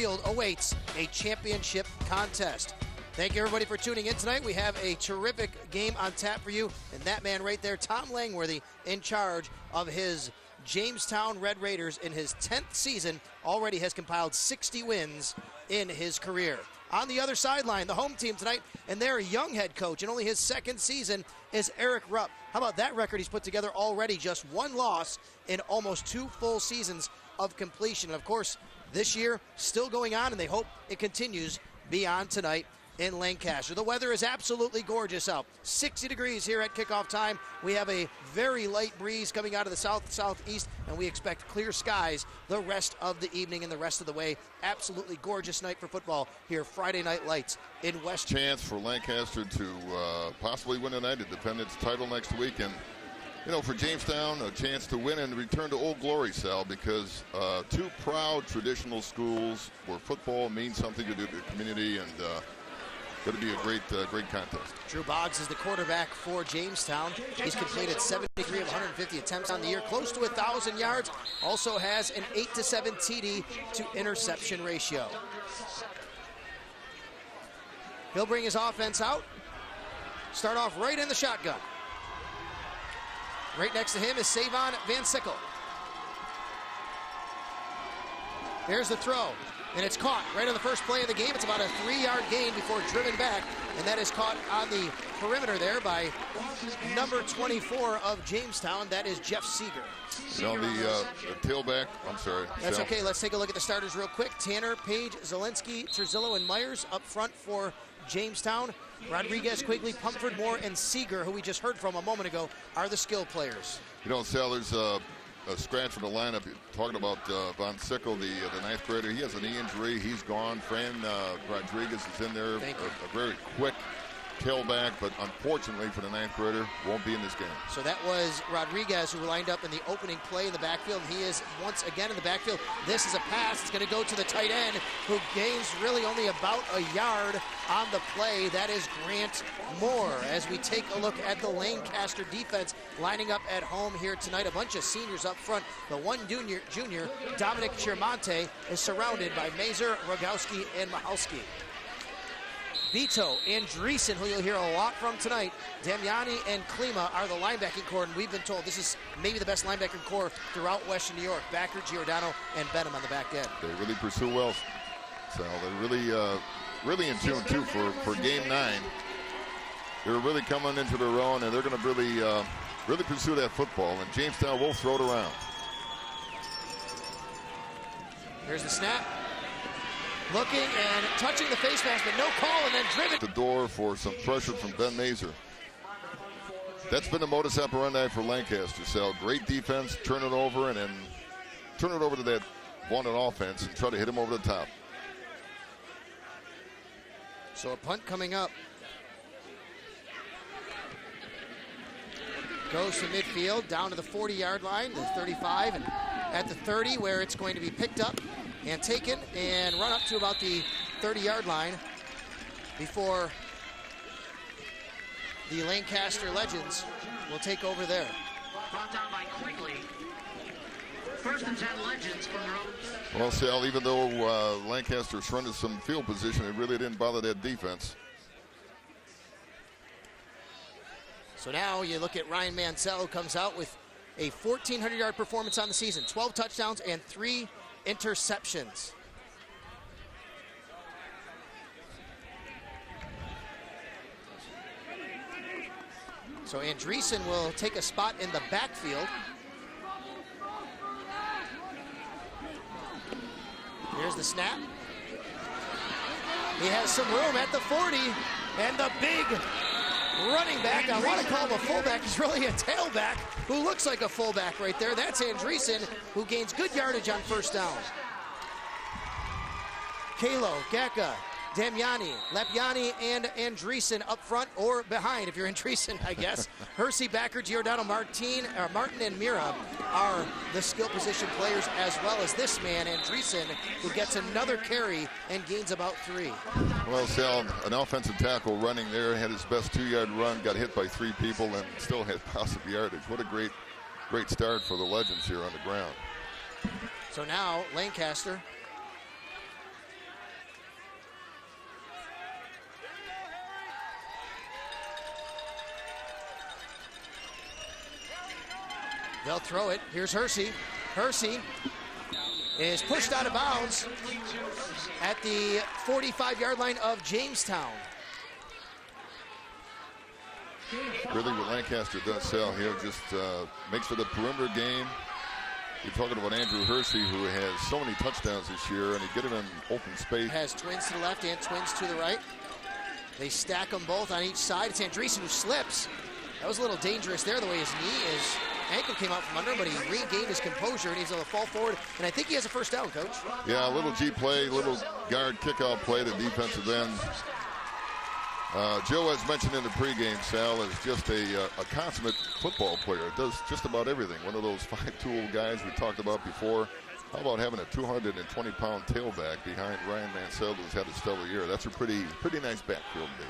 field awaits a championship contest. Thank you, everybody, for tuning in tonight. We have a terrific game on tap for you. And that man right there, Tom Langworthy, in charge of his Jamestown Red Raiders in his 10th season, already has compiled 60 wins in his career. On the other sideline, the home team tonight, and their young head coach, in only his second season, is Eric Rupp. How about that record he's put together already? Just one loss in almost 2 full seasons of completion. And of course, this year still going on, and they hope it continues beyond tonight in Lancaster. The weather is absolutely gorgeous out. 60 degrees here at kickoff time. We have a very light breeze coming out of the southeast, and we expect clear skies the rest of the evening and the rest of the way. Absolutely gorgeous night for football here. Friday Night Lights in West. Chance for Lancaster to possibly win tonight to defend its title next week. And you know, for Jamestown, a chance to win and return to old glory, Sal, because 2 proud traditional schools where football means something to the community, and going to be a great contest. Drew Boggs is the quarterback for Jamestown. He's completed 73 of 150 attempts on the year, close to 1,000 yards. Also has an 8-7 TD to interception ratio. He'll bring his offense out. Start off right in the shotgun. Right next to him is Savon Van Sickle. There's the throw. And it's caught right on the first play of the game. It's about a 3-yard gain before driven back. And that is caught on the perimeter there by number 24 of Jamestown. That is Jeff Seeger. You know, the tailback, I'm sorry. That's okay. Let's take a look at the starters real quick. Tanner, Page, Zelensky, Terzillo, and Myers up front for Jamestown. Rodriguez, Quigley, Pumford, Moore, and Seeger, who we just heard from a moment ago, are the skill players. You know, Sal, there's a scratch from the lineup. You're talking about Von Sickle, the 9th grader. He has a knee injury. He's gone. Fran Rodriguez is in there. A very quick tailback, but unfortunately for the 9th grader, won't be in this game. So that was Rodriguez, who lined up in the opening play in the backfield. He is once again in the backfield. This is a pass. It's going to go to the tight end, who gains really only about a yard on the play. That is Grant Moore. As we take a look at the Lancaster defense lining up at home here tonight, a bunch of seniors up front. The one junior, Dominic Chermonte, is surrounded by Mazer, Rogowski, and Mahalski. Vito and Dreesen, who you'll hear a lot from tonight. Damiani and Klima are the linebacking core, and we've been told this is maybe the best linebacking core throughout Western New York. Backer, Giordano, and Benham on the back end. They really pursue well, so they're really in tune, too, for Game 9. They're really coming into their own, and they're going to really pursue that football, and Jamestown will throw it around. Here's the snap. Looking and touching the face mask, but no call, and then driven. The door for some pressure from Ben Mazer. That's been the modus operandi for Lancaster. So great defense, turn it over, and then turn it over to that wanted offense and try to hit him over the top. So a punt coming up. Goes to midfield, down to the 40-yard line, the 35, and at the 30, where it's going to be picked up and taken and run up to about the 30-yard line before the Lancaster Legends will take over there. Brought down by Quigley. 1st and 10 Legends from their own. Well, Sal, even though Lancaster surrendered some field position, it really didn't bother that defense. So now you look at Ryan Mansell, who comes out with a 1,400-yard performance on the season, 12 touchdowns and 3 interceptions. So Andreessen will take a spot in the backfield. Here's the snap. He has some room at the 40, and the big running back, I want to call him a fullback, he's really a tailback, who looks like a fullback right there. That's Andreessen, who gains good yardage on 1st down. Kalo, Gecka, Damiani, Lepiani, and Andreessen up front or behind if you're Andreessen, I guess. Hersey, Backer, Giordano, Martin, and Mira are the skill position players, as well as this man, Andreessen, who gets another carry and gains about 3. Well, Sal, an offensive tackle running there, had his best 2-yard run, got hit by 3 people, and still had positive yardage. What a great start for the Legends here on the ground. So now Lancaster They'll throw it. Here's Hersey. Hersey is pushed out of bounds at the 45-yard line of Jamestown. Really what Lancaster does, Sal, here just makes it a perimeter game. You're talking about Andrew Hersey, who has so many touchdowns this year, and he get him in open space. Has twins to the left and twins to the right. They stack them both on each side. It's Andreessen who slips. That was a little dangerous there, the way his ankle came out from under him, but he regained his composure, and he's able to fall forward. And I think he has a first down, Coach. Yeah, a little G play, little guard kick-out play to defensive end. Joe, as mentioned in the pregame, Sal, is just a consummate football player. Does just about everything. One of those 5'2" guys we talked about before. How about having a 220-pound tailback behind Ryan Mansell, who's had a stellar year? That's a pretty nice backfield, Dave.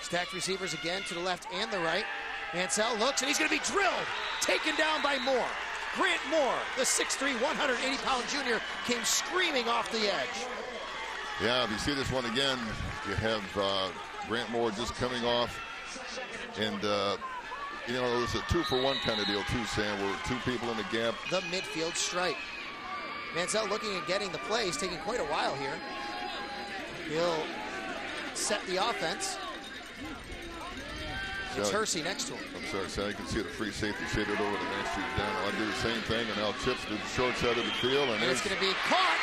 Stacked receivers again to the left and the right. Mansell looks, and he's going to be drilled. Taken down by Moore. Grant Moore, the 6'3", 180-pound junior, came screaming off the edge. Yeah, if you see this one again, you have Grant Moore just coming off. And, you know, it was a 2-for-1 kind of deal, too, Sam, where two people in the gap. The midfield strike. Mansell looking at getting the play. He's taking quite a while here. He'll set the offense. It's Hersey next to him. I'm sorry, Sal. You can see the free safety shaded over the man shooting down. I'll do the same thing, and now chips to the short side of the field. And it's going to be caught.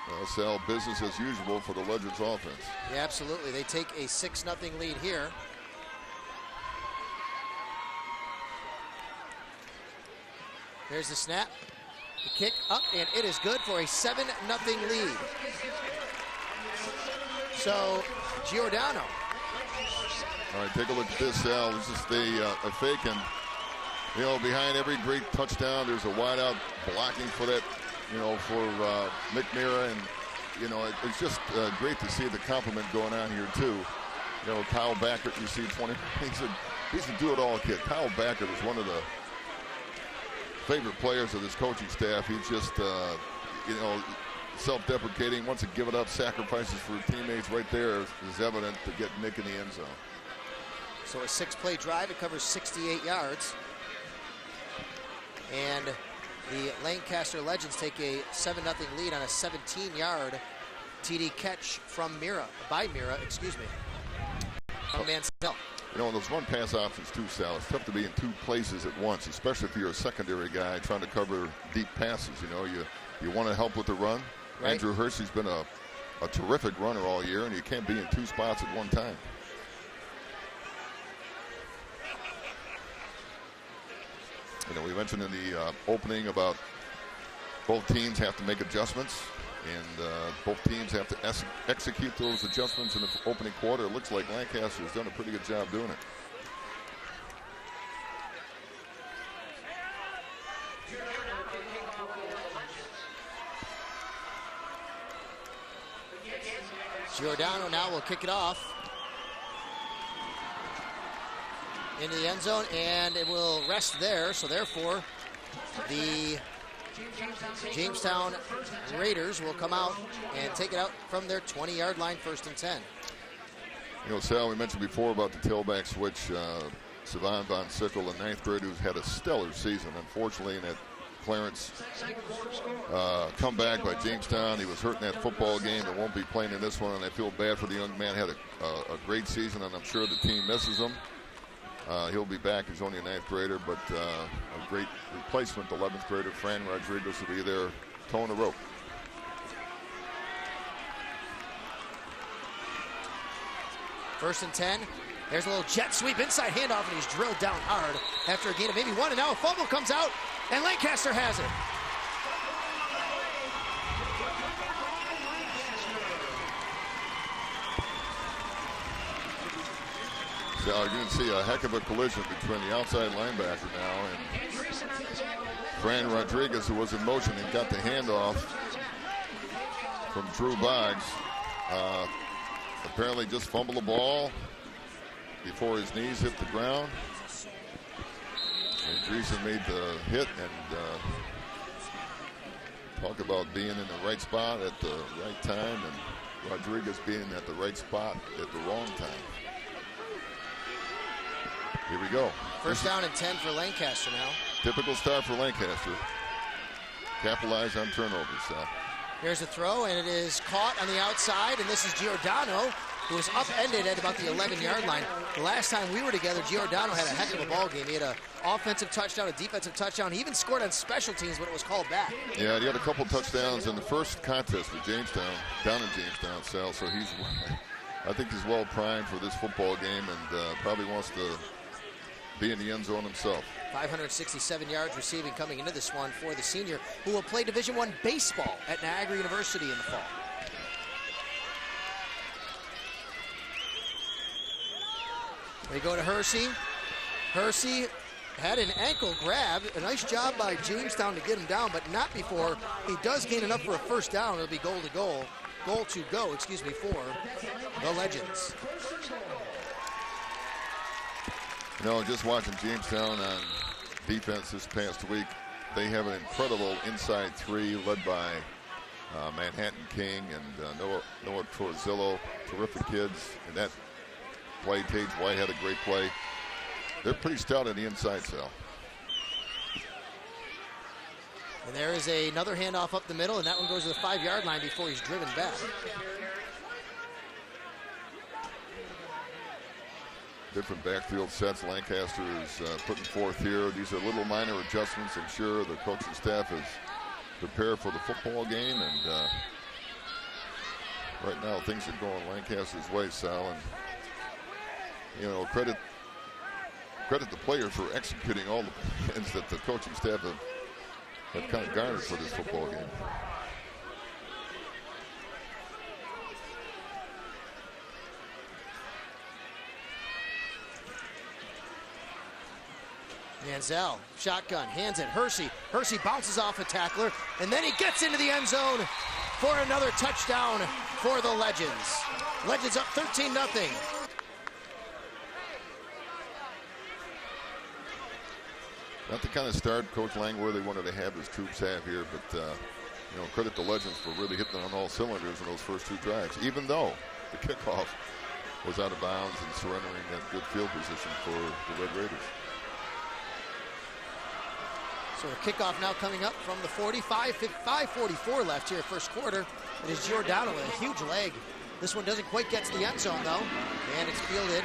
Well, Sal, business as usual for the Legends offense. Yeah, absolutely. They take a 6-0 lead here. There's the snap. The kick up, and it is good for a 7-0 lead. So, Giordano. All right, take a look at this, Sal. This is a fake, and, you know, behind every great touchdown, there's a wideout blocking for that, you know, for Nick Mira, and, you know, it's just great to see the compliment going on here, too. You know, Kyle Backert, you see 20. He's a do-it-all kid. Kyle Backert is one of the favorite players of this coaching staff. He's just, you know, self-deprecating, wants to give it up, sacrifices for teammates. Right there is evident to get Nick in the end zone. So a 6-play drive, it covers 68 yards. And the Lancaster Legends take a 7-0 lead on a 17-yard TD catch from Mira, from Mansell. You know, those run-pass options too, Sal, it's tough to be in two places at once, especially if you're a secondary guy trying to cover deep passes. You know, you want to help with the run. Right. Andrew Hersey's been a terrific runner all year, and you can't be in two spots at one time. You know, we mentioned in the opening about both teams have to make adjustments, and both teams have to execute those adjustments in the opening quarter. It looks like Lancaster has done a pretty good job doing it. Giordano now will kick it off into the end zone, and it will rest there. So therefore, the Jamestown Raiders will come out and take it out from their 20-yard line, 1st and 10. You know, Sal, we mentioned before about the tailback switch. Savon Von Sickle, a 9th grader who's had a stellar season. Unfortunately, in that Clarence comeback by Jamestown, he was hurt in that football game and won't be playing in this one, and I feel bad for the young man. Had a great season, and I'm sure the team misses him. He'll be back. He's only a 9th grader, but a great replacement. 11th grader Fran Rodriguez will be there towing the rope. First and 10. There's a little jet sweep, inside handoff, and he's drilled down hard after a gain of maybe 1. And now a fumble comes out, and Lancaster has it. So you can see a heck of a collision between the outside linebacker now and Fran Rodriguez, who was in motion and got the handoff from Drew Boggs. Apparently just fumbled the ball before his knees hit the ground. And Dreesen made the hit, and talk about being in the right spot at the right time, and Rodriguez being at the right spot at the wrong time. Here we go. First down and 10 for Lancaster now. Typical start for Lancaster. Capitalize on turnovers, Sal. Here's a throw, and it is caught on the outside, and this is Giordano, who was upended at about the 11-yard line. The last time we were together, Giordano had a heck of a ball game. He had an offensive touchdown, a defensive touchdown. He even scored on special teams when it was called back. Yeah, he had a couple touchdowns in the first contest with Jamestown, down in Jamestown, Sal. So I think he's well primed for this football game, and probably wants to be in the end zone himself. 567 yards receiving coming into this one for the senior, who will play Division I baseball at Niagara University in the fall. They go to Hersey. Hersey had an ankle grab. A nice job by Jamestown to get him down, but not before he does gain enough for a first down. It'll be goal to go for the Legends. You know, just watching Jamestown on defense this past week, they have an incredible inside three led by Manhattan King and Noah Torzillo. Terrific kids. And that play, Tage White had a great play. They're pretty stout on the inside, Sal. And there is another handoff up the middle, and that one goes to the 5-yard line before he's driven back. Different backfield sets Lancaster is putting forth here. These are little minor adjustments. I'm sure the coaching staff is prepared for the football game, and right now things are going Lancaster's way, Sal. And you know, credit the players for executing all the plans that the coaching staff have kind of garnered for this football game. Manziel, shotgun, hands it, Hersey. Hersey bounces off a tackler, and then he gets into the end zone for another touchdown for the Legends. Legends up 13-0. Not the kind of start Coach Langworthy wanted to have his troops have here, but you know, credit the Legends for really hitting on all cylinders in those first two drives, even though the kickoff was out of bounds and surrendering that good field position for the Red Raiders. So a kickoff now coming up from the 5:44 left here, first quarter. It is Giordano with a huge leg. This one doesn't quite get to the end zone, though. And it's fielded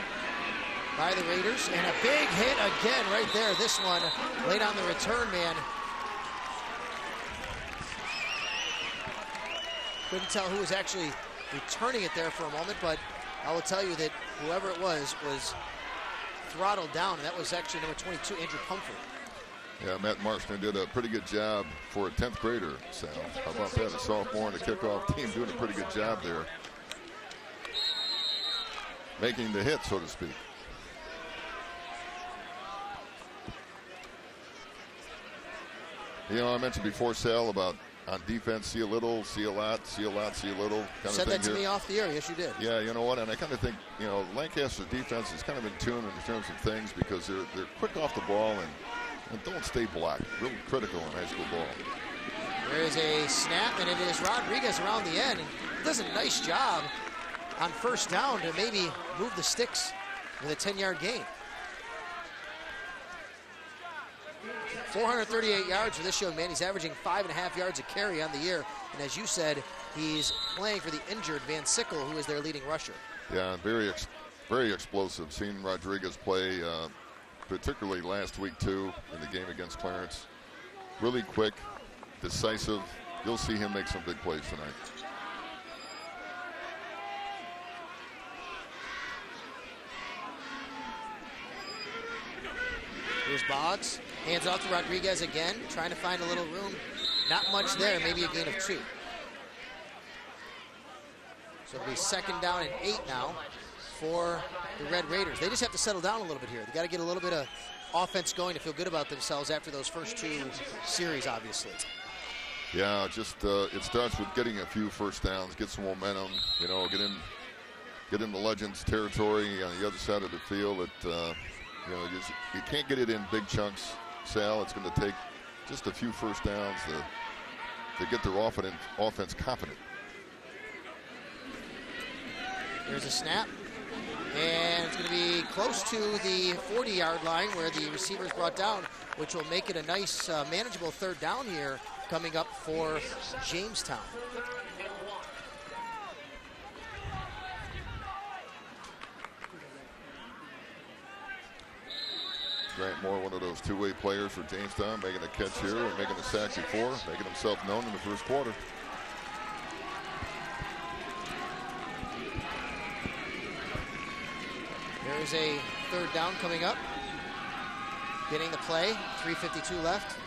by the Raiders. And a big hit again right there. This one laid on the return man. Couldn't tell who was actually returning it there for a moment, but I will tell you that whoever it was throttled down. And that was actually number 22, Andrew Pumphrey. Yeah, Matt Marshman did a pretty good job for a 10th grader, Sal. How about that? A sophomore and a kickoff team doing a pretty good job there. Making the hit, so to speak. You know, I mentioned before, Sal, about on defense, see a little, see a lot, see a lot, see a little. Kind You of said thing that to here. me off the air. Yes, you did. Yeah, you know what? And I kind of think, you know, Lancaster's defense is kind of in tune in terms of things because they're quick off the ball and don't stay blocked. Really critical in high school ball. There is a snap, and it is Rodriguez around the end. And does a nice job on first down to maybe move the sticks with a 10-yard gain. 438 yards for this young man. He's averaging 5.5 yards a carry on the year. And as you said, he's playing for the injured Van Sickle, who is their leading rusher. Yeah, very explosive. Seeing Rodriguez play, particularly last week, too, in the game against Clarence. Really quick, decisive. You'll see him make some big plays tonight. Here's Boggs. Hands off to Rodriguez again, trying to find a little room. Not much there, maybe a gain of 2. So it'll be second down and 8 now for the Red Raiders. They just have to settle down a little bit here. They got to get a little bit of offense going to feel good about themselves after those first 2 series, obviously. Yeah, just it starts with getting a few first downs, get some momentum, you know, get in the Legends territory on the other side of the field. You know, you can't get it in big chunks, Sal. It's going to take just a few first downs to get their offense confident. Here's a snap. And it's going to be close to the 40-yard line where the receiver is brought down, which will make it a nice, manageable third down here coming up for Jamestown. Grant Moore, one of those two-way players for Jamestown, making a catch here and making a sack before, making himself known in the first quarter. There's a third down coming up. Getting the play, 3:52 left.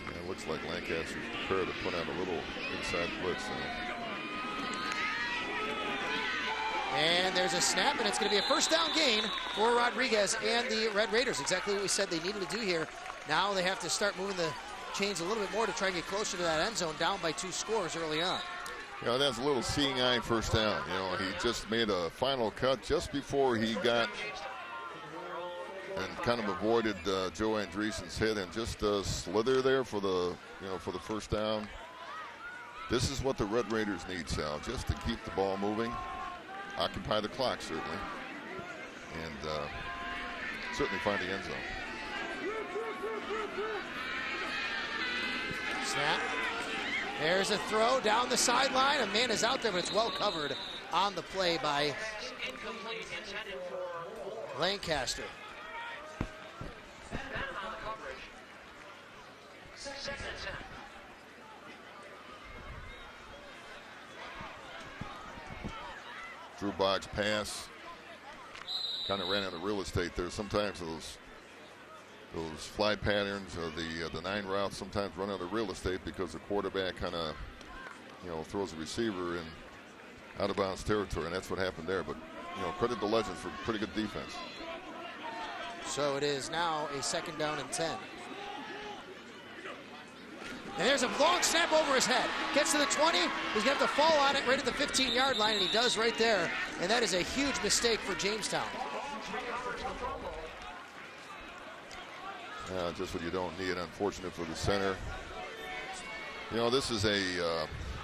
Yeah, it looks like Lancaster's prepared to put out a little inside blitz. And there's a snap, and it's going to be a first down gain for Rodriguez and the Red Raiders. Exactly what we said they needed to do here. Now they have to start moving the chains a little bit more to try and get closer to that end zone, down by 2 scores early on. You know, that's a little seeing eye first down. You know, he just made a final cut just before he got and kind of avoided Joe Andreessen's hit and just slither there for the, for the first down. This is what the Red Raiders need, Sal, just to keep the ball moving, occupy the clock certainly, and certainly find the end zone. Snap. There's a throw down the sideline. A man is out there, but it's well covered on the play by Lancaster. Drew Boggs' pass kind of ran out of real estate there. Sometimes those fly patterns or the 9 routes sometimes run out of real estate because the quarterback kind of, throws a receiver in out of bounds territory, and that's what happened there. But, credit the Legends for pretty good defense. So it is now a 2nd down and 10. And there's a long snap over his head. Gets to the 20. He's going to have to fall on it right at the 15-yard line, and he does right there. And that is a huge mistake for Jamestown. Just what you don't need. Unfortunate for the center. This is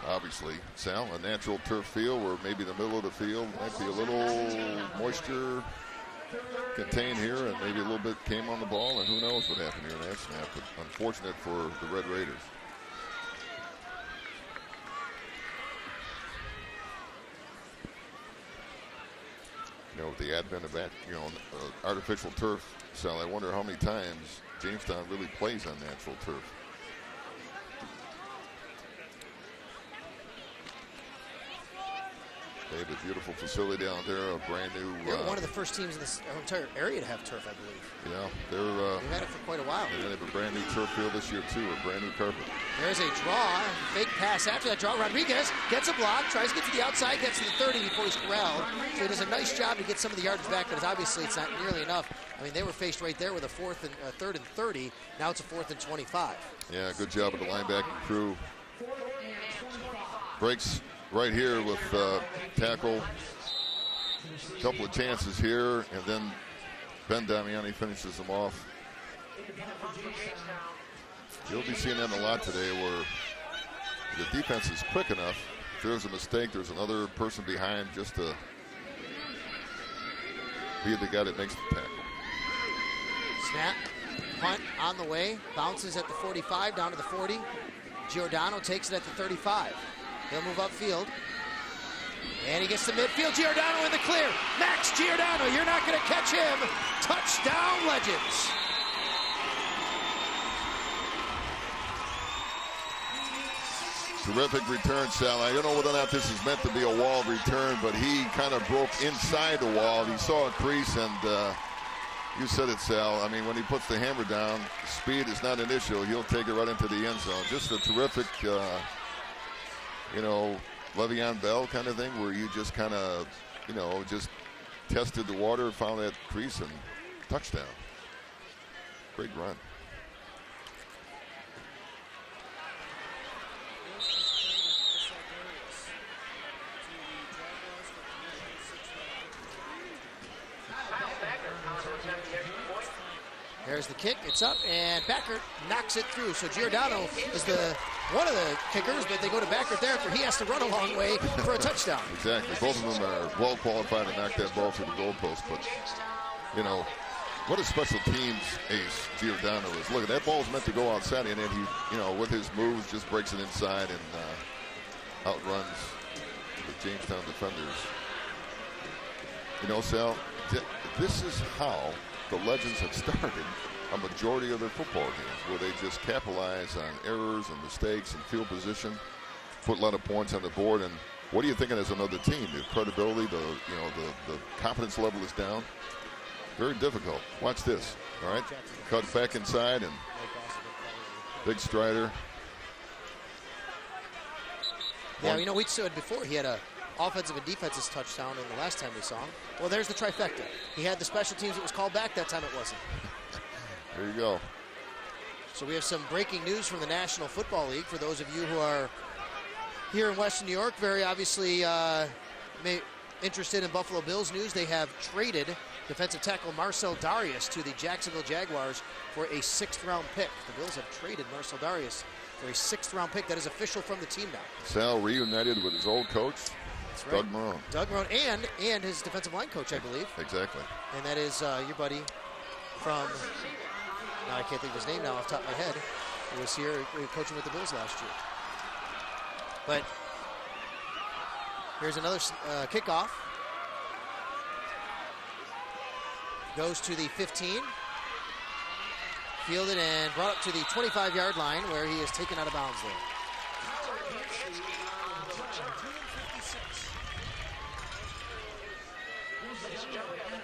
obviously, Sal, a natural turf field where maybe the middle of the field might be a little moisture contained here, and maybe a little bit came on the ball, and who knows what happened here in that snap. But unfortunate for the Red Raiders. With the advent of that, artificial turf, Sal, I wonder how many times Jamestown really plays on natural turf. They have a beautiful facility down there, a brand new. They're one of the first teams in this entire area to have turf, I believe. Yeah, they've had it for quite a while. They have a brand new turf field this year too, a brand new carpet. There's a draw, fake pass after that draw. Rodriguez gets a block, tries to get to the outside, gets to the 30 before he's corralled. So he does a nice job to get some of the yardage back, but obviously it's not nearly enough. I mean, they were faced right there with a 3rd and 30. Now it's a 4th and 25. Yeah, good job of the linebacking crew. Breaks right here with tackle. A couple of chances here, and then Ben Damiani finishes them off. You'll be seeing that a lot today where the defense is quick enough. If there's a mistake, there's another person behind just to be the guy that makes the tackle. Snap, punt on the way, bounces at the 45 down to the 40. Giordano takes it at the 35. He'll move upfield. And he gets to midfield. Giordano in the clear. Max Giordano, you're not going to catch him. Touchdown, Legends. Terrific return, Sal. I don't know whether or not this is meant to be a wall return, but he kind of broke inside the wall. He saw a crease, and you said it, Sal. I mean, when he puts the hammer down, speed is not an issue. He'll take it right into the end zone. Just a terrific, Le'Veon Bell kind of thing where you just kind of, just tested the water, found that crease, and touchdown. Great run. There's Here's the kick. It's up, and Backert knocks it through. So Giordano is one of the kickers, but they go to Backert there after he has to run a long way for a touchdown. Exactly. Both of them are well qualified to knock that ball through the goalpost. But, you know, what a special teams ace Giordano is. Look, that ball's meant to go outside, and then he, you know, with his moves, just breaks it inside and outruns the Jamestown defenders. You know, Sal, this is how the Legends have started a majority of their football games, where they just capitalize on errors and mistakes and field position, put a lot of points on the board. And what are you thinking as another team? The credibility, the confidence level is down. Very difficult. Watch this. All right, cut back inside and big strider. Yeah, you know, we said before he had a offensive and defensive touchdown in the last time we saw him. Well, there's the trifecta. He had the special teams that was called back. That time it wasn't. There you go. So we have some breaking news from the National Football League. For those of you who are here in Western New York, very obviously interested in Buffalo Bills news, they have traded defensive tackle Marcel Darius to the Jacksonville Jaguars for a 6th-round pick. The Bills have traded Marcel Darius for a 6th-round pick. That is official from the team now. Sal reunited with his old coach, That's right. Doug Marone. Doug Marone and his defensive line coach, I believe. Exactly. And that is your buddy from, now I can't think of his name now off the top of my head. He was here coaching with the Bills last year. But here's another kickoff. Goes to the 15. Fielded and brought up to the 25-yard line, where he is taken out of bounds there.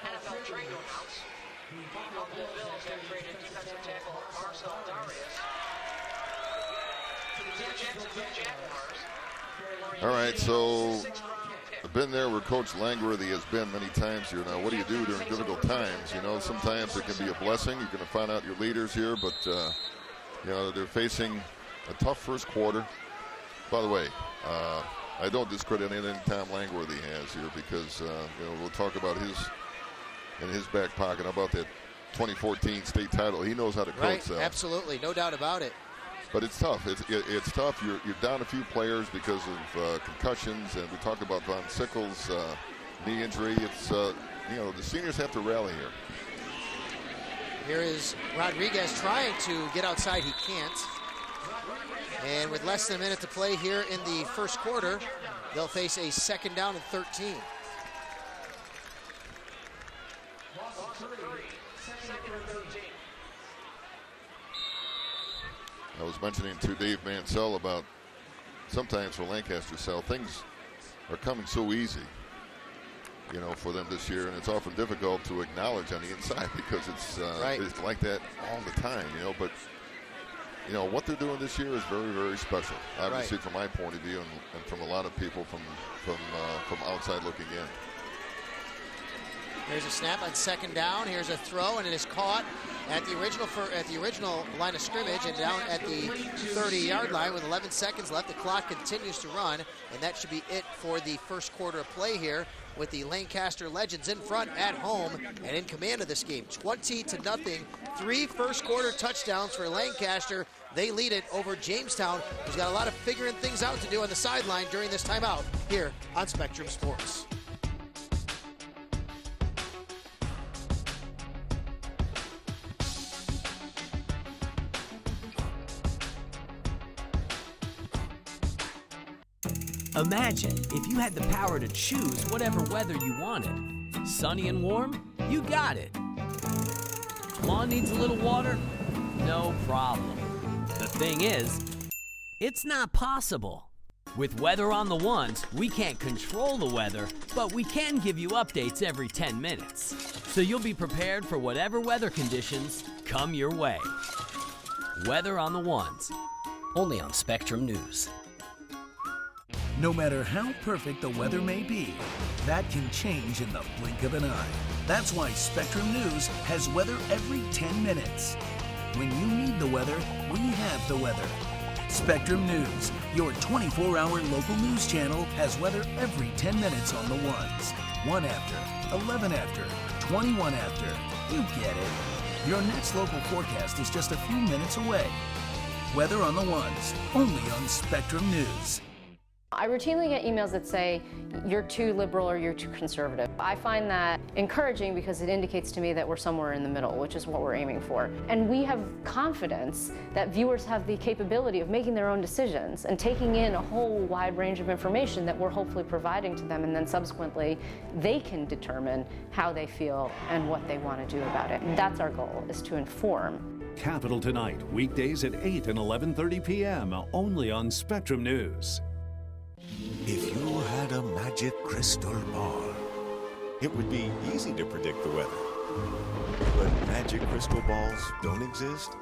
NFL trade to announce. Buffalo Bills have traded defensive tackle Marcel Darius to the Jacksonville Jaguars. All right, so I've been there where Coach Langworthy has been many times here. Now, what do you do during difficult times? You know, sometimes it can be a blessing. You're going to find out your leaders here, but, you know, they're facing a tough first quarter. By the way, I don't discredit anything Tom Langworthy has here, because, you know, we'll talk about his in his back pocket. How about that 2014 state title? He knows how to coach. Right, absolutely, no doubt about it. But it's tough. It's tough. You're down a few players because of concussions, and we talked about Von Sickles' knee injury. It's you know, the seniors have to rally here. Here is Rodriguez trying to get outside. He can't. And with less than a minute to play here in the first quarter, they'll face a 2nd down and 13. I was mentioning to Dave Mansell about sometimes for Lancaster Cell, things are coming so easy, you know, for them this year, and it's often difficult to acknowledge on the inside because it's like that all the time, you know. But you know what they're doing this year is very, very special. Obviously, from my point of view, and from a lot of people from outside looking in. Here's a snap on 2nd down. Here's a throw, and it is caught at the original line of scrimmage and down at the 30-yard line with 11 seconds left. The clock continues to run, and that should be it for the first quarter of play here, with the Lancaster Legends in front at home and in command of this game. 20-0. 3 first-quarter touchdowns for Lancaster. They lead it over Jamestown, who's got a lot of figuring things out to do on the sideline during this timeout here on Spectrum Sports. Imagine if you had the power to choose whatever weather you wanted. Sunny and warm? You got it. Lawn needs a little water? No problem. The thing is, it's not possible. With Weather on the Ones, we can't control the weather, but we can give you updates every 10 minutes. So you'll be prepared for whatever weather conditions come your way. Weather on the Ones. Only on Spectrum News. No matter how perfect the weather may be, that can change in the blink of an eye. That's why Spectrum News has weather every 10 minutes. When you need the weather, we have the weather. Spectrum News, your 24-hour local news channel, has weather every 10 minutes on the ones. 1 after, 11 after, 21 after. You get it. Your next local forecast is just a few minutes away. Weather on the Ones, only on Spectrum News. I routinely get emails that say, you're too liberal or you're too conservative. I find that encouraging because it indicates to me that we're somewhere in the middle, which is what we're aiming for. And we have confidence that viewers have the capability of making their own decisions and taking in a whole wide range of information that we're hopefully providing to them, and then subsequently they can determine how they feel and what they want to do about it. And that's our goal, is to inform. Capital Tonight, weekdays at 8 and 11:30 p.m. only on Spectrum News. If you had a magic crystal ball, it would be easy to predict the weather. But magic crystal balls don't exist.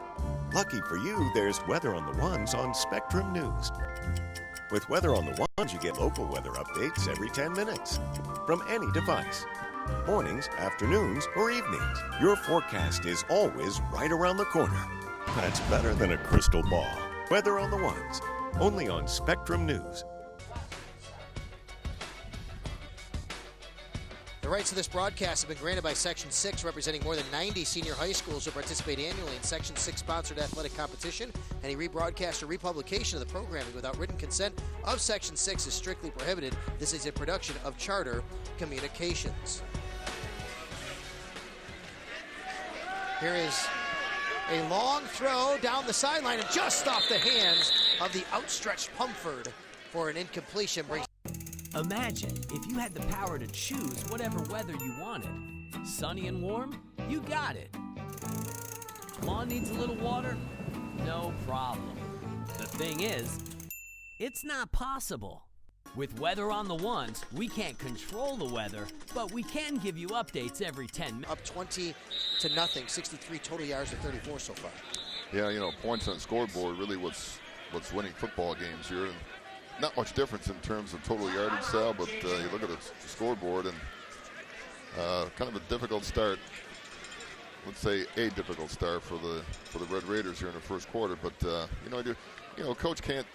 Lucky for you, there's Weather on the Ones on Spectrum News. With Weather on the Ones, you get local weather updates every 10 minutes from any device. Mornings, afternoons, or evenings. Your forecast is always right around the corner. That's better than a crystal ball. Weather on the Ones, only on Spectrum News. The rights to this broadcast have been granted by Section 6, representing more than 90 senior high schools who participate annually in Section 6-sponsored athletic competition. Any rebroadcast or republication of the programming without written consent of Section 6 is strictly prohibited. This is a production of Charter Communications. Here is a long throw down the sideline and just off the hands of the outstretched Pumford for an incompletion. Imagine if you had the power to choose whatever weather you wanted. Sunny and warm? You got it. Lawn needs a little water? No problem. The thing is, it's not possible. With Weather on the Ones, we can't control the weather, but we can give you updates every 10 minutes. Up 20-0, 63 total yards to 34 so far. Yeah, you know, points on the scoreboard really what's winning football games here. And not much difference in terms of total yardage, Sal, but you look at the scoreboard and kind of a difficult start. Let's say a difficult start for the Red Raiders here in the first quarter. But Coach can't.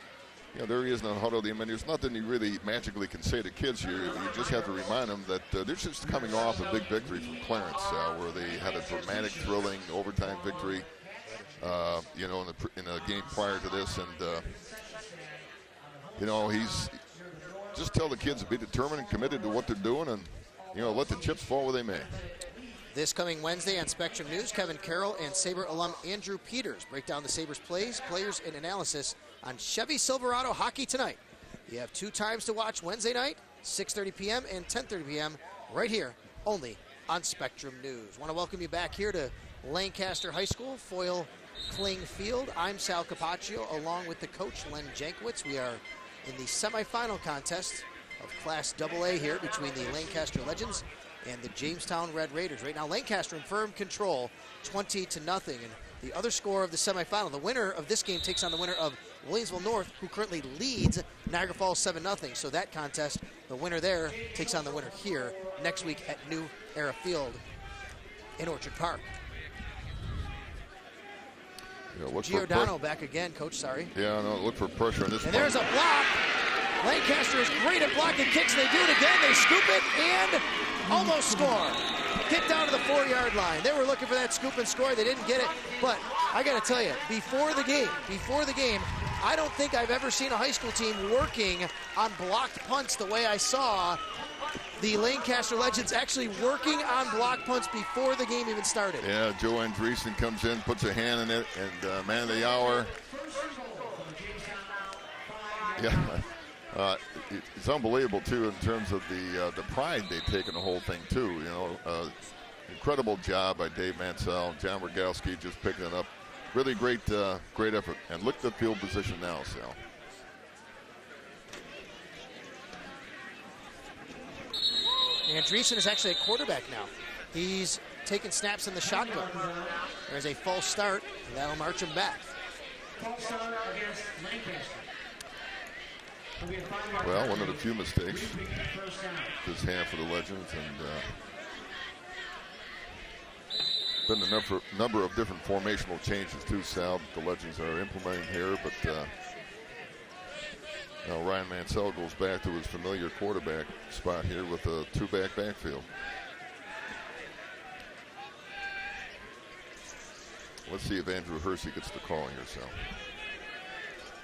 There he is in the huddle. I mean, there's nothing he really magically can say to kids here. You just have to remind them that they're just coming off a big victory from Clarence, where they had a dramatic, thrilling overtime victory. In a game prior to this, and he's just tell the kids to be determined and committed to what they're doing, and let the chips fall where they may. This coming Wednesday on Spectrum News, Kevin Carroll and Sabre alum Andrew Peters break down the Sabres plays, players, and analysis on Chevy Silverado Hockey Tonight. You have 2 times to watch Wednesday night, 6:30 p.m. and 10:30 p.m. right here, only on Spectrum News. Want to welcome you back here to Lancaster High School, Foyle Kling Field. I'm Sal Capaccio, along with the coach, Len Jankowitz. We are in the semifinal contest of Class AA here between the Lancaster Legends and the Jamestown Red Raiders. Right now, Lancaster in firm control, 20-0. And the other score of the semifinal, the winner of this game takes on the winner of Williamsville North, who currently leads Niagara Falls 7-0. So that contest, the winner there takes on the winner here next week at New Era Field in Orchard Park. Giordano back again, Coach, sorry. Yeah, no, look for pressure on this. And there's a block. Lancaster is great at blocking kicks. They do it again. They scoop it and almost score. Kicked down to the 4-yard line. They were looking for that scoop and score. They didn't get it. But I got to tell you, before the game, I don't think I've ever seen a high school team working on blocked punts the way I saw the Lancaster Legends actually working on block punts before the game even started. Yeah, Joe Andreessen comes in, puts a hand in it, and man of the hour. Yeah, it's unbelievable, too, in terms of the pride they take in the whole thing, too. Incredible job by Dave Mansell, John Rogalski just picking it up. Really great effort. And look at the field position now, Sal. Andreessen is actually a quarterback now. He's taking snaps in the shotgun. There's a false start, and that'll march him back. Well, one of the few mistakes this half of the Legends, and been a number of different formational changes too, Sal, that the Legends are implementing here, but now Ryan Mansell goes back to his familiar quarterback spot here with a 2-back backfield. let's see if Andrew Hersey gets the call here, Sal.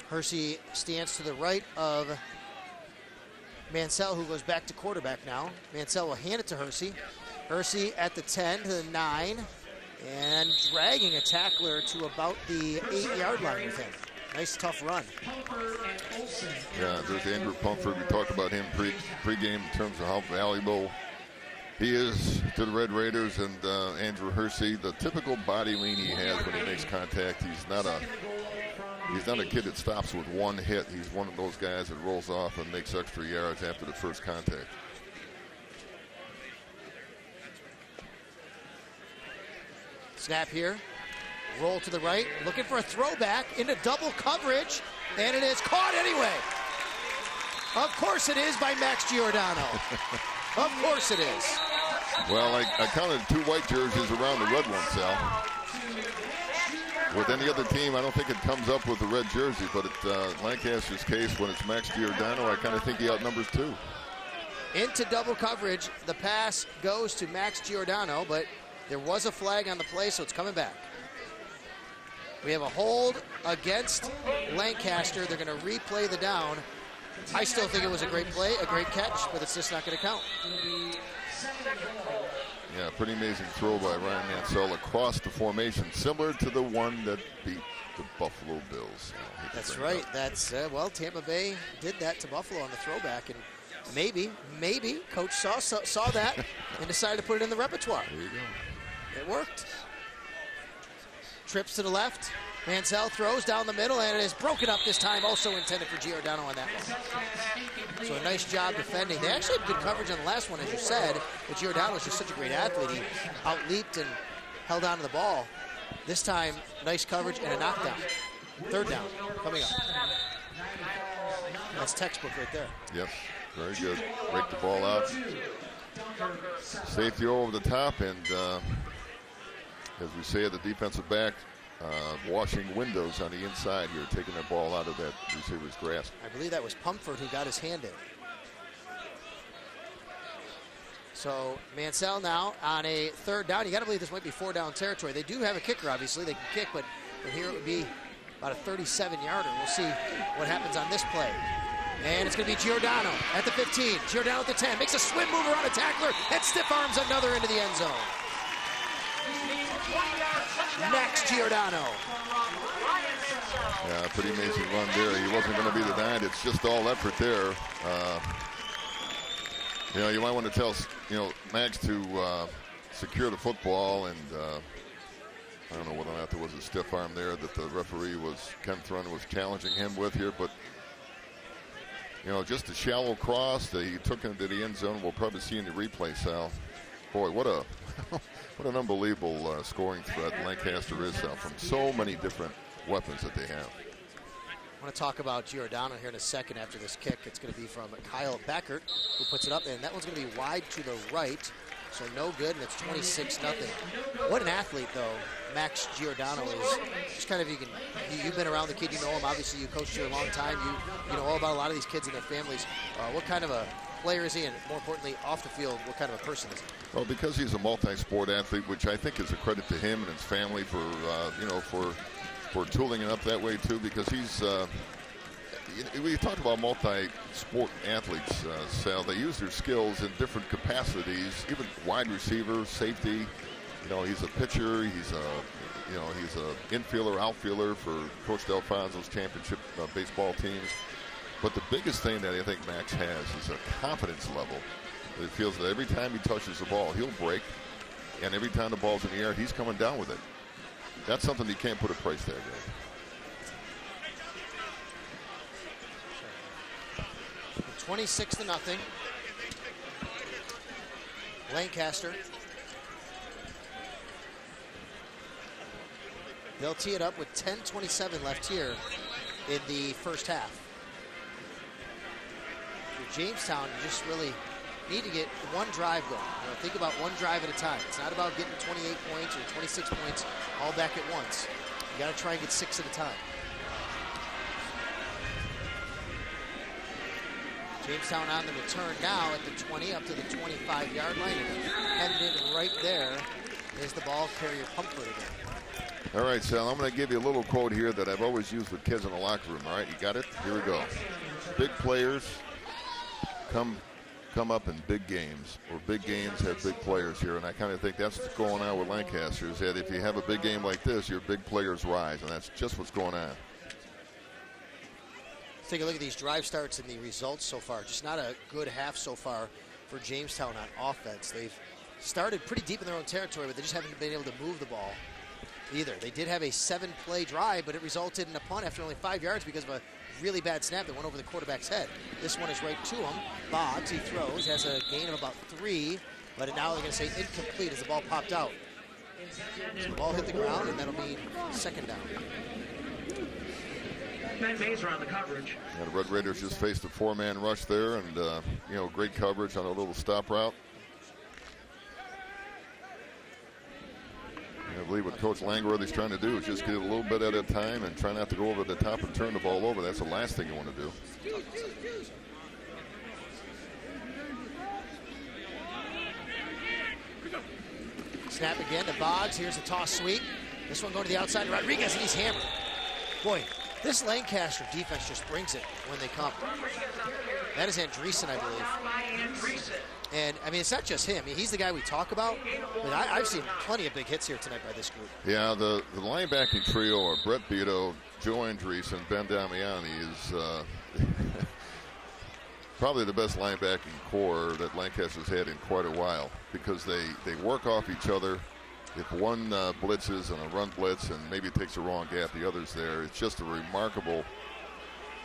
Hersey stands to the right of Mansell, who goes back to quarterback now. Mansell will hand it to Hersey. Hersey at the 10 to the 9, and dragging a tackler to about the 8-yard line with him. Nice, tough run. Yeah, there's Andrew Pumford. We talked about him pre-game in terms of how valuable he is to the Red Raiders, and Andrew Hersey, the typical body lean he has when he makes contact. He's not a kid that stops with one hit. He's one of those guys that rolls off and makes extra yards after the first contact. Snap here. Roll to the right. Looking for a throwback into double coverage. And it is caught anyway. Of course it is by Max Giordano. Of course it is. Well, I counted 2 white jerseys around the red one, Sal. With any other team, I don't think it comes up with the red jersey, but at Lancaster's case, when it's Max Giordano, I kind of think he outnumbers 2. Into double coverage. The pass goes to Max Giordano, but there was a flag on the play, so it's coming back. We have a hold against Lancaster. They're going to replay the down. I still think it was a great play, a great catch, but it's just not going to count. Yeah, pretty amazing throw by Ryan Mansell across the formation, similar to the one that beat the Buffalo Bills. That's right. That's well, Tampa Bay did that to Buffalo on the throwback, and maybe Coach saw that and decided to put it in the repertoire. There you go. It worked. Trips to the left. Mansell throws down the middle, and it is broken up this time, also intended for Giordano on that one. So a nice job defending. They actually had good coverage on the last one, as you said, but Giordano is just such a great athlete. He out-leaped and held on to the ball. This time, nice coverage and a knockdown. Third down coming up. That's textbook right there. Yep, very good. Break the ball out. Safety over the top, and as we say, the defensive back washing windows on the inside here, taking the ball out of that receiver's grasp. I believe that was Pumford who got his hand in. So Mansell now on a third down. You got to believe this might be 4-down territory. They do have a kicker, obviously. They can kick, but from here it would be about a 37-yarder. We'll see what happens on this play. And it's going to be Giordano at the 15. Giordano at the 10. Makes a swim move around a tackler and stiff arms another into the end zone. Max Giordano. Yeah, pretty amazing run there. He wasn't going to be denied. It's just all effort there. You might want to tell, Max to secure the football, and I don't know whether or not there was a stiff arm there that the referee Ken Thrun was challenging him with here, but just a shallow cross that he took into the end zone. We'll probably see in the replay, Sal. Boy, what an unbelievable scoring threat Lancaster is, Sal, from so many different weapons that they have. I want to talk about Giordano here in a second after this kick. It's going to be from Kyle Beckert, who puts it up, and that one's going to be wide to the right, so no good, and it's 26-0. What an athlete, though, Max Giordano is. Just kind of, you've been around the kid, you know him. Obviously, you coached here a long time. You know all about a lot of these kids and their families. What kind of a player is he, and more importantly, off the field, what kind of a person is he? Well, because he's a multi-sport athlete, which I think is a credit to him and his family for tooling it up that way too. Because he's, we talk about multi-sport athletes, Sal. They use their skills in different capacities, even wide receiver, safety. He's a pitcher. He's a infielder, outfielder for Coach Delfonso's championship baseball teams. But the biggest thing that I think Max has is a confidence level. He feels that every time he touches the ball, he'll break, and every time the ball's in the air, he's coming down with it. That's something you can't put a price tag on. 26-0. Lancaster. They'll tee it up with 10:27 left here in the first half. For Jamestown, you just really need to get one drive going. Think about one drive at a time. It's not about getting 28 points or 26 points all back at once. You got to try and get 6 at a time. Jamestown on the return now at the 20, up to the 25-yard line. And headed in right there is the ball carrier Pumford again. All right, Sal, I'm going to give you a little quote here that I've always used with kids in the locker room. All right, you got it? Here we go. Big players come up in big games, or big games have big players here, and I kind of think that's what's going on with Lancaster, is that if you have a big game like this, your big players rise, and that's just what's going on. Let's take a look at these drive starts and the results so far. Just not a good half so far for Jamestown on offense. They've started pretty deep in their own territory, but they just haven't been able to move the ball either. They did have a 7-play drive, but it resulted in a punt after only 5 yards because of a really bad snap that went over the quarterback's head. This one is right to him. Boggs, he throws, has a gain of about 3, but now they're going to say incomplete as the ball popped out. So the ball hit the ground, and that'll be second down. Matt Mazer on the coverage. And the Red Raiders just faced a 4-man rush there, and great coverage on a little stop route. I believe what Coach Langworthy's trying to do is just get it a little bit at a time and try not to go over the top and turn the ball over. That's the last thing you want to do. Snap again to Boggs. Here's the toss sweep. This one going to the outside to Rodriguez, and he's hammered. Boy, this Lancaster defense just brings it when they come. That is Andreessen, I believe. And, I mean, it's not just him. He's the guy we talk about. But I've seen plenty of big hits here tonight by this group. Yeah, the linebacking trio are Brett Beto, Joe Andreessen, Ben Damiani is probably the best linebacking core that Lancaster's had in quite a while, because they work off each other. If one blitzes and a run blitz and maybe takes a wrong gap, the other's there. It's just a remarkable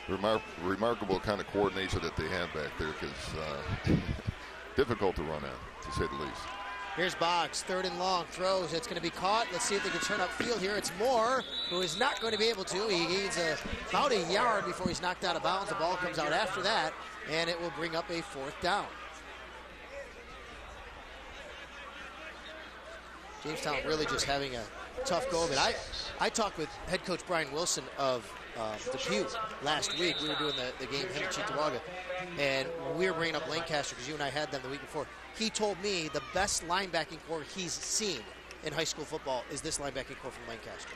kind of coordination that they have back there, because difficult to run at, to say the least. Here's Boggs, 3rd and long, throws. It's going to be caught. Let's see if they can turn upfield here. It's Moore, who is not going to be able to. He gains about a yard before he's knocked out of bounds. The ball comes out after that, and it will bring up a 4th down. Jamestown really just having a tough go of it. I talked with head coach Brian Wilson of Depew last week. We were doing the game him and Cheektowaga, and we were bringing up Lancaster because you and I had them the week before. He told me the best linebacking core he's seen in high school football is this linebacking core from Lancaster.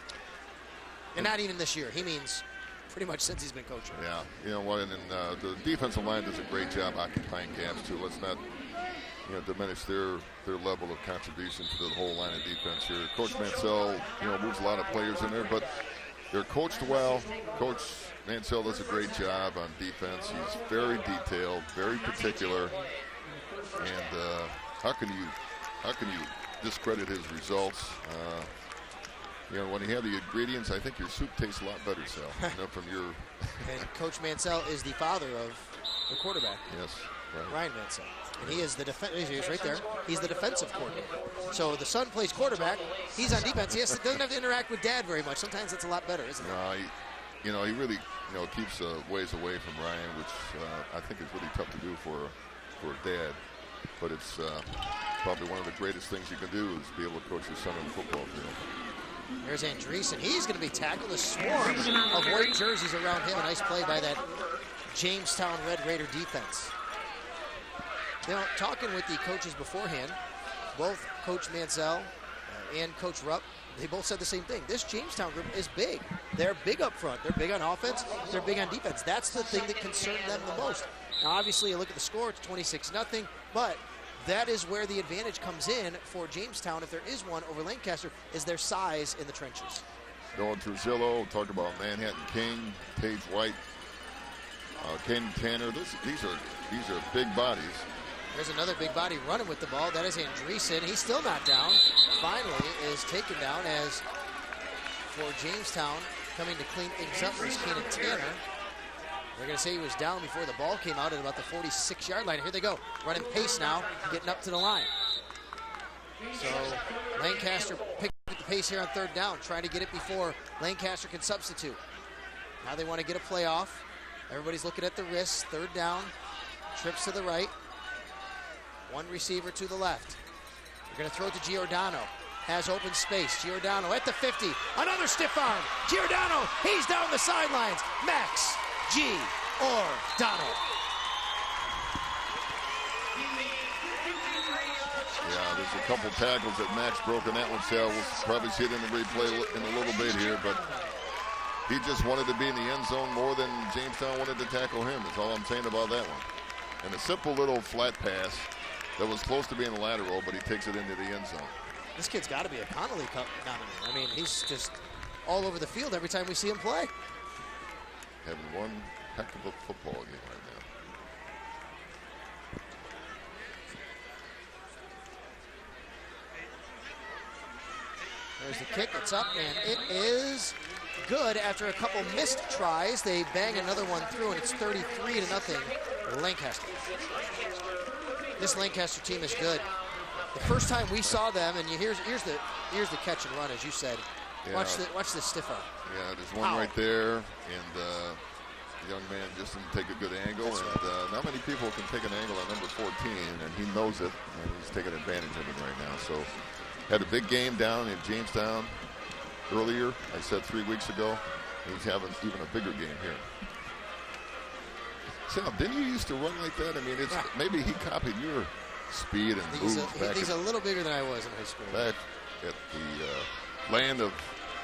And not even this year. He means pretty much since he's been coaching. Yeah, you know what, and the defensive line does a great job occupying gaps too. Let's not diminish their level of contribution to the whole line of defense here. Coach Mansell, moves a lot of players in there, but they're coached well. Coach Mansell does a great job on defense. He's very detailed, very particular, and how can you discredit his results? When you have the ingredients, I think your soup tastes a lot better, Sal. From your. And Coach Mansell is the father of the quarterback. Yes. Right. Ryan Mansell. And he is the he's right there. He's the defensive coordinator. So the son plays quarterback. He's on defense. He doesn't have to interact with Dad very much. Sometimes it's a lot better, isn't it? No, he really keeps ways away from Ryan, which I think is really tough to do for Dad. But it's probably one of the greatest things you can do is be able to coach your son on the football field. There's Andreessen. He's going to be tackled. A swarm of white jerseys around him. A nice play by that Jamestown Red Raider defense. Talking with the coaches beforehand, both Coach Mansell and Coach Rupp, they both said the same thing. This Jamestown group is big. They're big up front. They're big on offense. They're big on defense. That's the thing that concerned them the most. Now, obviously, you look at the score, it's 26-0, but that is where the advantage comes in for Jamestown, if there is one, over Lancaster, is their size in the trenches. Going through Zillow, talk about Manhattan King, Tage White, Caden Tanner. These are big bodies. There's another big body running with the ball. That is Andreessen. He's still not down. Finally is taken down as for Jamestown coming to clean things up is Keenan Tanner. They're going to say he was down before the ball came out at about the 46-yard line. Here they go. Running pace now, getting up to the line. So Lancaster picked up the pace here on 3rd down, trying to get it before Lancaster can substitute. Now they want to get a play off. Everybody's looking at the wrists. 3rd down. Trips to the right. One receiver to the left. They're going to throw it to Giordano. Has open space. Giordano at the 50. Another stiff arm. Giordano, he's down the sidelines. Max Giordano. Yeah, There's a couple tackles that Max broke in that one, Sal. We'll probably see it in the replay in a little bit here, but he just wanted to be in the end zone more than Jamestown wanted to tackle him. That's all I'm saying about that one. And a simple little flat pass that was close to being a lateral, but he takes it into the end zone. This kid's got to be a Connolly nominee. I mean, he's just all over the field every time we see him play. Having one heck of a football game right now. There's the kick. It's up, and it is good. After a couple missed tries, they bang another one through, and it's 33-0 Lancaster. This Lancaster team is good. The first time we saw them, and here's the catch and run, as you said. Yeah. Watch this stiff arm. Yeah, there's one right there, and the young man just didn't take a good angle. Right. Not many people can take an angle at number 14, and he knows it, and he's taking advantage of it right now. So, had a big game down in Jamestown earlier. I said 3 weeks ago. He's having even a bigger game here. Sal, didn't you used to run like that? I mean, it's maybe he copied your speed and moves back. He's a little bigger than I was in high school. Back at the land of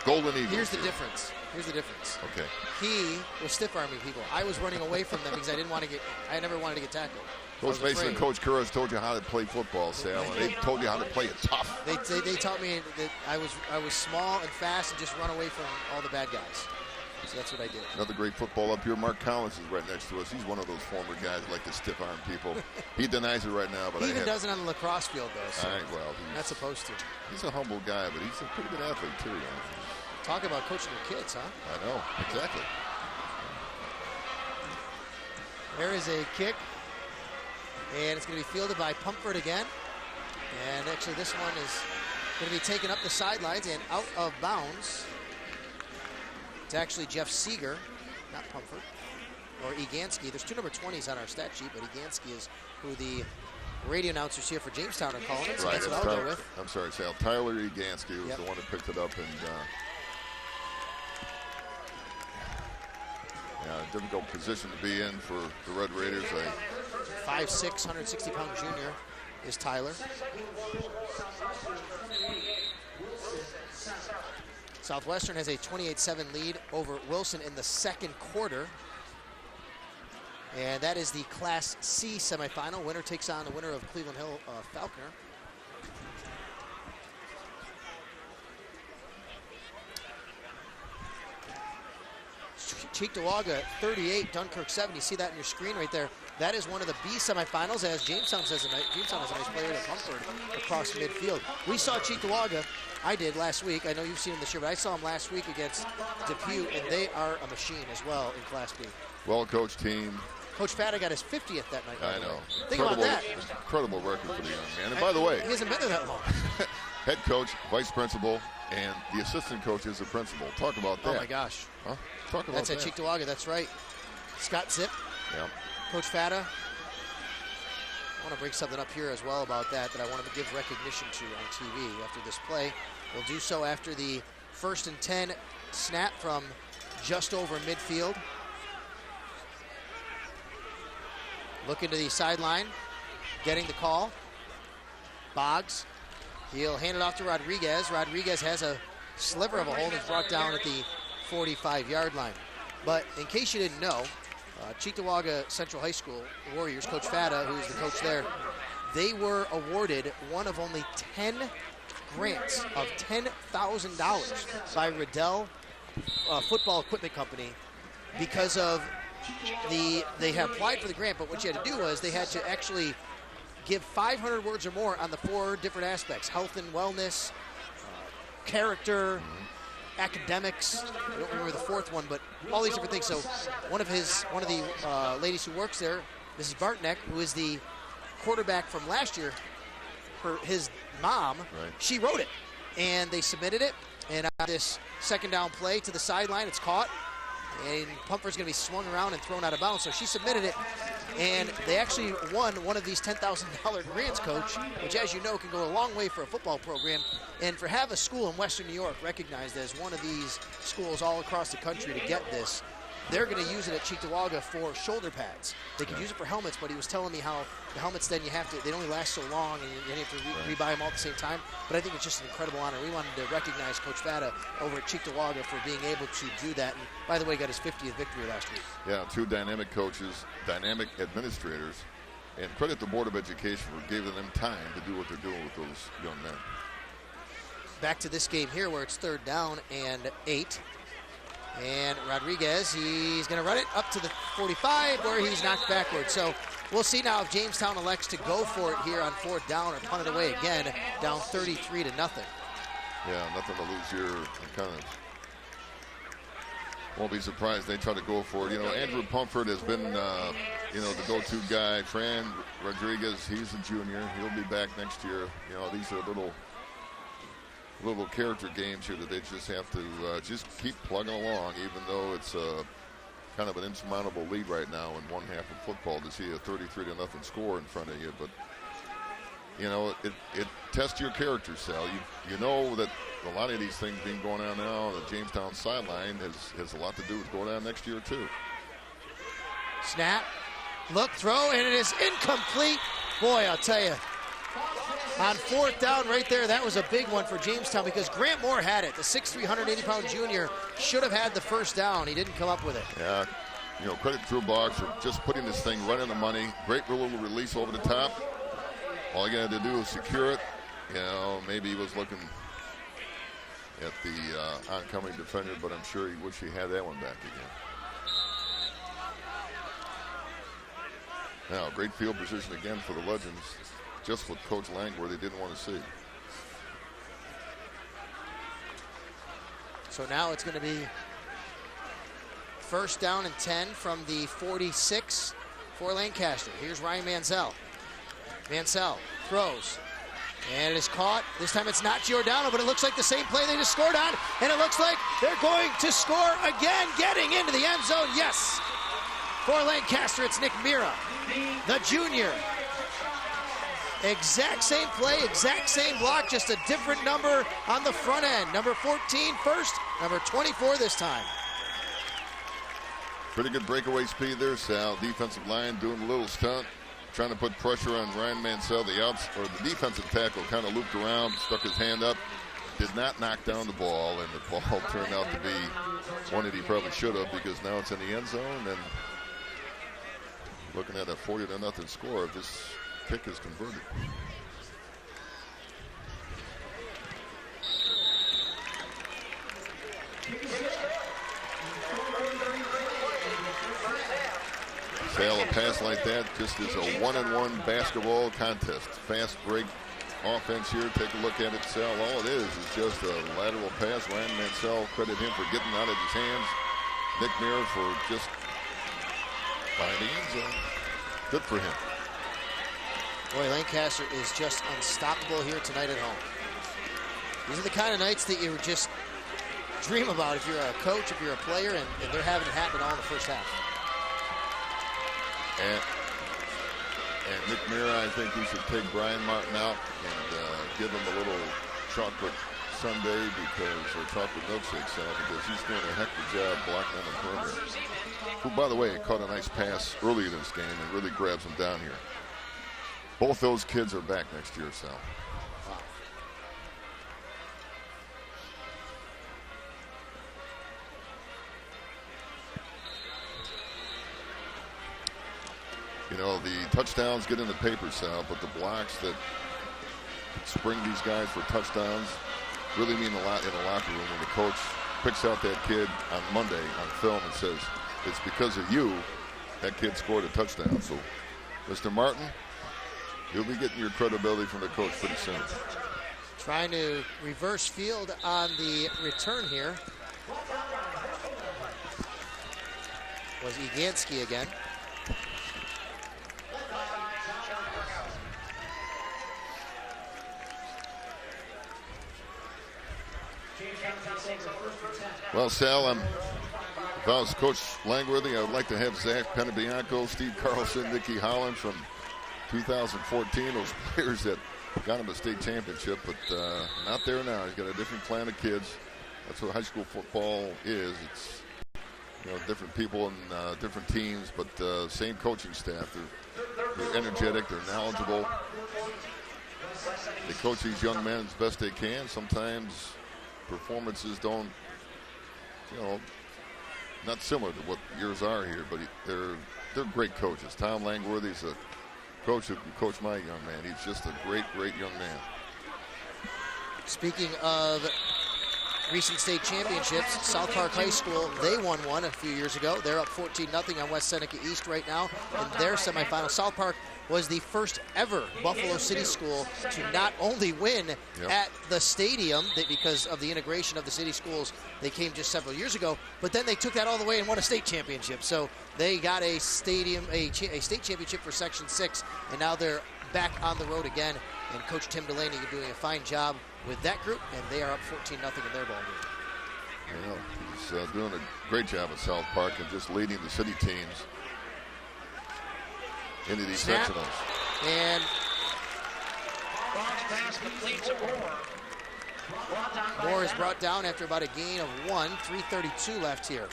Golden Eagles. Here's the difference. Okay. He was stiff arming people. I was running away from them because I never wanted to get tackled. Coach Mason and Coach Curris told you how to play football, Sal, and they told you how to play it tough. They taught me that I was small and fast and just run away from all the bad guys. So that's what I did. Another great football up here. Mark Collins is right next to us. He's one of those former guys who like to stiff arm people. He denies it right now, but he even does it on the lacrosse field, though. So he's not supposed to. He's a humble guy, but he's a pretty good athlete too. Talk about coaching your kids, huh? I know, exactly. There is a kick, and it's going to be fielded by Pumford again. And actually, this one is going to be taken up the sidelines and out of bounds. It's actually Jeff Seeger, not Pumford, or Egansky. There's two number 20s on our stat sheet, but Egansky is who the radio announcers here for Jamestown are calling it, so that's what I'll go with. I'm sorry, Sal. Tyler Egansky was the one that picked it up, and difficult position to be in for the Red Raiders. 5'6", 160-pound junior is Tyler. Southwestern has a 28-7 lead over Wilson in the second quarter. And that is the Class C semifinal. Winner takes on the winner of Cleveland Hill Falconer. Cheektowaga 38, Dunkirk 7. You see that on your screen right there. That is one of the B semifinals, as Jamestown has a nice player to Pumford across midfield. We saw Cheektowaga, I did last week. I know you've seen him this year, but I saw him last week against Depew, and they are a machine as well in Class B. Well-coached team. Coach Fata got his 50th that night. I know. Think about that. Incredible record for the young man. And by the way, he hasn't been there that long. Head coach, vice principal, and the assistant coach is the principal. Talk about that. Oh my gosh. Huh? Talk about that. That's at Cheektowaga. That's right. Scott Zip. Yeah. Coach Fata. I want to bring something up here as well about that I want to give recognition to on TV after this play. We'll do so after the 1st and 10 snap from just over midfield. Looking to the sideline, getting the call. Boggs. He'll hand it off to Rodriguez. Rodriguez has a sliver of a hold and is brought down at the 45-yard line. But in case you didn't know, Cheektowaga Central High School Warriors, Coach Fata, who's the coach there, they were awarded one of only 10 grants of $10,000 by Riddell Football Equipment Company because of they had applied for the grant, but what you had to do was they had to actually give 500 words or more on the 4 different aspects: health and wellness, character, academics. I don't remember the 4th one, but all these different things. So one of the ladies who works there, Mrs. Bartneck, who is the quarterback from last year, his mom, she wrote it, and they submitted it. And on this second down play to the sideline, it's caught, and Pumford's going to be swung around and thrown out of bounds. So she submitted it, and they actually won one of these $10,000 grants, Coach, which, as you know, can go a long way for a football program. And for have a school in Western New York recognized as one of these schools all across the country to get this, they're going to use it at Cheektowaga for shoulder pads. They could use it for helmets, but he was telling me how the helmets then they only last so long, and you have to rebuy them all at the same time. But I think it's just an incredible honor. We wanted to recognize Coach Vada over at Cheektowaga for being able to do that. And by the way, got his 50th victory last week. Yeah, 2 dynamic coaches, dynamic administrators, and credit the Board of Education for giving them time to do what they're doing with those young men. Back to this game here where it's 3rd down and 8. And Rodriguez, he's going to run it up to the 45 where he's knocked backward. So we'll see now if Jamestown elects to go for it here on 4th down or punt it away again, down 33-0. Yeah, nothing to lose here. Kind of won't be surprised they try to go for it. You know, Andrew Pumford has been, you know, the go-to guy. Fran Rodriguez, he's a junior. He'll be back next year. You know, these are little character games here that they just have to just keep plugging along, even though it's kind of an insurmountable lead right now in one half of football to see a 33-0 score in front of you. But, you know, it tests your character, Sal. You know that a lot of these things being going on now on the Jamestown sideline has a lot to do with going on next year, too. Snap, look, throw, and it is incomplete. Boy, I'll tell you. On 4th down right there, that was a big one for Jamestown because Grant Moore had it. The 6'3", 180-pound junior should have had the 1st down. He didn't come up with it. Yeah, you know, credit Drew Boggs for just putting this thing right in the money. Great little release over the top. All you got to do is secure it. You know, maybe he was looking at the oncoming defender, but I'm sure he wished he had that one back again. Now, great field position again for the Legends. Just what Coach Langworthy didn't want to see. So now it's going to be 1st down and 10 from the 46 for Lancaster. Here's Ryan Mansell. Mansell throws, and it is caught. This time it's not Giordano, but it looks like the same play they just scored on, and it looks like they're going to score again, getting into the end zone. Yes, for Lancaster, it's Nick Mira, the junior. Exact same play, exact same block, just a different number on the front end. Number 14 first, number 24 this time. Pretty good breakaway speed there, Sal. Defensive line doing a little stunt, trying to put pressure on Ryan Mansell. The defensive tackle kind of looped around, stuck his hand up, did not knock down the ball, and the ball turned out to be one that he probably should have because now it's in the end zone. And looking at a 40-0 score if this kick is converted. Sale, a pass like that just is a one-on-one basketball contest. Fast break offense here. Take a look at it, Sal. All it is just a lateral pass. Ryan Mansell, credit him for getting out of his hands. Nick Muir for just finding end zone. Good for him. Boy, Lancaster is just unstoppable here tonight at home. These are the kind of nights that you just dream about if you're a coach, if you're a player, and they're having it happen all in the first half. And Nick Mira, I think we should take Brian Martin out and give him a little chocolate sundae or chocolate milkshake salad because he's doing a heck of a job blocking on the perimeter. Who, by the way, caught a nice pass early in this game and really grabs him down here. Both those kids are back next year, Sal. Wow. You know, the touchdowns get in the paper, Sal, but the blocks that spring these guys for touchdowns really mean a lot in a locker room when the coach picks out that kid on Monday on film and says, it's because of you that kid scored a touchdown. So, Mr. Martin, you'll be getting your credibility from the coach pretty soon. Trying to reverse field on the return here was Eganski again. Well, Sal, if I was Coach Langworthy, I would like to have Zach Penabianco, Steve Carlson, Nicky Holland from 2014, those players that got him a state championship, but not there now. He's got a different clan of kids. That's what high school football is. It's different people and different teams, but same coaching staff. They're energetic, they're knowledgeable. They coach these young men as best they can. Sometimes performances don't, not similar to what yours are here, but they're great coaches. Tom Langworthy's a coach who can coach my young man. He's just a great young man. Speaking of recent state championships, South Park High School, they won one a few years ago. They're up 14-0 on West Seneca East right now in their semifinal. South Park was the first ever Buffalo City school to not only win at the stadium, because of the integration of the city schools, they came just several years ago, but then they took that all the way and won a state championship. So they got a state championship for Section 6, and now they're back on the road again. And Coach Tim Delaney is doing a fine job with that group, and they are up 14-0 in their ball game. He's doing a great job at South Park and just leading the city teams into these sectionals. And Moore is brought down after about a gain of 1. 3:32 left here.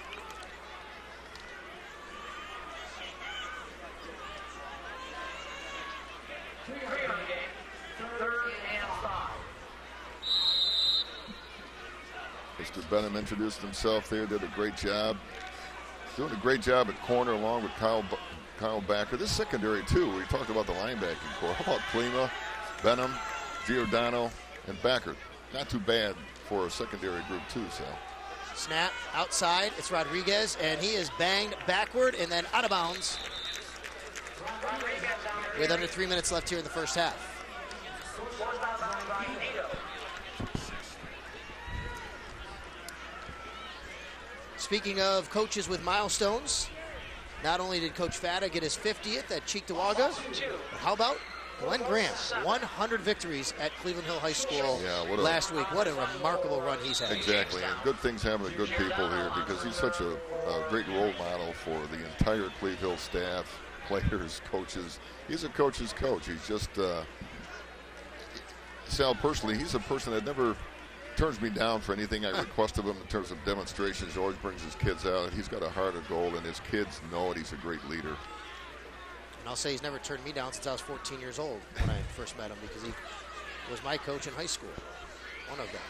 Mr. Benham introduced himself there, did a great job. Doing a great job at corner along with Kyle Backer. This secondary, too, we talked about the linebacking core. How about Klima, Benham, Giordano, and Backer? Not too bad for a secondary group, too, Sal. Snap outside. It's Rodriguez, and he is banged backward and then out of bounds with under 3 minutes left here in the first half. Speaking of coaches with milestones, not only did Coach Fata get his 50th at Cheektowaga, but how about Glenn Graham? 100 victories at Cleveland Hill High School last week. What a remarkable run he's had. Exactly, and good things happen to good people here because he's such a great role model for the entire Cleve Hill staff, players, coaches. He's a coach's coach. He's just, Sal, personally, he's a person that never turns me down for anything I request of him in terms of demonstrations. He always brings his kids out. He's got a heart of gold, and his kids know it. He's a great leader. And I'll say he's never turned me down since I was 14 years old when I first met him, because he was my coach in high school, one of them.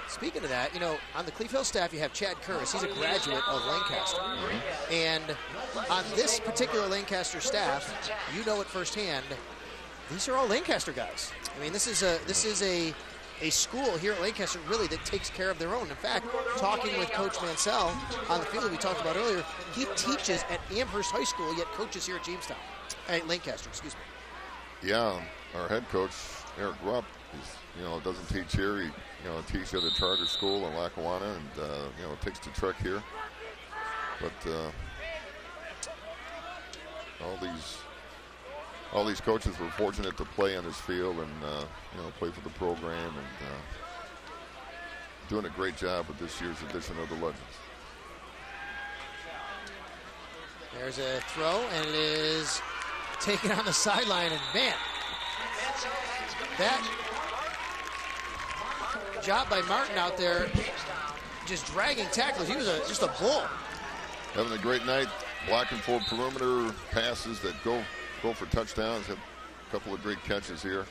Speaking of that, on the Cleve Hill staff, you have Chad Curris. He's a graduate of Lancaster. And on this particular Lancaster staff, you know it firsthand, these are all Lancaster guys. I mean, this is a school here at Lancaster really that takes care of their own. In fact, talking with Coach Mansell on the field we talked about earlier, he teaches at Amherst High School, yet coaches here at Jamestown, at Lancaster, excuse me. Yeah, our head coach, Eric Rupp, doesn't teach here. He, teaches at a charter school in Lackawanna, and, takes the trek here. But all these coaches were fortunate to play on this field and play for the program, and doing a great job with this year's edition of the Legends. There's a throw, and it is taken on the sideline, and man, that job by Martin out there, just dragging tackles. He was just a bull. Having a great night, blocking for perimeter passes that go for touchdowns. Had a couple of great catches here.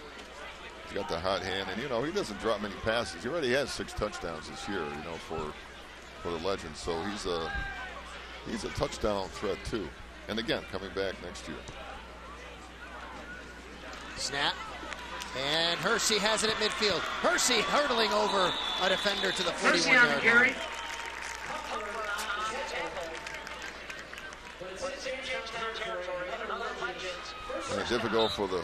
He's got the hot hand, and he doesn't drop many passes. He already has 6 touchdowns this year, for the Legends. So he's a touchdown threat too. And again, coming back next year. Snap, and Hersey has it at midfield. Hersey hurdling over a defender to the 41-yard line. Difficult for the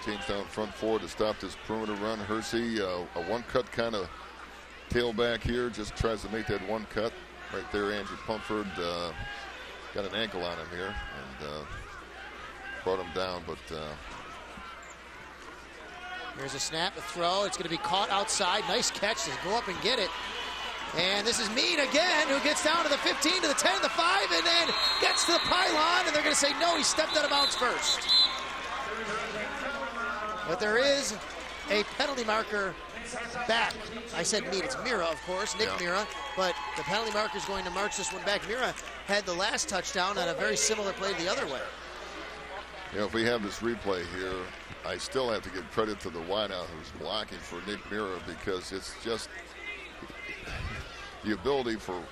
Jamestown front four to stop this perimeter run. Hersey, a one-cut kind of tailback here, just tries to make that one cut. Right there, Andrew Pumford got an ankle on him here and brought him down. But here's a snap, a throw. It's going to be caught outside. Nice catch. Just go up and get it. And this is Mead again, who gets down to the 15, to the 10, the 5, and then gets to the pylon, and they're going to say, no, he stepped out of bounds first. But there is a penalty marker back. I said Mead, it's Mira, of course, Nick Yeah. Mira, but the penalty marker is going to march this one back. Mira had the last touchdown on a very similar play the other way. You know, if we have this replay here, I still have to give credit to the wideout who's blocking for Nick Mira, because it's just the ability for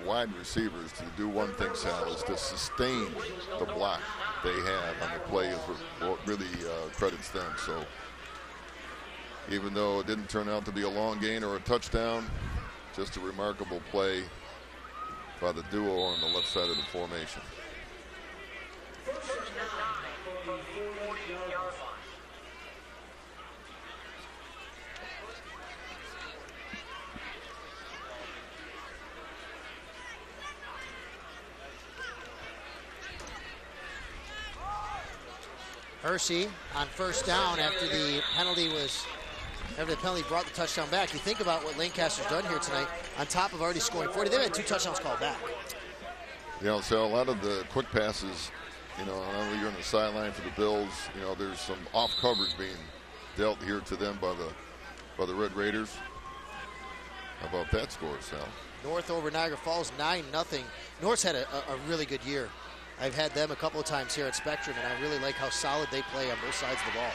wide receivers to do one thing, Sal, is to sustain the block they have on the play is what really credits them. So even though it didn't turn out to be a long gain or a touchdown, just a remarkable play by the duo on the left side of the formation. Hershey on first down after the penalty brought the touchdown back. You think about what Lancaster's done here tonight, on top of already scoring 40. They've had 2 touchdowns called back. You know, so a lot of the quick passes, you know, I know you're on the sideline for the Bills, you know, there's some off coverage being dealt here to them by the Red Raiders. How about that score, Sal? North over Niagara Falls, 9-0. North's had a really good year. I've had them a couple of times here at Spectrum, and I really like how solid they play on both sides of the ball.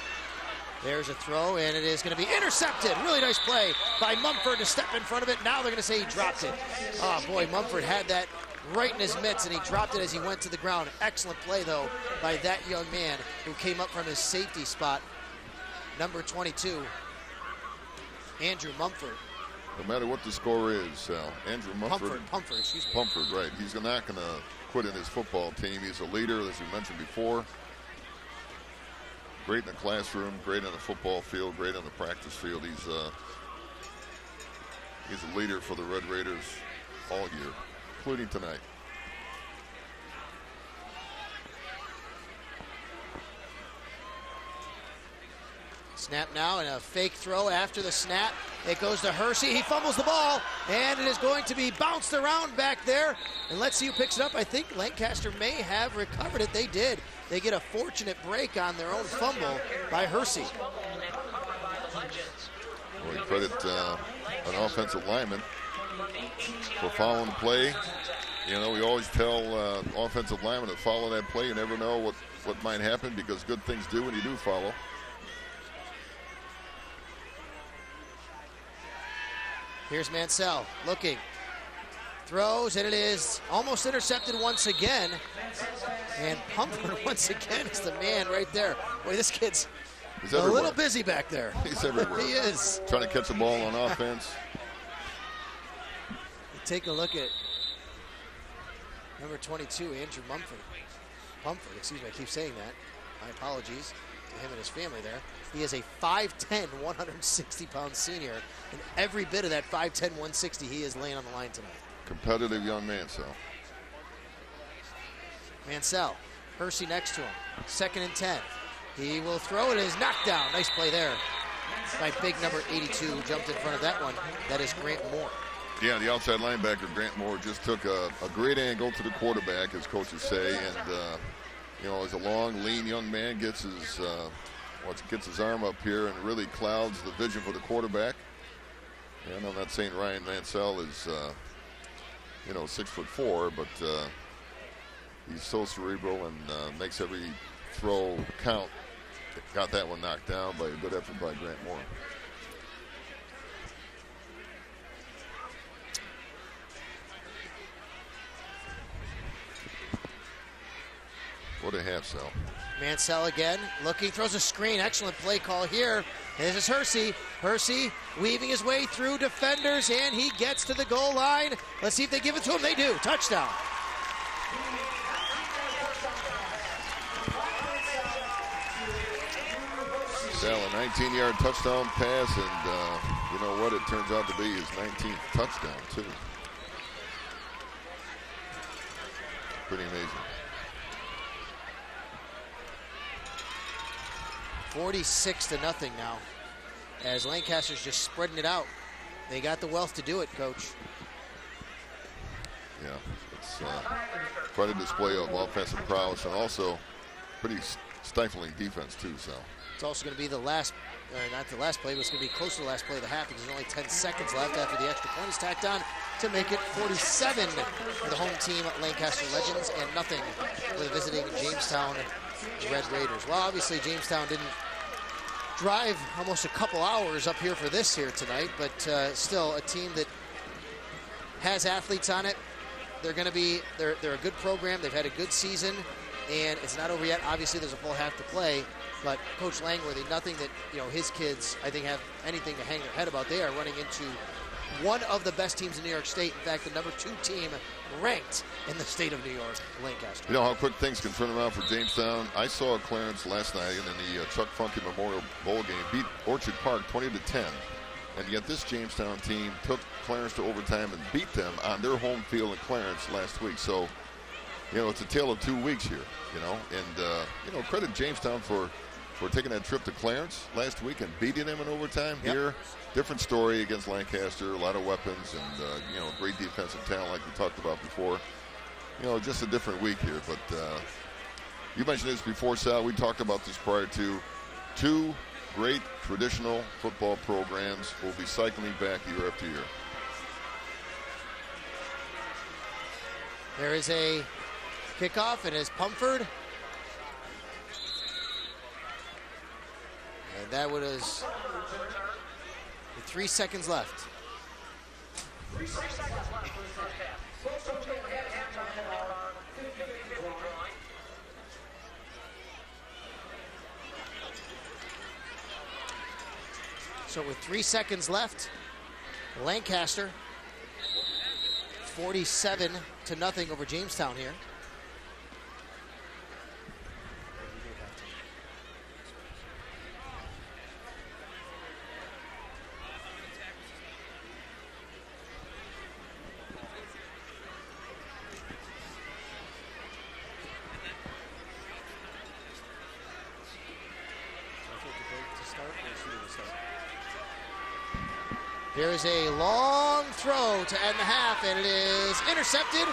There's a throw, and it is going to be intercepted. Really nice play by Mumford to step in front of it. Now they're going to say he dropped it. Oh, boy, Mumford had that right in his mitts, and he dropped it as he went to the ground. Excellent play, though, by that young man who came up from his safety spot, number 22, Andrew Mumford. No matter what the score is, Sal, Andrew Mumford. Pumford, excuse me. Mumford, right. He's not going to quit in his football team. He's a leader, as we mentioned before. Great in the classroom, great on the football field, great on the practice field. He's a leader for the Red Raiders all year, including tonight. Snap now, and a fake throw after the snap. It goes to Hershey. He fumbles the ball, and it is going to be bounced around back there. And let's see who picks it up. I think Lancaster may have recovered it. They did. They get a fortunate break on their own fumble by Hershey. Well, we credit an offensive lineman for following the play. You know, we always tell offensive linemen to follow that play. You never know what might happen, because good things do when you do follow. Here's Mansell looking, throws, and it is almost intercepted once again. And Pumper once again is the man right there. Boy, this kid's a little busy back there. He's everywhere. He is. Trying to catch the ball on offense. Take a look at number 22, Andrew Mumford. Excuse me, I keep saying that. My apologies to him and his family there. He is a 5'10", 160-pound senior, and every bit of that 5'10", 160 he is laying on the line tonight. Competitive young man, Sal. Mansell, Hershey next to him, 2nd and 10. He will throw it, it is knocked down. Nice play there by big number 82 who jumped in front of that one. That is Grant Moore. Yeah, the outside linebacker, Grant Moore, just took a great angle to the quarterback, as coaches say, and you know, as a long, lean young man gets his arm up here and really clouds the vision for the quarterback. And I'm not saying Ryan Mansell is, you know, 6'4", but he's so cerebral and makes every throw count. Got that one knocked down by a good effort by Grant Moore. What a half, Sal. Mansell again, looking, throws a screen. Excellent play call here. This is Hershey. Hershey weaving his way through defenders, and he gets to the goal line. Let's see if they give it to him. They do. Touchdown. Sal, a 19-yard touchdown pass, and you know what? It turns out to be his 19th touchdown, too. Pretty amazing. 46-0 now, as Lancaster's just spreading it out. They got the wealth to do it, Coach. Yeah, it's quite a display of offensive prowess, and also pretty stifling defense too, Sal. It's also going to be the last not the last play, but it's going to be close to the last play of the half because there's only 10 seconds left after the extra point is tacked on to make it 47 for the home team, Lancaster Legends, and nothing for the visiting Jamestown Red Raiders. Well, obviously Jamestown didn't drive almost a couple hours up here for this here tonight, but still a team that has athletes on it. They're going to be, they're a good program. They've had a good season, and it's not over yet. Obviously, there's a full half to play, but Coach Langworthy, nothing that, his kids, I think, have anything to hang their head about. They are running into one of the best teams in New York State. In fact, the number 2 team ranked in the state of New York, Lancaster. You know how quick things can turn around for Jamestown? I saw Clarence last night in the Chuck Funky Memorial Bowl game beat Orchard Park 20-10. And yet this Jamestown team took Clarence to overtime and beat them on their home field in Clarence last week. So, it's a tale of 2 weeks here, And, credit Jamestown for taking that trip to Clarence last week and beating them in overtime. Yep. Here. Different story against Lancaster, a lot of weapons and, great defensive talent like we talked about before. Just a different week here. But you mentioned this before, Sal. We talked about this prior to 2 great traditional football programs will be cycling back year after year. There is a kickoff, and it's Pumford. And that was 3 seconds left. 3 seconds left in the first half. Both teams go ahead at halftime on our 50-50 line. So with 3 seconds left, Lancaster 47-0 over Jamestown here. There is a long throw to end the half, and it is intercepted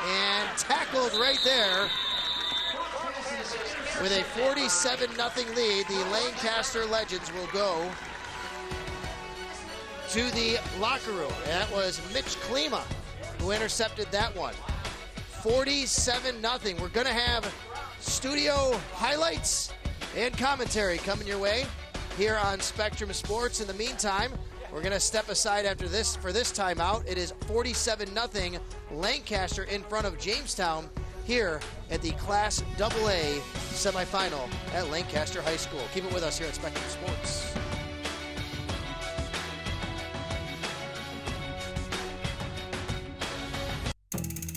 and tackled right there. With a 47-0 lead, the Lancaster Legends will go to the locker room. And that was Mitch Klima who intercepted that one. 47-0. We're going to have studio highlights and commentary coming your way here on Spectrum Sports. In the meantime, we're going to step aside after this for this timeout. It is 47-0 Lancaster in front of Jamestown here at the Class AA semifinal at Lancaster High School. Keep it with us here at Spectrum Sports.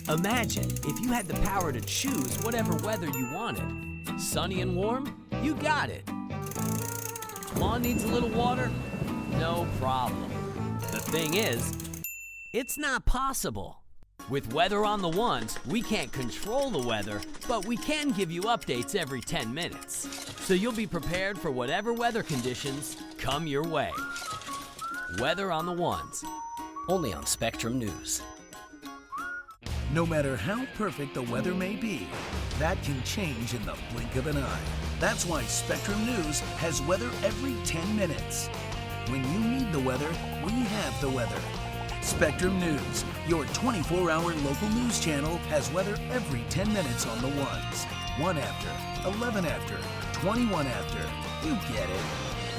Imagine if you had the power to choose whatever weather you wanted. Sunny and warm? You got it. Lawn needs a little water? No problem. The thing is, it's not possible. With Weather on the Ones, we can't control the weather, but we can give you updates every 10 minutes. So you'll be prepared for whatever weather conditions come your way. Weather on the Ones. Only on Spectrum News. No matter how perfect the weather may be, that can change in the blink of an eye. That's why Spectrum News has weather every 10 minutes. When you need the weather, we have the weather. Spectrum News, your 24-hour local news channel, has weather every 10 minutes on the ones. 1 after, 11 after, 21 after. You get it.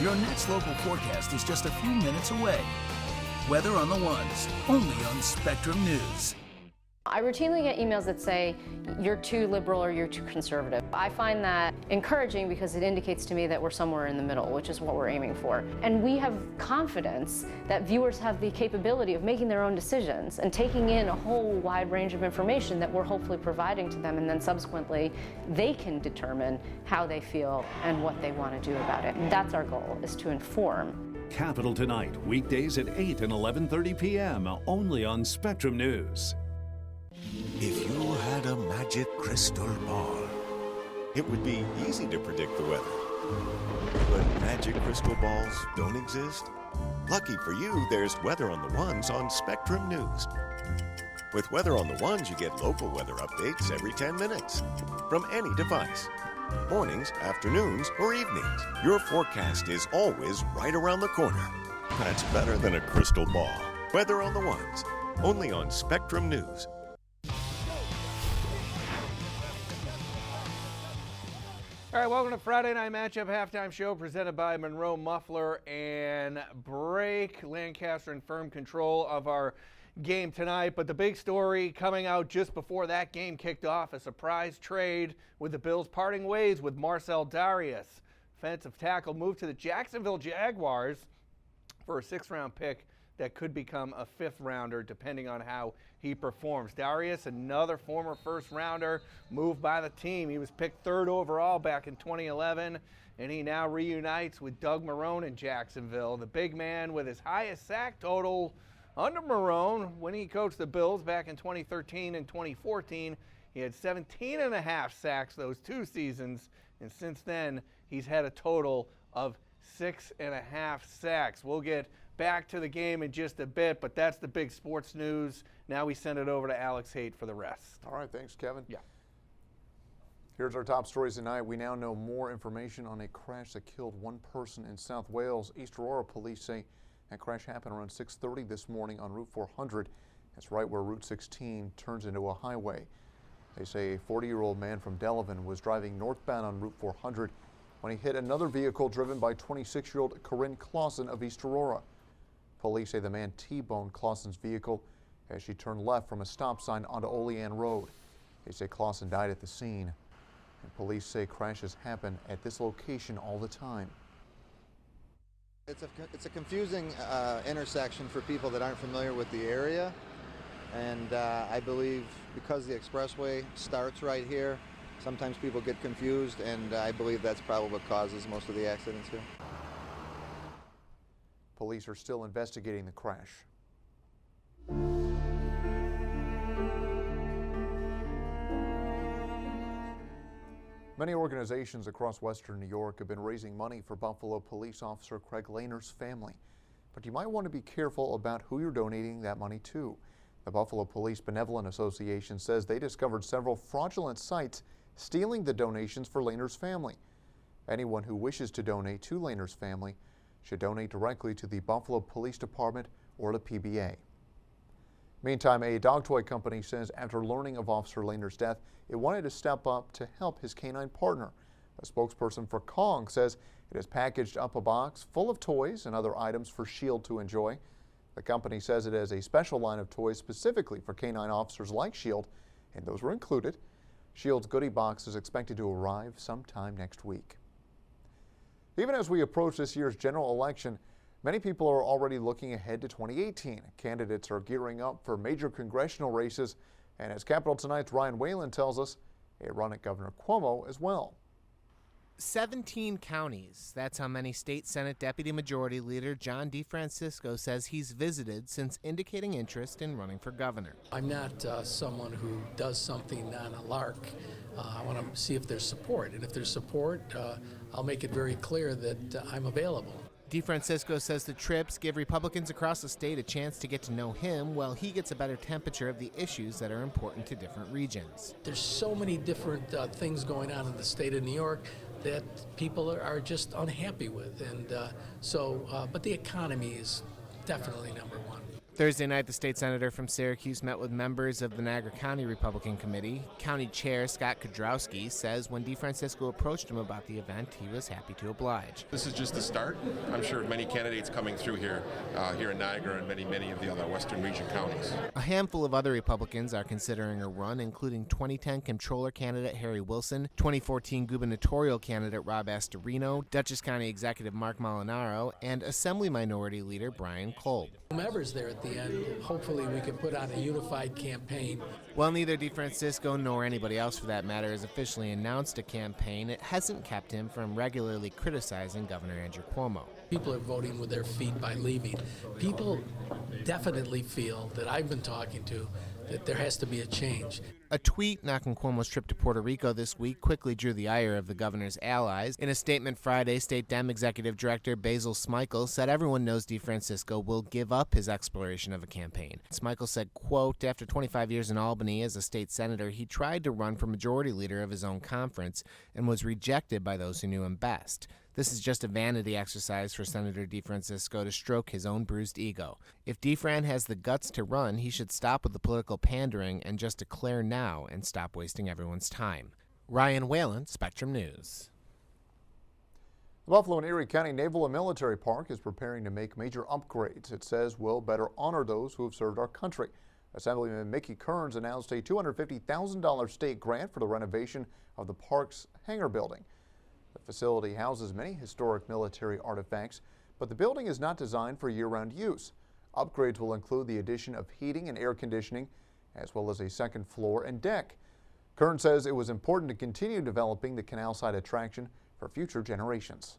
Your next local forecast is just a few minutes away. Weather on the ones, only on Spectrum News. I routinely get emails that say, you're too liberal or you're too conservative. I find that encouraging because it indicates to me that we're somewhere in the middle, which is what we're aiming for. And we have confidence that viewers have the capability of making their own decisions and taking in a whole wide range of information that we're hopefully providing to them, and then subsequently they can determine how they feel and what they want to do about it. That's our goal, is to inform. Capital Tonight, weekdays at 8 and 11:30 p.m. only on Spectrum News. If you had a magic crystal ball, it would be easy to predict the weather. But magic crystal balls don't exist. Lucky for you, there's Weather on the Ones on Spectrum News. With Weather on the Ones, you get local weather updates every 10 minutes from any device. Mornings, afternoons, or evenings, your forecast is always right around the corner. That's better than a crystal ball. Weather on the Ones, only on Spectrum News. All right, welcome to Friday Night Matchup Halftime Show presented by Monroe Muffler and Brake. Lancaster in firm control of our game tonight, but the big story coming out just before that game kicked off, a surprise trade with the Bills parting ways with Marcel Darius. Offensive tackle moved to the Jacksonville Jaguars for a 6th-round pick that could become a 5th-rounder depending on how he performs. Darius, another former 1st-rounder, moved by the team. He was picked 3rd overall back in 2011, and he now reunites with Doug Marrone in Jacksonville. The big man with his highest sack total under Marrone when he coached the Bills back in 2013 and 2014. He had 17.5 sacks those 2 seasons, and since then he's had a total of 6.5 sacks. We'll get back to the game in just a bit, but that's the big sports news. Now we send it over to Alex Haight for the rest. All right, thanks, Kevin. Yeah. Here's our top stories tonight. We now know more information on a crash that killed 1 person in South Wales. East Aurora police say that crash happened around 6:30 this morning on Route 400. That's right where Route 16 turns into a highway. They say a 40-year-old man from Delavan was driving northbound on Route 400 when he hit another vehicle driven by 26-year-old Corinne Clausen of East Aurora. Police say the man T-boned Clausen's vehicle as she turned left from a stop sign onto Olean Road. They say Clausen died at the scene. And police say crashes happen at this location all the time. It's a confusing intersection for people that aren't familiar with the area. And I believe because the expressway starts right here, sometimes people get confused, and I believe that's probably what causes most of the accidents here. Police are still investigating the crash. Many organizations across Western New York have been raising money for Buffalo police officer Craig Lehner's family. But you might want to be careful about who you're donating that money to. The Buffalo Police Benevolent Association says they discovered several fraudulent sites stealing the donations for Lehner's family. Anyone who wishes to donate to Lehner's family should donate directly to the Buffalo Police Department or the PBA. Meantime, a dog toy company says after learning of Officer Lehner's death, it wanted to step up to help his canine partner. A spokesperson for Kong says it has packaged up a box full of toys and other items for SHIELD to enjoy. The company says it has a special line of toys specifically for canine officers like SHIELD, and those were included. SHIELD's goodie box is expected to arrive sometime next week. Even as we approach this year's general election, many people are already looking ahead to 2018. Candidates are gearing up for major congressional races, and as Capital Tonight's Ryan Whalen tells us, a run at Governor Cuomo as well. 17 counties. That's how many State Senate Deputy Majority Leader John DeFrancisco says he's visited since indicating interest in running for governor. I'm not someone who does something on a lark. I want to see if there's support, and if there's support, I'll make it very clear that I'm available. DeFrancisco says the trips give Republicans across the state a chance to get to know him while he gets a better temperature of the issues that are important to different regions. There's so many different things going on in the state of New York that people are just unhappy with, and but the economy is definitely number one. Thursday night, the state senator from Syracuse met with members of the Niagara County Republican Committee. County Chair Scott Kudrowski says when DeFrancisco approached him about the event, he was happy to oblige. This is just the start. I'm sure many candidates coming through here in Niagara and many of the other Western region counties. A handful of other Republicans are considering a run, including 2010 Comptroller candidate Harry Wilson, 2014 gubernatorial candidate Rob Astorino, Dutchess County Executive Mark Molinaro, and Assembly Minority Leader Brian Kolb. Whomever's there at the end, hopefully we can put on a unified campaign. While neither DeFrancisco nor anybody else for that matter has officially announced a campaign, it hasn't kept him from regularly criticizing Governor Andrew Cuomo. People are voting with their feet by leaving. People definitely feel that I've been talking to that there has to be a change. A tweet knocking Cuomo's trip to Puerto Rico this week quickly drew the ire of the governor's allies. In a statement Friday, State Dem Executive Director Basil Smikle said everyone knows DeFrancisco will give up his exploration of a campaign. Smikle said, quote, after 25 years in Albany as a state senator, he tried to run for majority leader of his own conference and was rejected by those who knew him best. This is just a vanity exercise for Senator DeFrancisco to stroke his own bruised ego. If DeFran has the guts to run, he should stop with the political pandering and just declare now and stop wasting everyone's time. Ryan Whalen, Spectrum News. The Buffalo and Erie County Naval and Military Park is preparing to make major upgrades. It says will better honor those who have served our country. Assemblyman Mickey Kearns announced a $250,000 state grant for the renovation of the park's hangar building. The facility houses many historic military artifacts, but the building is not designed for year-round use. Upgrades will include the addition of heating and air conditioning, as well as a second floor and deck. Kern says it was important to continue developing the canal side attraction for future generations.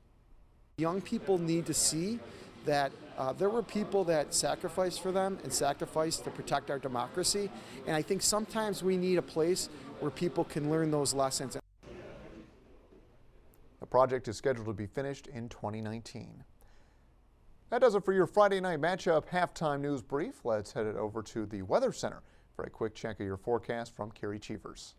Young people need to see that there were people that sacrificed for them and sacrificed to protect our democracy, and I think sometimes we need a place where people can learn those lessons. The project is scheduled to be finished in 2019. That does it for your Friday night matchup halftime news brief. Let's head it over to the Weather Center for a quick check of your forecast from Carrie Cheevers.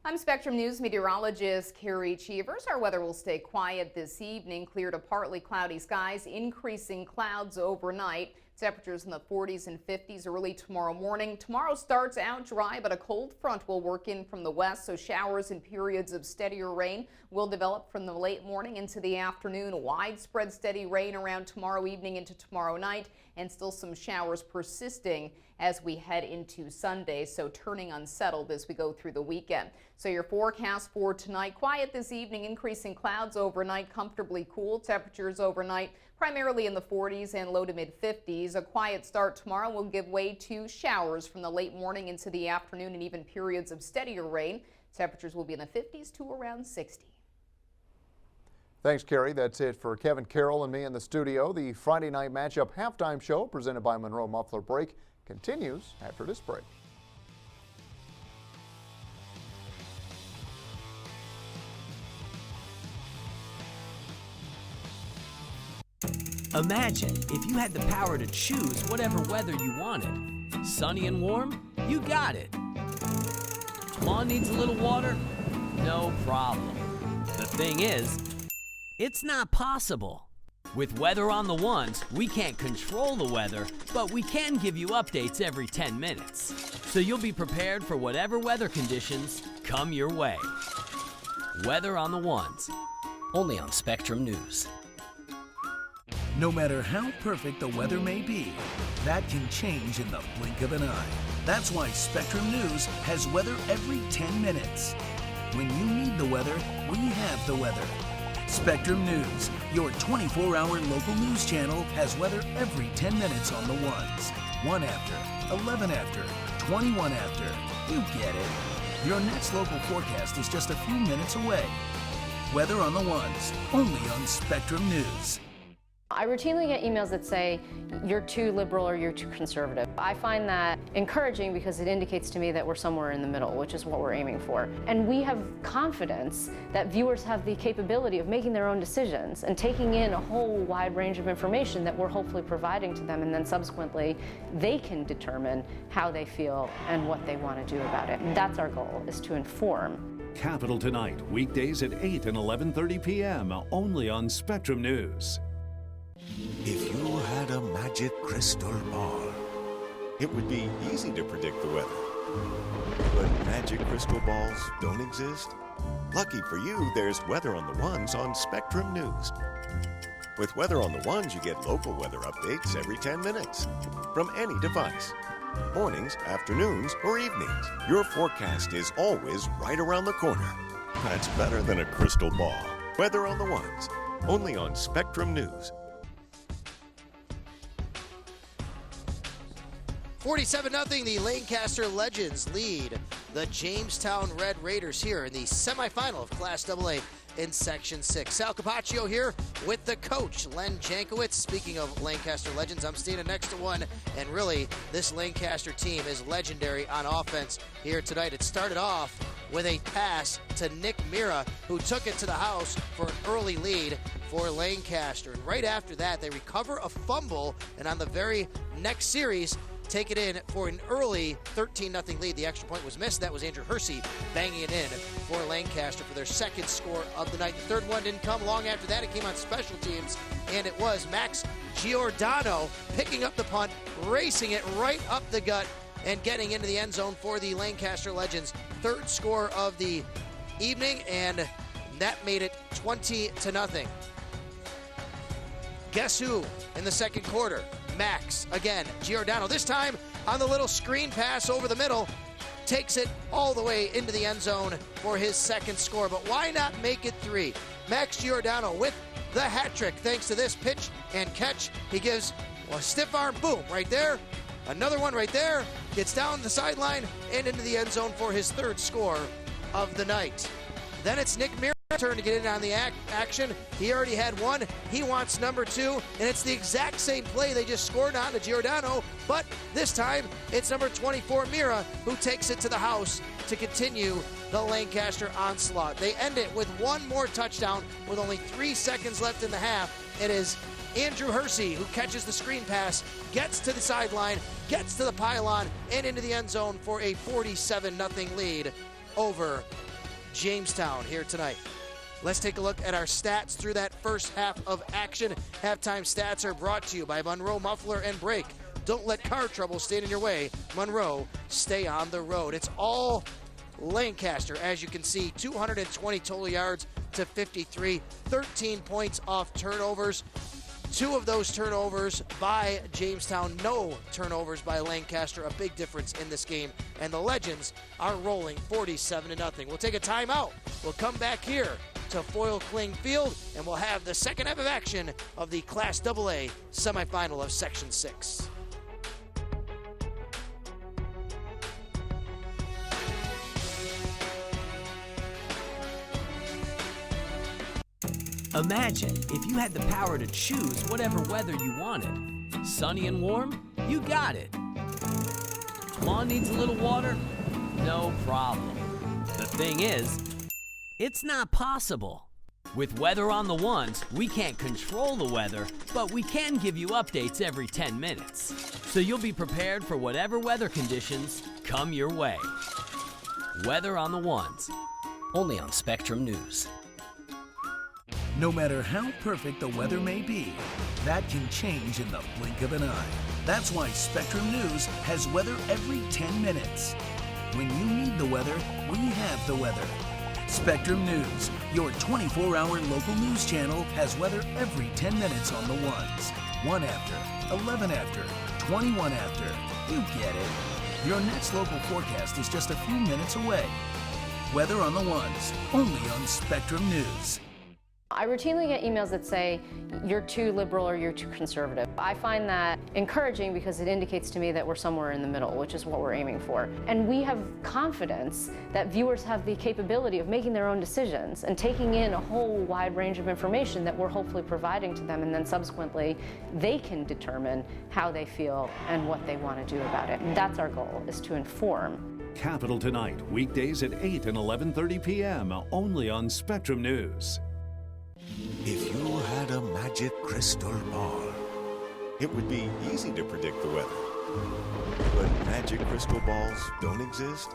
I'm Spectrum News meteorologist Carrie Cheevers. Our weather will stay quiet this evening. Clear to partly cloudy skies, increasing clouds overnight. Temperatures in the 40s and 50s early tomorrow morning. Tomorrow starts out dry, but a cold front will work in from the west, so showers and periods of steadier rain will develop from the late morning into the afternoon. Widespread steady rain around tomorrow evening into tomorrow night, and still some showers persisting as we head into Sunday, so turning unsettled as we go through the weekend. So your forecast for tonight, quiet this evening, increasing clouds overnight, comfortably cool. Temperatures overnight primarily in the 40s and low to mid 50s. A quiet start tomorrow will give way to showers from the late morning into the afternoon and even periods of steadier rain. Temperatures will be in the 50s to around 60. Thanks, Carrie. That's it for Kevin, Carroll, and me in the studio. The Friday night matchup halftime show presented by Monroe Muffler Brake continues after this break. Imagine if you had the power to choose whatever weather you wanted. Sunny and warm? You got it. Lawn needs a little water? No problem. The thing is, it's not possible. With Weather on the Ones, we can't control the weather, but we can give you updates every 10 minutes. So you'll be prepared for whatever weather conditions come your way. Weather on the Ones, only on Spectrum News. No matter how perfect the weather may be, that can change in the blink of an eye. That's why Spectrum News has weather every 10 minutes. When you need the weather, we have the weather. Spectrum News, your 24-hour local news channel, has weather every 10 minutes on the ones. 1 after, 11 after, 21 after. You get it. Your next local forecast is just a few minutes away. Weather on the ones, only on Spectrum News. I routinely get emails that say, you're too liberal or you're too conservative. I find that encouraging because it indicates to me that we're somewhere in the middle, which is what we're aiming for. And we have confidence that viewers have the capability of making their own decisions and taking in a whole wide range of information that we're hopefully providing to them, and then subsequently they can determine how they feel and what they want to do about it. And that's our goal, is to inform. Capital Tonight, weekdays at 8 and 11:30 p.m. only on Spectrum News. If you had a magic crystal ball, it would be easy to predict the weather. But magic crystal balls don't exist. Lucky for you, there's Weather on the Ones on Spectrum News. With Weather on the Ones, you get local weather updates every 10 minutes from any device. Mornings, afternoons, or evenings. Your forecast is always right around the corner. That's better than a crystal ball. Weather on the Ones, only on Spectrum News. 47-0, the Lancaster Legends lead the Jamestown Red Raiders here in the semifinal of Class AA in Section 6. Sal Capaccio here with the coach, Len Jankowicz. Speaking of Lancaster Legends, I'm standing next to one, and really, this Lancaster team is legendary on offense here tonight. It started off with a pass to Nick Mira, who took it to the house for an early lead for Lancaster. And right after that, they recover a fumble, and on the very next series, take it in for an early 13-0 lead. The extra point was missed. That was Andrew Hersey banging it in for Lancaster for their second score of the night. The third one didn't come long after that. It came on special teams, and it was Max Giordano picking up the punt, racing it right up the gut, and getting into the end zone for the Lancaster Legends. Third score of the evening, and that made it 20-0. Guess who in the second quarter? Max, again, Giordano, this time on the little screen pass over the middle, takes it all the way into the end zone for his second score. But why not make it 3? Max Giordano with the hat trick thanks to this pitch and catch. He gives a stiff arm, boom, right there. Another one right there, gets down the sideline and into the end zone for his third score of the night. Then it's Nick Mira's turn to get in on the action. He already had one. He wants number 2, and it's the exact same play they just scored on to Giordano, but this time it's number 24, Mira, who takes it to the house to continue the Lancaster onslaught. They end it with one more touchdown with only 3 seconds left in the half. It is Andrew Hersey who catches the screen pass, gets to the sideline, gets to the pylon, and into the end zone for a 47-0 lead over Jamestown here tonight. Let's take a look at our stats through that first half of action. Halftime stats are brought to you by Monroe Muffler and Brake. Don't let car trouble stand in your way. Monroe, stay on the road. It's all Lancaster, as you can see, 220 total yards to 53, 13 points off turnovers. 2 of those turnovers by Jamestown, no turnovers by Lancaster, a big difference in this game. And the Legends are rolling 47-0. We'll take a timeout. We'll come back here to Foyle Kling Field, and we'll have the second half of action of the Class AA semifinal of Section 6. Imagine if you had the power to choose whatever weather you wanted. Sunny and warm? You got it. Lawn needs a little water? No problem. The thing is, it's not possible. With Weather on the Ones, we can't control the weather, but we can give you updates every 10 minutes. So you'll be prepared for whatever weather conditions come your way. Weather on the Ones, only on Spectrum News. No matter how perfect the weather may be, that can change in the blink of an eye. That's why Spectrum News has weather every 10 minutes. When you need the weather, we have the weather. Spectrum News, your 24-hour local news channel, has weather every 10 minutes on the ones. 1 after, 11 after, 21 after. You get it. Your next local forecast is just a few minutes away. Weather on the ones, only on Spectrum News. I routinely get emails that say, you're too liberal or you're too conservative. I find that encouraging because it indicates to me that we're somewhere in the middle, which is what we're aiming for. And we have confidence that viewers have the capability of making their own decisions and taking in a whole wide range of information that we're hopefully providing to them, and then subsequently they can determine how they feel and what they want to do about it. And that's our goal, is to inform. Capital Tonight, weekdays at 8 and 11:30 p.m. only on Spectrum News. If you had a magic crystal ball, it would be easy to predict the weather. But magic crystal balls don't exist.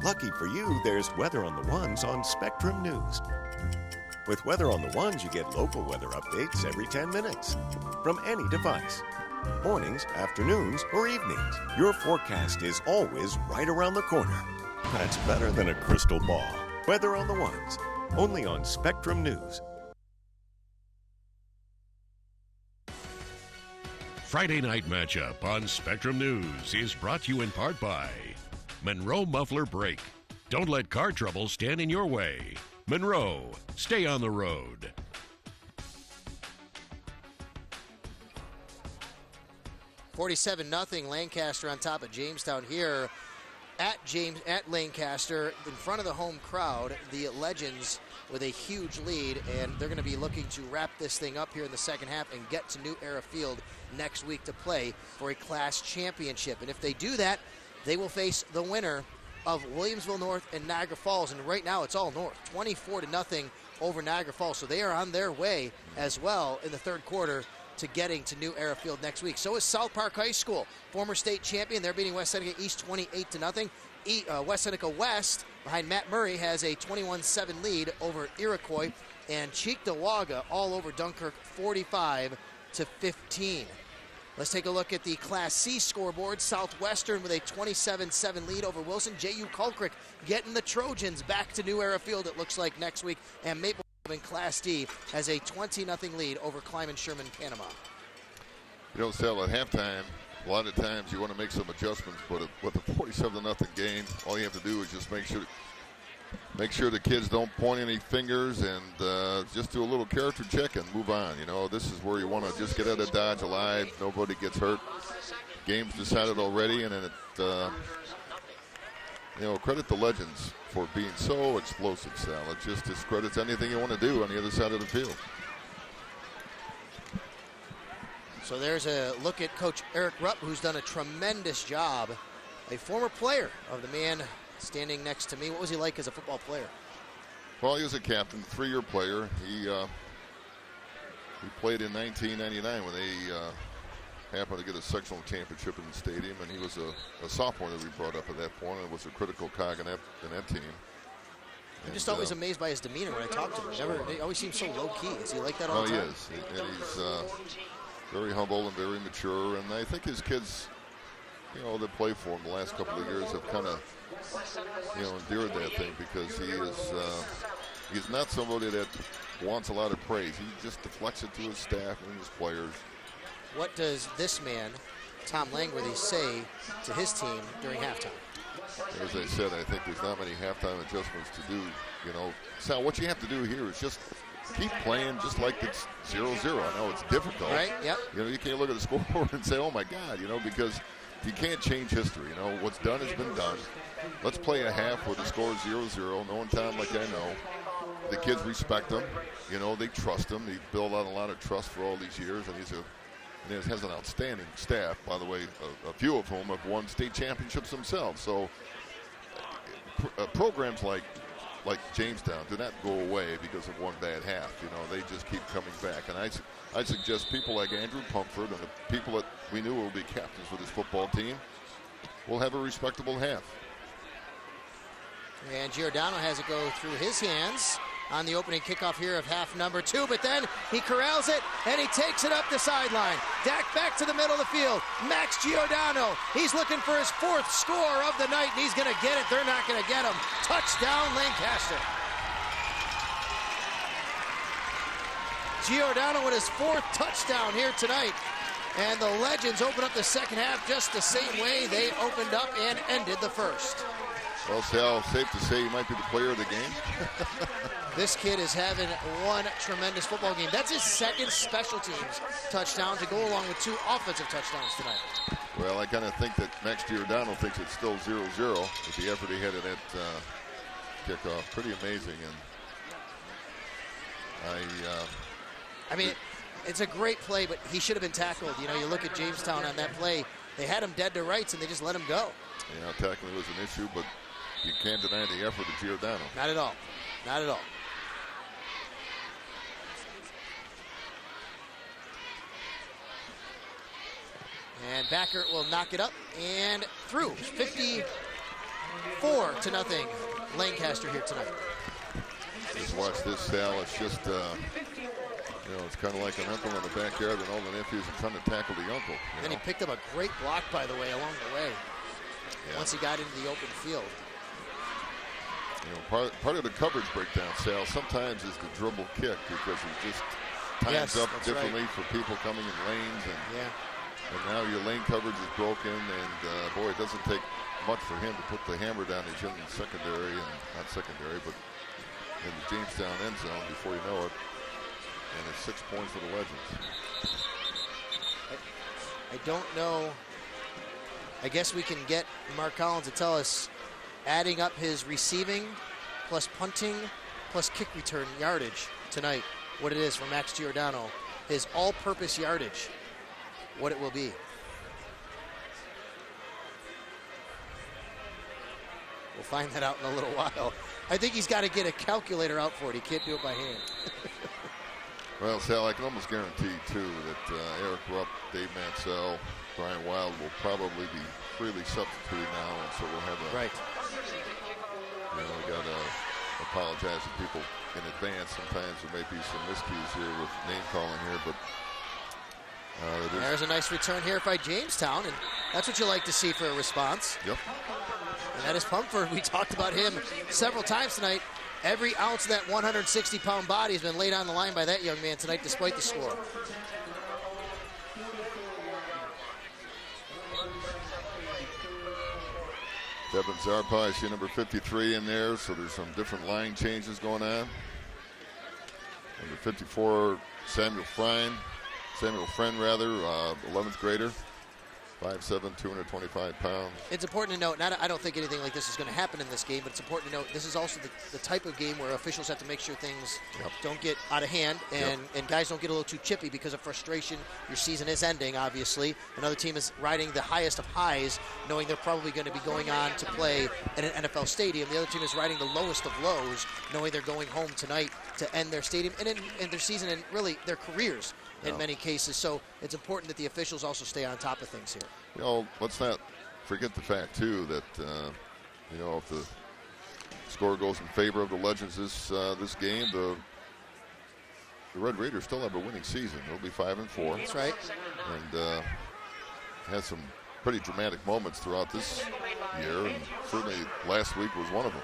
Lucky for you, there's Weather on the Ones on Spectrum News. With Weather on the Ones, you get local weather updates every 10 minutes from any device. Mornings, afternoons, or evenings. Your forecast is always right around the corner. That's better than a crystal ball. Weather on the Ones, only on Spectrum News. Friday Night Matchup on Spectrum News is brought to you in part by Monroe Muffler Brake. Don't let car trouble stand in your way. Monroe, stay on the road. $47-0 Lancaster on top of Jamestown here at Lancaster in front of the home crowd. The Legends with a huge lead, and they're going to be looking to wrap this thing up here in the second half and get to New Era Field next week to play for a class championship. And if they do that, they will face the winner of Williamsville North and Niagara Falls. And right now it's all North, 24-0 over Niagara Falls. So they are on their way as well in the third quarter to getting to New Era Field next week. So is South Park High School, former state champion. They're beating West Seneca East 28-0. West Seneca West, behind Matt Murray, has a 21-7 lead over Iroquois. And Cheektowaga all over Dunkirk, 45-15. Let's take a look at the Class C scoreboard. Southwestern with a 27-7 lead over Wilson. J.U. Culcrick getting the Trojans back to New Era Field, it looks like, next week. And Maple in Class D has a 20-0 lead over Kleiman Sherman Panama. You know, Sal, at halftime, a lot of times you want to make some adjustments, but with a 47-0 game, all you have to do is just make sure the kids don't point any fingers and just do a little character check and move on. You know, this is where you want to just get out of Dodge alive. Nobody gets hurt. Game's decided already, and then credit the Legends for being so explosive, Sal. It just discredits anything you want to do on the other side of the field. So there's a look at Coach Eric Rupp, who's done a tremendous job. A former player of the man standing next to me. What was he like as a football player? Well, he was a captain, 3-year player. He played in 1999 when they happened to get a sectional championship in the stadium, and he was a sophomore that we brought up at that point and was a critical cog in that team. I'm just always amazed by his demeanor when I talk to him. He always seems so low-key. Is he like that all the time? He is. And he's very humble and very mature, and I think his kids, that play for him the last couple of years have kind of, endured that thing, because he's not somebody that wants a lot of praise. He just deflects it to his staff and his players. What does this man, Tom Langworthy, say to his team during halftime? As I said, I think there's not many halftime adjustments to do. Sal, what you have to do here is just keep playing just like it's 0-0. I know it's difficult. Right, yep. You can't look at the scoreboard and say, oh my God, because you can't change history. What's done has been done. Let's play a half where the score is 0-0. Knowing Tom like I know, the kids respect him. They trust him. He's built out a lot of trust for all these years, and he has an outstanding staff, by the way, a few of whom have won state championships themselves. So programs like Jamestown do not go away because of one bad half. They just keep coming back. And I suggest people like Andrew Pumford and the people that we knew will be captains for this football team will have a respectable half. And Giordano has it go through his hands on the opening kickoff here of half number 2, but then he corrals it and he takes it up the sideline. Dak back to the middle of the field. Max Giordano, he's looking for his 4th score of the night, and he's going to get it. They're not going to get him. Touchdown, Lancaster. Giordano with his 4th touchdown here tonight. And the Legends open up the second half just the same way they opened up and ended the first. Well, Sal, safe to say he might be the player of the game. This kid is having one tremendous football game. That's his 2nd special teams touchdown to go along with 2 offensive touchdowns tonight. Well, I kind of think that Max Giordano thinks it's still 0-0 with the effort he had at that kickoff. Pretty amazing. And it's a great play, but he should have been tackled. You look at Jamestown on that play. They had him dead to rights, and they just let him go. Tackling was an issue, but you can't deny the effort of Giordano. Not at all. Not at all. And Backer will knock it up and through. 54-0 Lancaster here tonight. Just watch this, Sal. It's just, it's kind of like an uncle in the backyard, and all the nephews are trying to tackle the uncle. Then he picked up a great block, by the way, along the way. Yeah. Once he got into the open field. Part of the coverage breakdown, Sal, sometimes is the dribble kick, because it just times up differently for people coming in lanes. And now your lane coverage is broken, and boy, it doesn't take much for him to put the hammer down his young secondary, and not secondary, but in the Jamestown end zone before you know it. And it's 6 points for the Legends. I don't know I guess we can get Mark Collins to tell us, adding up his receiving plus punting plus kick return yardage tonight, what it is for Max Giordano, his all-purpose yardage, what it will be. We'll find that out in a little while. I think he's got to get a calculator out for it. He can't do it by hand. Well, Sal, I can almost guarantee, too, that Eric Rupp, Dave Mansell, Brian Wild will probably be freely substituted now, and so we'll have a... Right. You know, we got to apologize to people in advance. Sometimes there may be some miscues here with name calling here, but... There's a nice return here by Jamestown, and that's what you like to see for a response. Yep. And that is Pumford. We talked about him several times tonight. Every ounce of that 160-pound body has been laid on the line by that young man tonight, despite the score. Devin Zarpa, I see number 53 in there, so there's some different line changes going on. Number 54, Samuel Friend, 11th grader. 5'7", 225 pounds. It's important to note, and I don't think anything like this is going to happen in this game, but it's important to note this is also the type of game where officials have to make sure things don't get out of hand and guys don't get a little too chippy because of frustration. Your season is ending, obviously. Another team is riding the highest of highs, knowing they're probably going to be going on to play at an NFL stadium. The other team is riding the lowest of lows, knowing they're going home tonight to end their stadium and end their season and really their careers in many cases. So it's important that the officials also stay on top of things here. You know, let's not forget the fact, too, that, you know, if the score goes in favor of the Legends this game, the Red Raiders still have a winning season. They'll be 5-4. That's right. And had some pretty dramatic moments throughout this year, and certainly last week was one of them.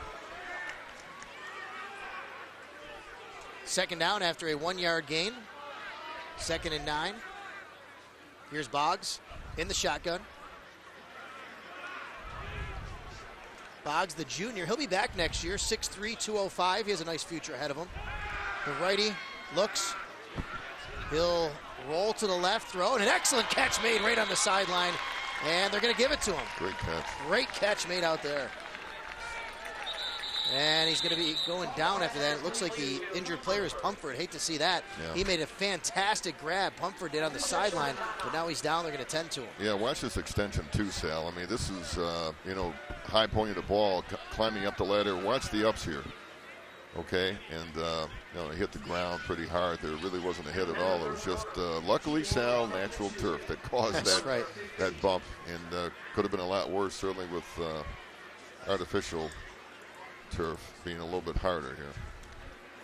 Second down after a 1-yard gain. 2nd and 9. Here's Boggs in the shotgun. Boggs, the junior, he'll be back next year, 6'3", 205. He has a nice future ahead of him. The righty looks. He'll roll to the left, throw, and an excellent catch made right on the sideline. And they're going to give it to him. Great catch. Great catch made out there. And he's going to be going down after that. It looks like the injured player is Pumford. Hate to see that. Yeah. He made a fantastic grab. Pumford did on the sideline, but now he's down. They're going to tend to him. Yeah, watch this extension too, Sal. I mean, this is, you know, high pointing the ball, climbing up the ladder. Watch the ups here, okay? And, you know, he hit the ground pretty hard. There really wasn't a hit at all. It was just, luckily, Sal, natural turf that caused that bump. And could have been a lot worse, certainly with artificial turf being a little bit harder here.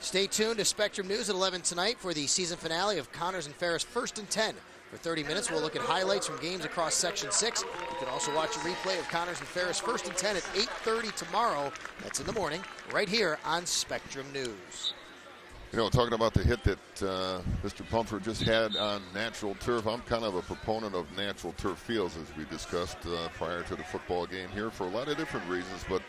Stay tuned to Spectrum News at 11 tonight for the season finale of Connors and Ferris 1st and 10. For 30 minutes, we'll look at highlights from games across Section 6. You can also watch a replay of Connors and Ferris 1st and 10 at 8:30 tomorrow. That's in the morning, right here on Spectrum News. You know, talking about the hit that Mr. Pumford just had on natural turf, I'm kind of a proponent of natural turf fields, as we discussed prior to the football game here, for a lot of different reasons, but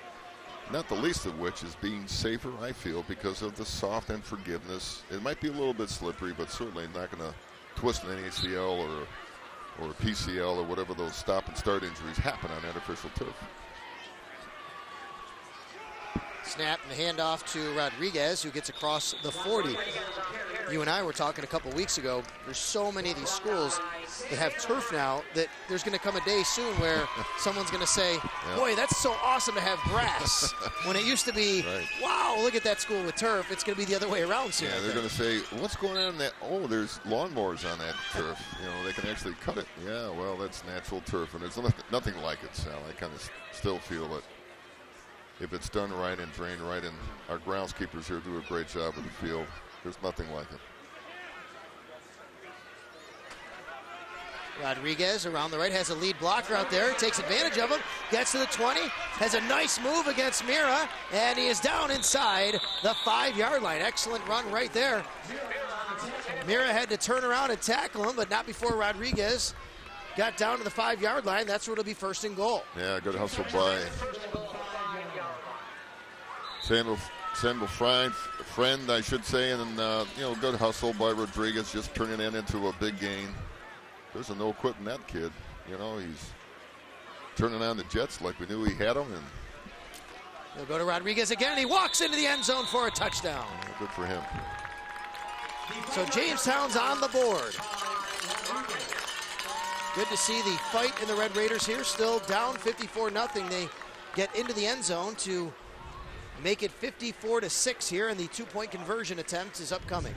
not the least of which is being safer, I feel, because of the soft and forgiveness. It might be a little bit slippery, but certainly not going to twist an ACL or a PCL or whatever those stop and start injuries happen on artificial turf. Snap and handoff to Rodriguez, who gets across the 40. You and I were talking a couple weeks ago. There's so many of these schools that have turf now that there's going to come a day soon where someone's going to say, boy, that's so awesome to have grass. When it used to be, wow, look at that school with turf. It's going to be the other way around soon. Yeah, they're going to say, what's going on in that? Oh, there's lawnmowers on that turf. You know, they can actually cut it. Yeah, well, that's natural turf. And there's nothing like it, Sal. I kind of still feel that if it's done right and drained right, and our groundskeepers here do a great job of the field, there's nothing like it. Rodriguez around the right has a lead blocker out there, takes advantage of him, gets to the 20, has a nice move against Mira, and he is down inside the 5-yard line. Excellent run right there. Mira had to turn around and tackle him, but not before Rodriguez got down to the 5-yard line. That's where it'll be 1st and goal. Yeah, good hustle by Samuel Friend, I should say, and you know, good hustle by Rodriguez, just turning it into a big gain. There's a no quitting that kid. You know, he's turning on the Jets like we knew he had them. And he'll go to Rodriguez again, and he walks into the end zone for a touchdown. Good for him. So Jamestown's on the board. Good to see the fight in the Red Raiders here. Still down 54-0. They get into the end zone to make it 54-6 here, and the two-point conversion attempt is upcoming.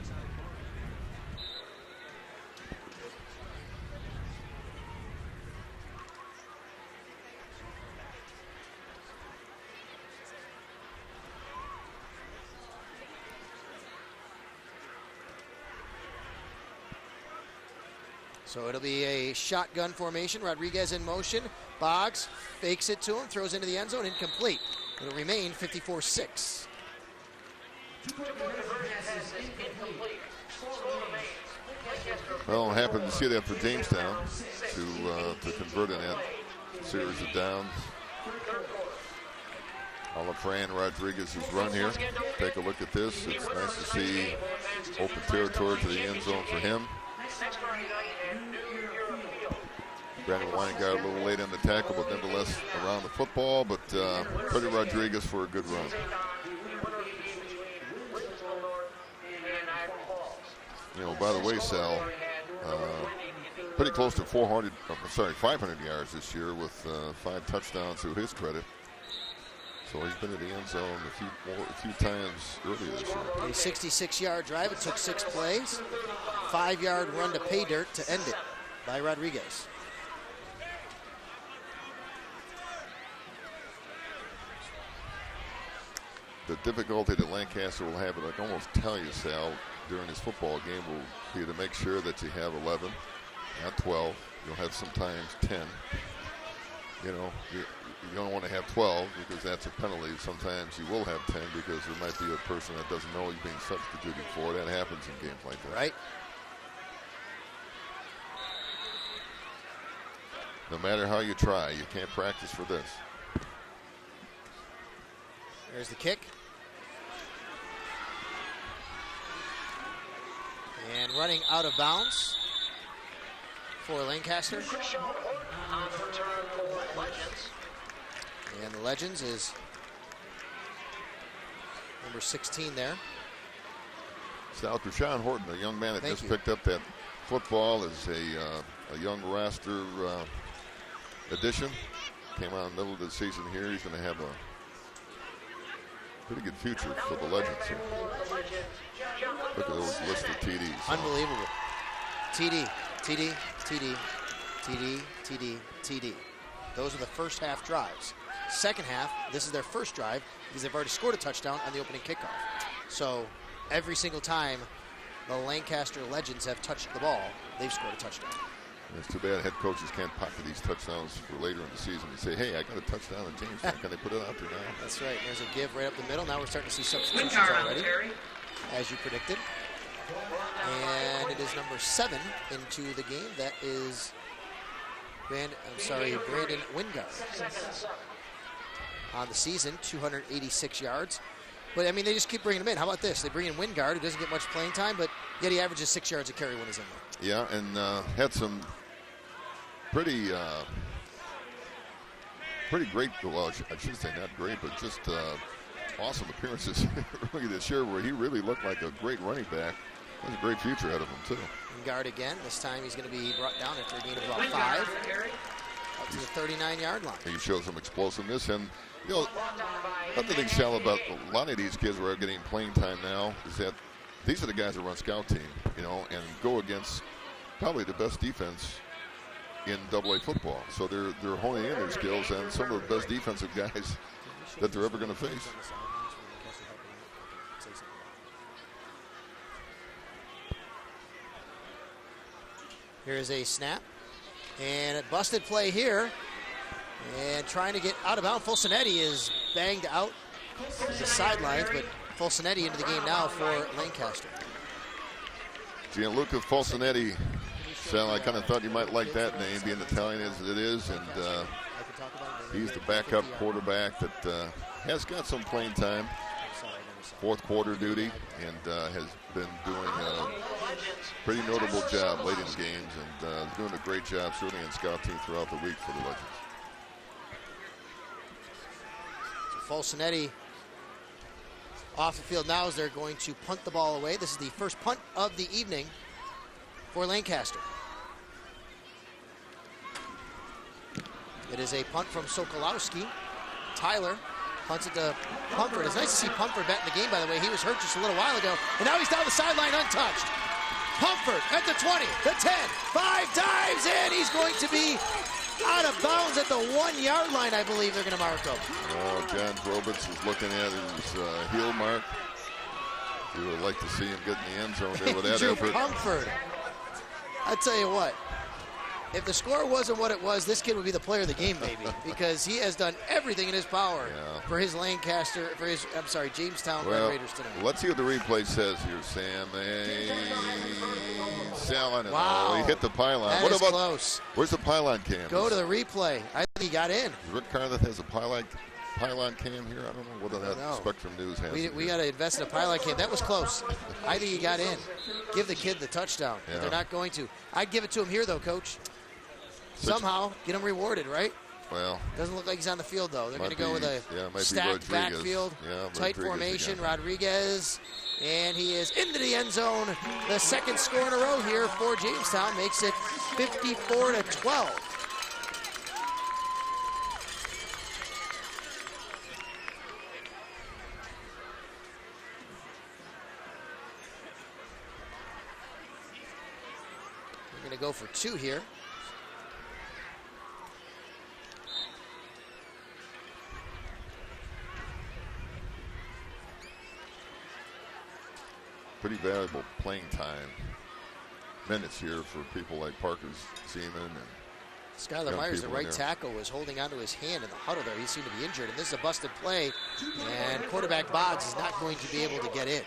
So it'll be a shotgun formation. Rodriguez in motion. Boggs fakes it to him, throws into the end zone, incomplete. It'll remain 54-6. Well, happy to see that for Jamestown to convert in that series of downs. Fran Rodriguez's run here. Take a look at this. It's nice to see open territory to the end zone for him. Brandon Weingart a little late on the tackle, but nevertheless around the football. But Freddie Rodriguez for a good run. You know, by the way, Sal, pretty close to 500 yards this year with 5 touchdowns to his credit. So he's been in the end zone a few times earlier this year. A 66-yard drive. It took 6 plays. 5-yard run to pay dirt to end it by Rodriguez. The difficulty that Lancaster will have, I can almost tell you, Sal, during his football game will be to make sure that you have 11, not 12. You'll have sometimes 10. You know, you don't want to have 12 because that's a penalty. Sometimes you will have 10 because there might be a person that doesn't know he's being substituted for. That happens in games like that. Right. No matter how you try, you can't practice for this. There's the kick. And running out of bounds for Lancaster. And the Legends is number 16 there. Sal, Krishan Horton, a young man that just picked up that football as a young roster addition. Came out in the middle of the season here. He's going to have a pretty good future for the Legends here. Look at those list of TDs. Unbelievable. TD, TD, TD, TD, TD, TD. Those are the first half drives. Second half, this is their first drive because they've already scored a touchdown on the opening kickoff. So every single time the Lancaster Legends have touched the ball, they've scored a touchdown. It's too bad head coaches can't pocket these touchdowns for later in the season and say, hey, I got a touchdown in Jamestown. Can they put it out there now? That's right. There's a give right up the middle. Now we're starting to see substitutions already, as you predicted. And it is number 7 into the game. That is Brandon Wingard. On the season, 286 yards. But, I mean, they just keep bringing him in. How about this? They bring in Wingard, who doesn't get much playing time, but yet he averages 6 yards a carry when he's in there. Yeah, and had some pretty great, well, I should say not great, but just awesome appearances early this year where he really looked like a great running back. There's a great future ahead of him, too. Wingard again. This time he's going to be brought down after a gain of about 5. Up to the 39-yard line. He shows some explosiveness, and you know, another thing, Shell, about a lot of these kids who are getting playing time now is that these are the guys that run scout team, you know, and go against probably the best defense in AA football. So they're honing in their skills and some of the best defensive guys that they're ever going to face. Here's a snap. And a busted play here. And trying to get out of bounds. Fulcinetti is banged out the sidelines, but Fulcinetti into the game now for Lancaster. Gianluca Fulcinetti, Sal, I kind of thought you might like that name, being Italian as it is, and he's the backup quarterback that has got some playing time, fourth quarter duty, and has been doing a pretty notable job late in games, and doing a great job certainly in scout team throughout the week for the Legends. Fulcinetti off the field now as they're going to punt the ball away. This is the first punt of the evening for Lancaster. It is a punt from Sokolowski. Tyler punts it to Pumford. It's nice to see Pumford back in the game, by the way. He was hurt just a little while ago, and now he's down the sideline untouched. Pumford at the 20, the 10, 5, dives in. He's going to be out of bounds at the 1 yard line, I believe they're going to mark him. Oh, John Drobitz is looking at his heel mark. You would like to see him get in the end zone there with that Drew effort. Pumford. I tell you what, if the score wasn't what it was, this kid would be the player of the game, maybe, because he has done everything in his power for his Jamestown Red Raiders tonight. Let's see what the replay says here, Sam. Sal on it. Wow. Oh, he hit the pylon. That What is about close. Where's the pylon cam? Go to the replay. I think he got in. Is Rick Carleth has a pylon cam here? I don't know whether that Spectrum News has it. We got to invest in a pylon cam. That was close. I think he got in. Give the kid the touchdown. Yeah. They're not going to. I'd give it to him here, though, Coach. Somehow get him rewarded, right? Well, doesn't look like he's on the field, though. They're going to go with a stacked backfield, tight formation. Again. Rodriguez, and he is into the end zone. The second score in a row here for Jamestown makes it 54-12. We're going to go for 2 here. Pretty valuable playing time minutes here for people like Parker Seaman and Skylar Myers, the right tackle, was holding onto his hand in the huddle there. He seemed to be injured, and this is a busted play, and quarterback Boggs is not going to be able to get in.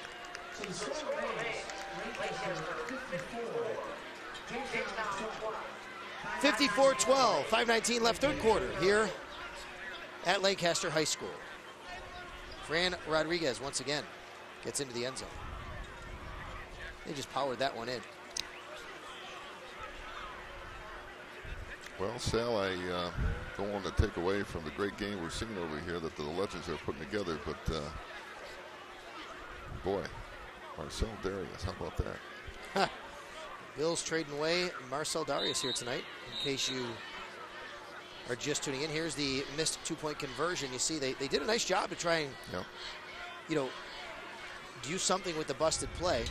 54-12, 5:19 left, third quarter here at Lancaster High School. Fran Rodriguez once again gets into the end zone. They just powered that one in. Well, Sal, I don't want to take away from the great game we're seeing over here that the Legends are putting together, but boy, Marcel Darius, how about that? Bills trading away Marcel Darius here tonight. In case you are just tuning in, here's the missed 2-point conversion. You see, they did a nice job to try and, do something with the busted play.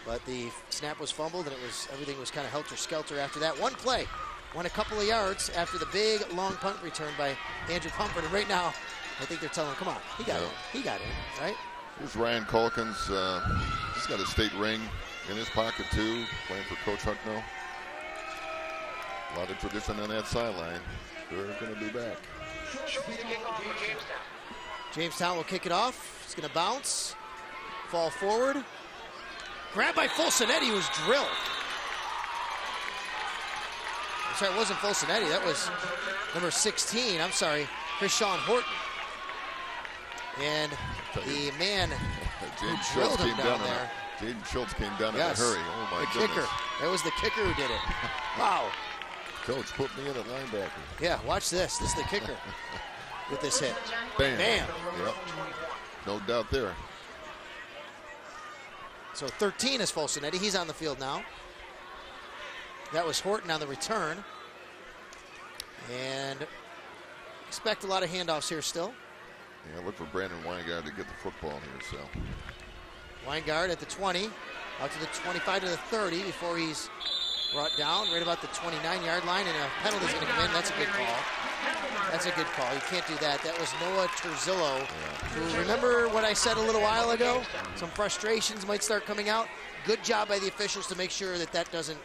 But the snap was fumbled, and everything was kind of helter-skelter after that. One play went a couple of yards after the big, long punt return by Andrew Pumford. And right now, I think they're telling him, come on, he got in. He got in, right? Here's Ryan Calkins. He's got a state ring in his pocket, too, playing for Coach Hucknall. A lot of tradition on that sideline. They're going to be back. Should be the kickoff for Jamestown. Jamestown will kick it off. It's going to bounce, fall forward. Grabbed by Fulcinetti, who was drilled. I'm sorry, it wasn't Fulcinetti. That was number 16. I'm sorry, Krishawn Horton. And the man who drilled him down there. Jaden Schultz came down in a hurry. Oh, my goodness. Kicker. That was the kicker who did it. Wow. Coach put me in at linebacker. Yeah, watch this. This is the kicker with this hit. Bam. Bam. Yep. No doubt there. So 13 is Fulcinetti. He's on the field now. That was Horton on the return. And expect a lot of handoffs here still. Yeah, look for Brandon Weingard to get the football here. So Weingard at the 20, out to the 25 to the 30 before he's brought down right about the 29-yard line, and a penalty's going to come in. That's a good call. That's a good call. You can't do that. That was Noah Terzillo. Who, remember what I said a little while ago? Some frustrations might start coming out. Good job by the officials to make sure that that doesn't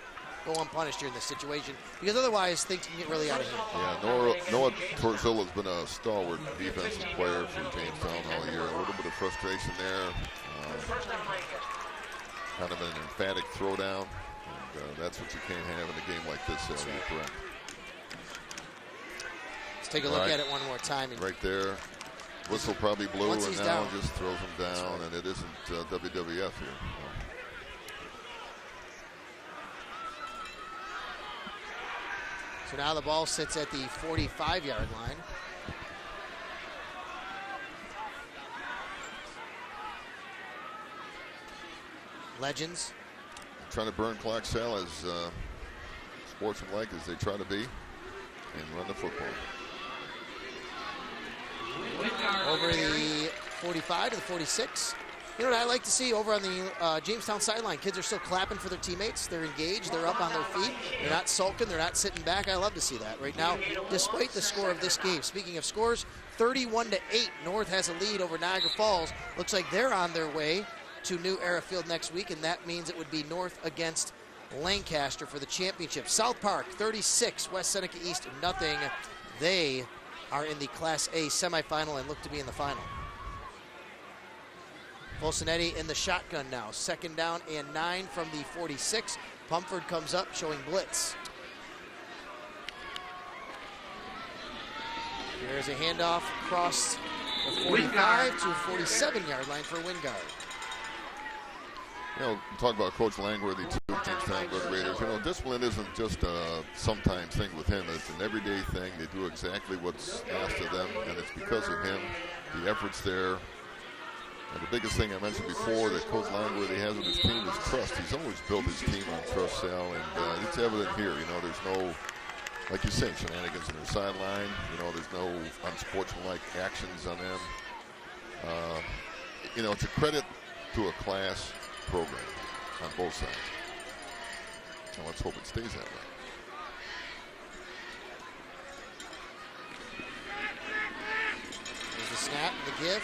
go unpunished here in this situation, because otherwise things can get really out of hand. Yeah, Noah Terzillo has been a stalwart defensive player for Jamestown all year. A little bit of frustration there. Kind of an emphatic throwdown. And that's what you can't have in a game like this. You're correct. Let's take a look at it one more time. Right there. Whistle probably blew, and now down, just throws him down, and it isn't WWF here. So now the ball sits at the 45-yard line. Legends. Trying to burn clock, Sal, as sportsmanlike as they try to be, and run the football. Over the 45 to the 46. You know what I like to see over on the Jamestown sideline? Kids are still clapping for their teammates. They're engaged. They're up on their feet. They're not sulking. They're not sitting back. I love to see that right now, despite the score of this game. Speaking of scores, 31-8. North has a lead over Niagara Falls. Looks like they're on their way to New Era Field next week, and that means it would be North against Lancaster for the championship. South Park, 36. West Seneca East, nothing. They are in the Class A semifinal and look to be in the final. Volsonetti in the shotgun now. 2nd down and 9 from the 46. Pumford comes up showing blitz. There's a handoff across the 45 to 47-yard line for Wingard. You know, talk about Coach Langworthy, too, Jamestown Red Raiders. You know, discipline isn't just a sometimes thing with him. It's an everyday thing. They do exactly what's asked of them, and it's because of him. The effort's there. And the biggest thing I mentioned before that Coach Langworthy has with his team is trust. He's always built his team on trust, Sal, and it's evident here. You know, there's no, like you said, shenanigans on their sideline. You know, there's no unsportsmanlike actions on them. You know, it's a credit to a class program on both sides. And let's hope it stays that way. There's the snap, the give.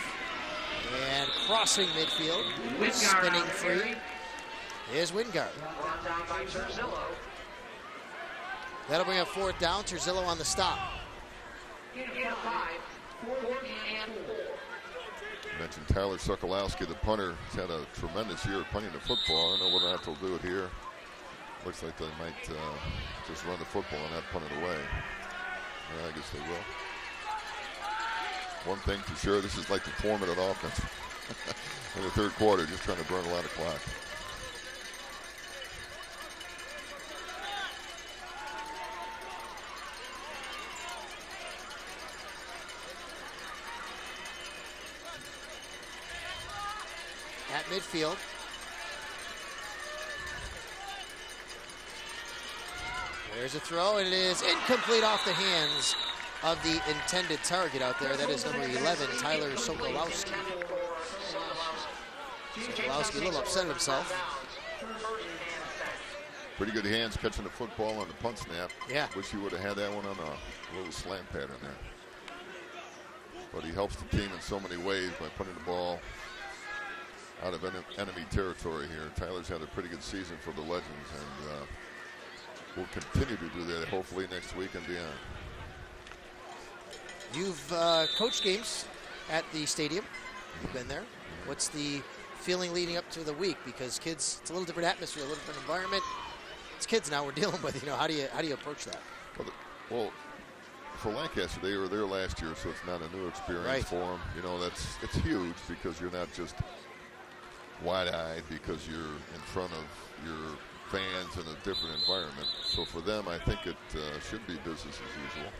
And crossing midfield, spinning free, is Wingard. That'll bring up 4th down. Terzillo on the stop. Mentioned Tyler Sokolowski, the punter. He's had a tremendous year at punting the football. I don't know whether or not they'll do it here. Looks like they might just run the football and not punt it away. Yeah, I guess they will. One thing for sure, this is like the 4-minute offense in the 3rd quarter, just trying to burn a lot of clock. At midfield. There's a throw, and it is incomplete off the hands of the intended target out there. That is number 11, Tyler Sokolowski. Sokolowski a little upset at himself. Pretty good hands catching the football on the punt snap. Yeah. Wish he would have had that one on a little slant pattern there. But he helps the team in so many ways by putting the ball out of enemy territory here. Tyler's had a pretty good season for the Legends, and will continue to do that hopefully next week and beyond. You've coached games at the stadium. You've been there. What's the feeling leading up to the week? Because kids, it's a little different atmosphere, a little different environment. It's kids now we're dealing with. You know, how do you approach that? Well, for Lancaster, they were there last year, so it's not a new experience for them. You know, it's huge because you're not just wide-eyed because you're in front of your fans in a different environment. So for them, I think it should be business as usual.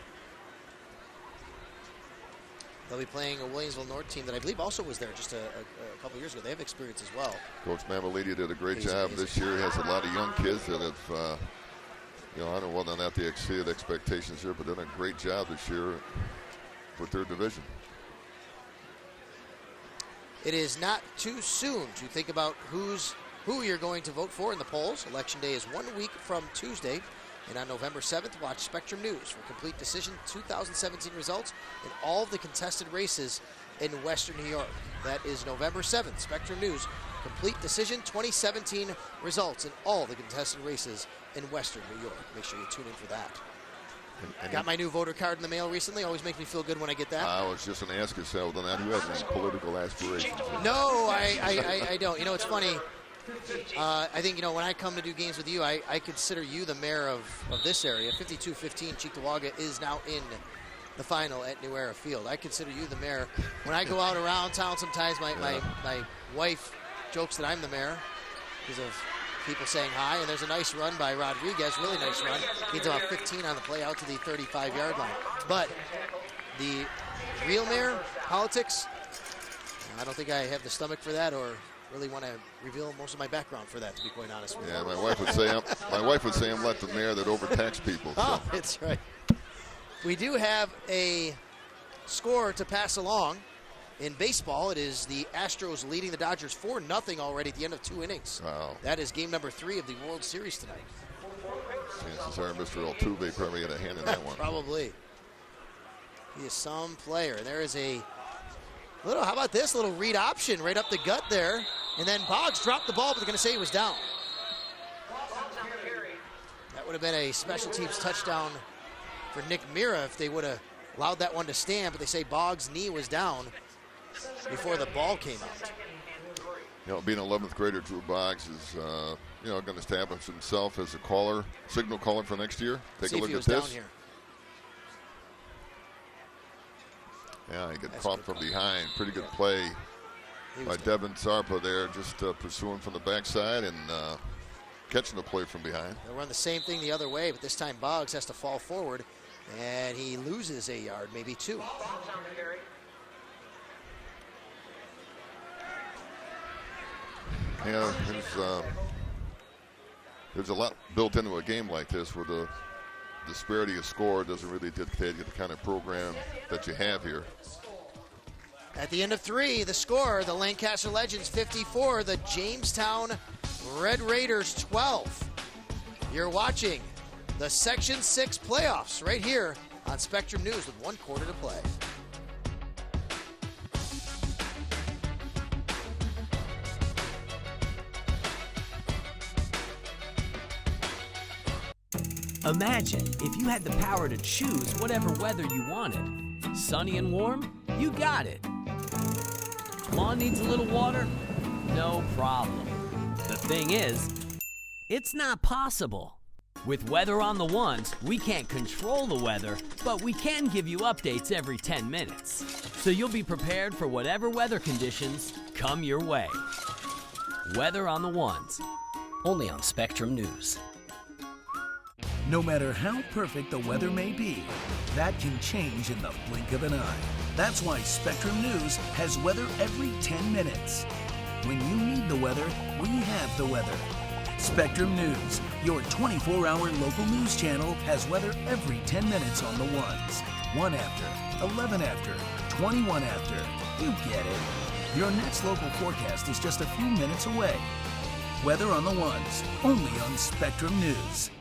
They'll be playing a Williamsville North team that I believe also was there just a couple years ago. They have experience as well. Coach Mamalidi did a great job this year. He has a lot of young kids that have, you know, I don't know whether or not they exceeded expectations here, but done a great job this year with their division. It is not too soon to think about who you're going to vote for in the polls. Election day is 1 week from Tuesday. And on November 7th, watch Spectrum News for complete decision 2017 results in all of the contested races in Western New York. That is November 7th. Spectrum News, complete decision 2017 results in all the contested races in Western New York. Make sure you tune in for that. Got my new voter card in the mail recently. Always makes me feel good when I get that. I was just going to ask yourself, who has any political aspirations? No, I don't. You know, it's funny. I think, you know, when I come to do games with you, I consider you the mayor of this area. 52-15, Cheektowaga is now in the final at New Era Field. I consider you the mayor. When I go out around town, sometimes my wife jokes that I'm the mayor because of people saying hi. And there's a nice run by Rodriguez, really nice run. He's about 15 on the play out to the 35-yard line. But the real mayor, politics, I don't think I have the stomach for that or really want to reveal most of my background for that, to be quite honest with you. Yeah, my wife would say I'm like the mayor that overtaxed people. So. Oh, that's right. We do have a score to pass along. In baseball, it is the Astros leading the Dodgers 4-0 already at the end of 2 innings. Wow. That is game number 3 of the World Series tonight. Chances are Mr. Altuve probably got a hand in that one. Probably. He is some player. There is a little, how about this little read option right up the gut there. And then Boggs dropped the ball, but they're going to say he was down. That would have been a special teams touchdown for Nick Mira if they would have allowed that one to stand, but they say Boggs' knee was down before the ball came out. You know, being an 11th grader, Drew Boggs is, going to establish himself as a signal caller for next year. Take a look at this. Here. Yeah, he got caught from behind. Pretty good play by Devin Zarpa there, just pursuing from the backside and catching the play from behind. They'll run the same thing the other way, but this time Boggs has to fall forward, and he loses a yard, maybe 2. Yeah, there's a lot built into a game like this where the disparity of score doesn't really dictate the kind of program that you have here. At the end of 3, the score, the Lancaster Legends 54, the Jamestown Red Raiders 12. You're watching the Section 6 playoffs right here on Spectrum News with 1 quarter to play. Imagine if you had the power to choose whatever weather you wanted. Sunny and warm? You got it. Lawn needs a little water? No problem. The thing is, it's not possible. With Weather on the Ones, we can't control the weather, but we can give you updates every 10 minutes. So you'll be prepared for whatever weather conditions come your way. Weather on the Ones, only on Spectrum News. No matter how perfect the weather may be, that can change in the blink of an eye. That's why Spectrum News has weather every 10 minutes. When you need the weather, we have the weather. Spectrum News, your 24-hour local news channel, has weather every 10 minutes on the ones. 1 after, 11 after, 21 after. You get it. Your next local forecast is just a few minutes away. Weather on the ones, only on Spectrum News.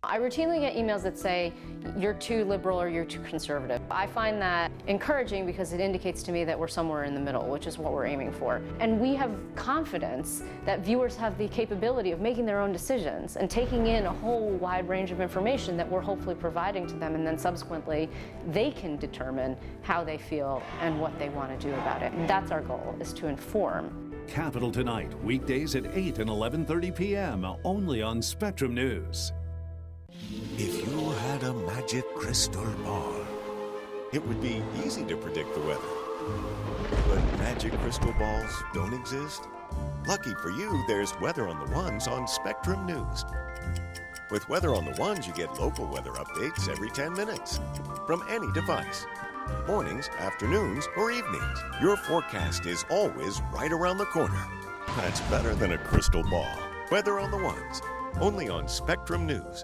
I routinely get emails that say, you're too liberal or you're too conservative. I find that encouraging because it indicates to me that we're somewhere in the middle, which is what we're aiming for. And we have confidence that viewers have the capability of making their own decisions and taking in a whole wide range of information that we're hopefully providing to them, and then subsequently they can determine how they feel and what they want to do about it. And that's our goal, is to inform. Capital Tonight, weekdays at 8 and 11:30 p.m. only on Spectrum News. If you had a magic crystal ball, it would be easy to predict the weather. But magic crystal balls don't exist. Lucky for you, there's Weather on the Ones on Spectrum News. With Weather on the Ones, you get local weather updates every 10 minutes from any device. Mornings, afternoons, or evenings. Your forecast is always right around the corner. That's better than a crystal ball. Weather on the Ones, only on Spectrum News.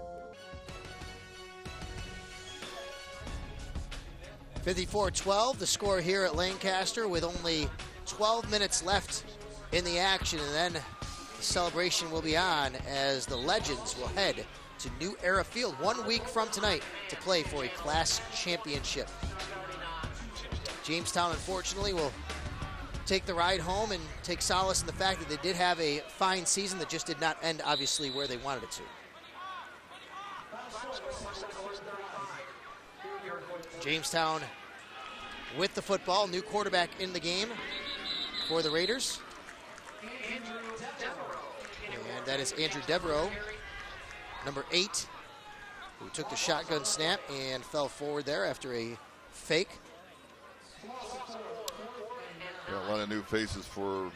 54-12, the score here at Lancaster with only 12 minutes left in the action, and then the celebration will be on as the Legends will head to New Era Field 1 week from tonight to play for a class championship. Jamestown, unfortunately, will take the ride home and take solace in the fact that they did have a fine season that just did not end, obviously, where they wanted it to. Jamestown with the football, new quarterback in the game for the Raiders. And that is Andrew Devereaux, number 8, who took the shotgun snap and fell forward there after a fake. Yeah, a lot of new faces for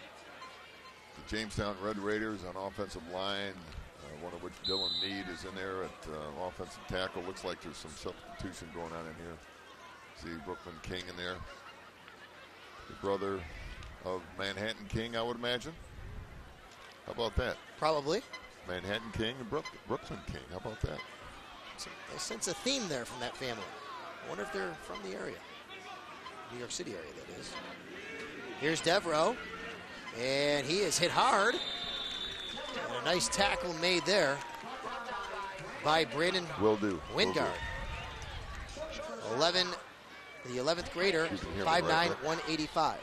the Jamestown Red Raiders on offensive line, one of which Dylan Meade is in there at offensive tackle. Looks like there's some substitution going on in here. See Brooklyn King in there, the brother of Manhattan King, I would imagine. How about that? Probably. Manhattan King and Brooklyn King. How about that? I sense a theme there from that family. I wonder if they're from the area. New York City area, that is. Here's Devereaux. And he is hit hard. And a nice tackle made there by Brandon Wingard. the 11th grader, 5'9", 185.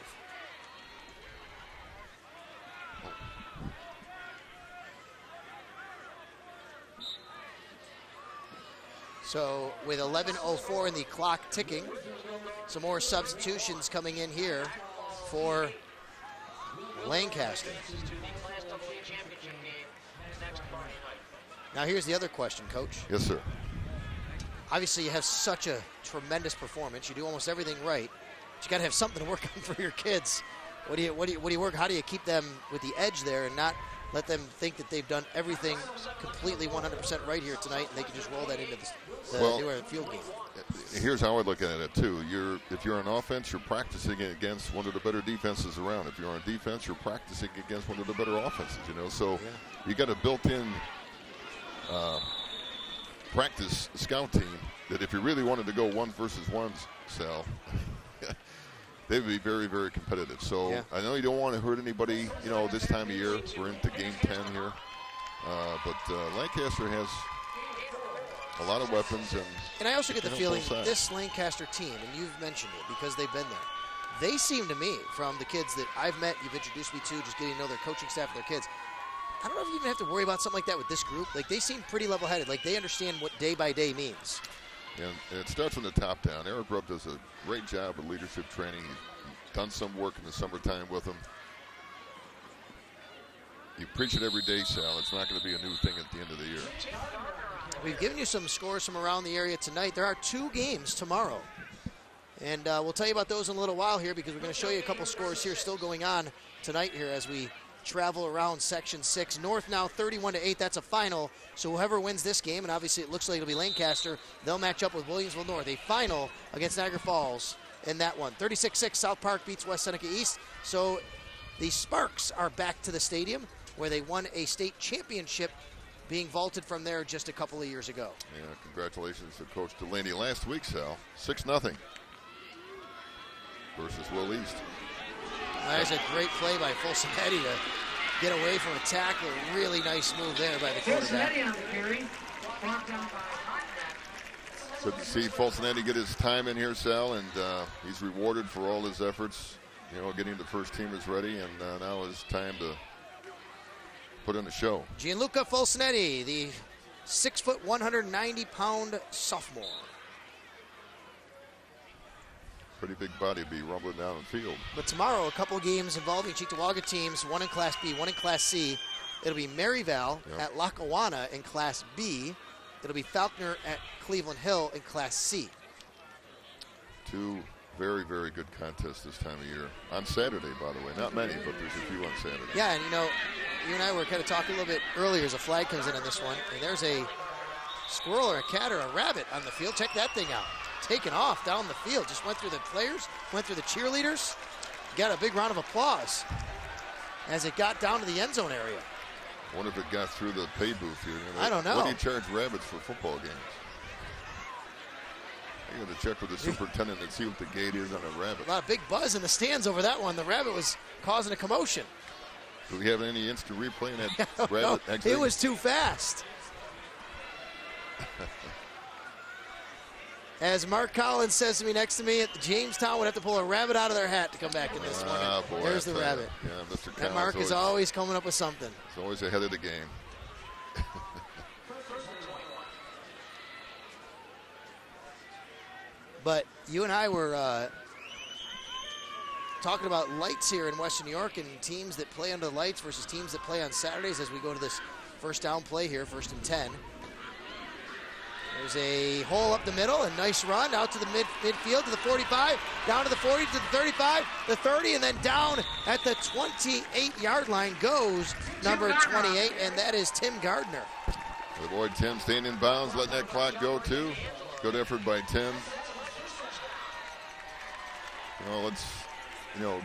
So with 11:04 in the clock ticking, some more substitutions coming in here for Lancaster. Now here's the other question, Coach. Yes, sir. Obviously, you have such a tremendous performance. You do almost everything right. But you got to have something to work on for your kids. What do you work? How do you keep them with the edge there and not let them think that they've done everything completely 100% right here tonight, and they can just roll that into the newer field game? Here's how I look at it too. If you're on offense, you're practicing against one of the better defenses around. If you're on defense, you're practicing against one of the better offenses. So you got a built-in practice scout team that if you really wanted to go 1 versus 1, Sal, they would be very, very competitive. So I know you don't want to hurt anybody, this time of year. We're into game 10 here. But Lancaster has a lot of weapons. And I also get the feeling this Lancaster team, and you've mentioned it because they've been there, they seem to me, from the kids that I've met, you've introduced me to, just getting to know their coaching staff and their kids, I don't know if you even have to worry about something like that with this group. Like, they seem pretty level-headed. Like, they understand what day by day means. And it starts from the top down. Eric Rupp does a great job with leadership training. He's done some work in the summertime with them. You preach it every day, Sal. It's not going to be a new thing at the end of the year. We've given you some scores from around the area tonight. There are 2 games tomorrow. And we'll tell you about those in a little while here because we're going to show you a couple scores here still going on tonight here as we travel around Section 6. North now 31-8. That's a final. So whoever wins this game, and obviously it looks like it'll be Lancaster, they'll match up with Williamsville North. A final against Niagara Falls in that one. 36-6, South Park beats West Seneca East. So the Sparks are back to the stadium where they won a state championship, being vaulted from there just a couple of years ago. Yeah, congratulations to Coach Delaney. Last week, Sal, 6-0 versus Will East. There's a great play by Fulcinetti to get away from a tackle. Really nice move there by the quarterback. Good to see Fulcinetti get his time in here, Sal, and he's rewarded for all his efforts, getting the first teamers ready, and now it's time to put in a show. Gianluca Fulcinetti, the 6', 190-pound sophomore. Pretty big body to be rumbling down the field. But tomorrow, a couple games involving Cheektowaga teams, one in Class B, one in Class C. It'll be Maryvale at Lackawanna in Class B. It'll be Falconer at Cleveland Hill in Class C. 2 very, very good contests this time of year. On Saturday, by the way. Not many, but there's a few on Saturday. Yeah, and you and I were kind of talking a little bit earlier as a flag comes in on this one. And there's a squirrel or a cat or a rabbit on the field. Check that thing out. Taken off down the field. Just went through the players, went through the cheerleaders. Got a big round of applause as it got down to the end zone area. I wonder if it got through the pay booth here. I don't know. What do you charge rabbits for football games? I got to check with the superintendent and see what the gate is on a rabbit. A lot of big buzz in the stands over that one. The rabbit was causing a commotion. Do we have any instant replay in that rabbit? No, it was too fast. As Mark Collins says to me next to me, Jamestown would have to pull a rabbit out of their hat to come back in this one. Boy, there's the rabbit. Yeah, Mr. And Mark is always coming up with something. He's always ahead of the game. But you and I were talking about lights here in Western New York and teams that play under the lights versus teams that play on Saturdays as we go to this first down play here, 1st and 10. There's a hole up the middle, a nice run out to the midfield to the 45, down to the 40, to the 35, the 30, and then down at the 28-yard line goes number 28, and that is Tim Gardner. The boy Tim staying in bounds, letting that clock go too. Good effort by Tim. Let's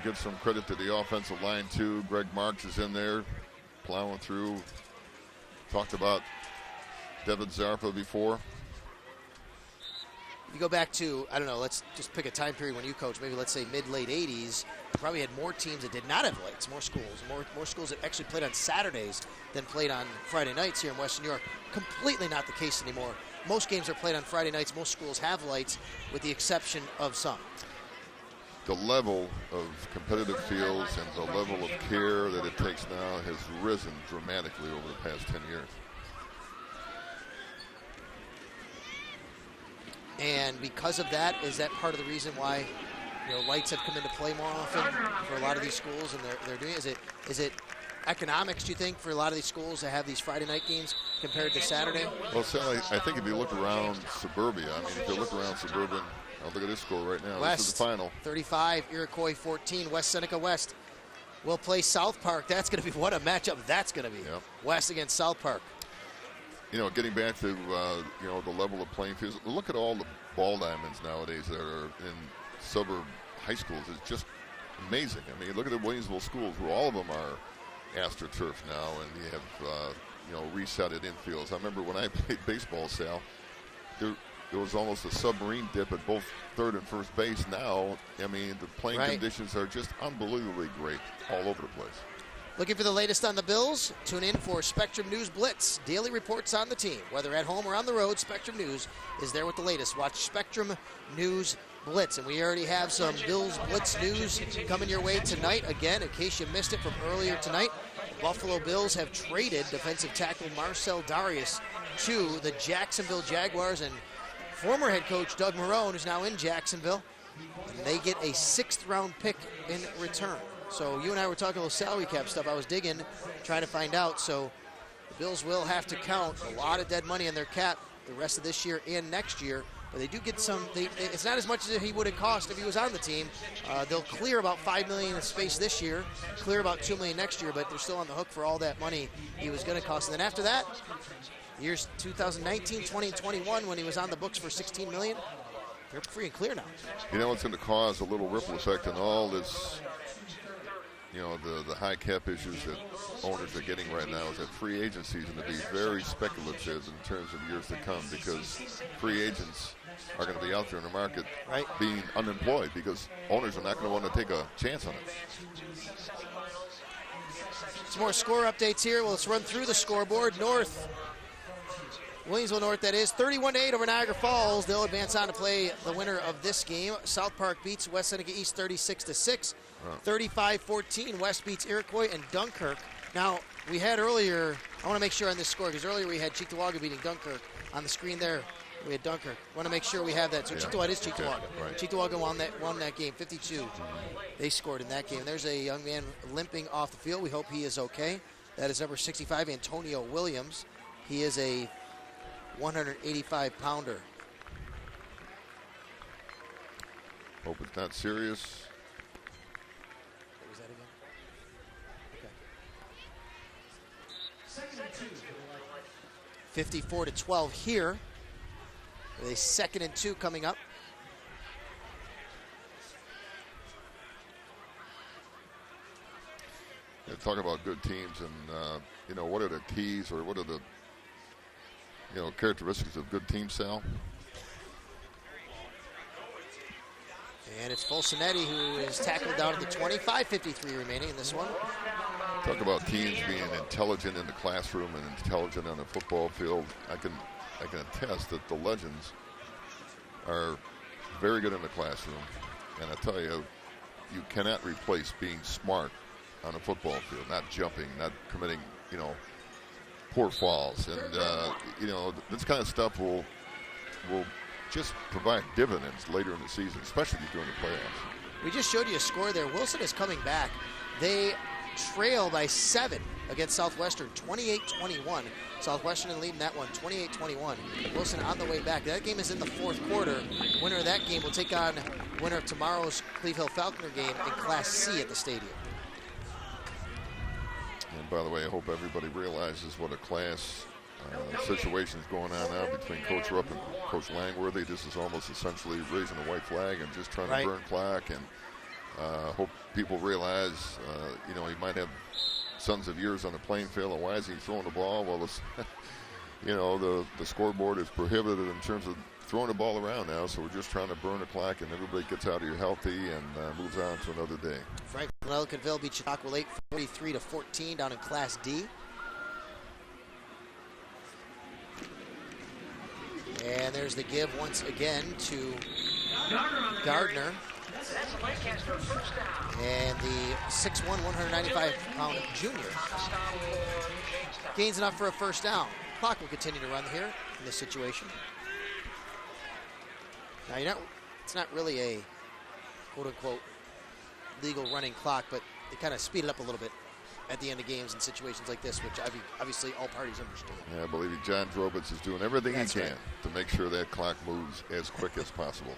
give some credit to the offensive line too. Greg Marks is in there. plowing through. Talked about Devin Zarpa before. You go back to, I don't know, let's just pick a time period when you coached, maybe let's say mid-late 80s. You probably had more teams that did not have lights, more schools that actually played on Saturdays than played on Friday nights here in Western New York. Completely not the case anymore. Most games are played on Friday nights. Most schools have lights, with the exception of some. The level of competitive fields and the level of care that it takes now has risen dramatically over the past 10 years. And because of that, is that part of the reason why lights have come into play more often for a lot of these schools, and they're doing it? Is it economics, do you think, for a lot of these schools to have these Friday night games compared to Saturday? Well, Sally, I think if you look around suburbia, if you look around suburban, I'll look at this score right now. West, this is the final. 35, Iroquois 14, West Seneca West will play South Park. That's going to be, what a matchup that's going to be. Yep. West against South Park. Getting back to, the level of playing fields, look at all the ball diamonds nowadays that are in suburb high schools. It's just amazing. Look at the Williamsville schools where all of them are AstroTurf now, and you have, resetted infields. I remember when I played baseball, Sal, there was almost a submarine dip at both third and first base. Now, the playing conditions are just unbelievably great all over the place. Looking for the latest on the Bills? Tune in for Spectrum News Blitz. Daily reports on the team. Whether at home or on the road, Spectrum News is there with the latest. Watch Spectrum News Blitz. And we already have some Bills Blitz news coming your way tonight. Again, in case you missed it from earlier tonight, the Buffalo Bills have traded defensive tackle Marcel Darius to the Jacksonville Jaguars. And former head coach Doug Marrone is now in Jacksonville. And they get a 6th-round pick in return. So you and I were talking a little salary cap stuff. I was digging, trying to find out. So the Bills will have to count a lot of dead money in their cap the rest of this year and next year. But they do get some. It's not as much as he would have cost if he was on the team. They'll clear about $5 million in space this year, clear about $2 million next year, but they're still on the hook for all that money he was going to cost. And then after that, years 2019, 20, and 21, when he was on the books for $16 million, they're free and clear now. It's going to cause a little ripple effect in all this. The high cap issues that owners are getting right now is that free agency is going to be very speculative in terms of years to come, because free agents are going to be out there in the market being unemployed because owners are not going to want to take a chance on it. Some more score updates here. Well, let's run through the scoreboard. Williamsville North, that is, 31-8 over Niagara Falls. They'll advance on to play the winner of this game. South Park beats West Seneca East 36-6. 35-14, West beats Iroquois and Dunkirk. Now, we had earlier, I want to make sure on this score, because earlier we had Cheektowaga beating Dunkirk. On the screen there, we had Dunkirk. I want to make sure we have that. So Cheektowaga is Cheektowaga. Right. Cheektowaga won that game, 52. They scored in that game. There's a young man limping off the field. We hope he is okay. That is number 65, Antonio Williams. He is a 185-pounder. Hope it's not serious. What was that again? Okay. 54-12 here. With a 2nd and 2 coming up. Talk about good teams and, what are the keys or what are the characteristics of good teams, Sal? And it's Fulcinetti who is tackled down at the 25-53 remaining in this one. Talk about teams being intelligent in the classroom and intelligent on the football field. I can attest that the Legends are very good in the classroom. And I tell you, you cannot replace being smart on a football field, not jumping, not committing, poor falls. And, this kind of stuff will just provide dividends later in the season, especially during the playoffs. We just showed you a score there. Wilson is coming back. They trail by 7 against Southwestern, 28-21. Southwestern leading that one, 28-21. Wilson on the way back. That game is in the 4th quarter. Winner of that game will take on winner of tomorrow's Cleve Hill Falconer game in Class C at the stadium. And by the way, I hope everybody realizes what a class situation is going on now between Coach Rupp and Coach Langworthy. This is almost essentially raising a white flag and just trying to burn plaque. And hope people realize, you might have sons of years on the playing field, and why is he throwing the ball? Well, it's, you know, the scoreboard is prohibited in terms of throwing the ball around now, so we're just trying to burn the clock, and everybody gets out of here healthy and moves on to another day. Franklin Elkinville beat Chautauqua Lake 43-14 down in Class D. And there's the give once again to Gardner. That's a Lancaster first down. And the 6'1", 195-pound junior gains enough for a first down. Clock will continue to run here in this situation. Now, it's not really a quote-unquote legal running clock, but they kind of speed it up a little bit at the end of games in situations like this, which obviously all parties understand. Yeah, I believe John Drobitz is doing everything That's he can right. to make sure that clock moves as quick as possible.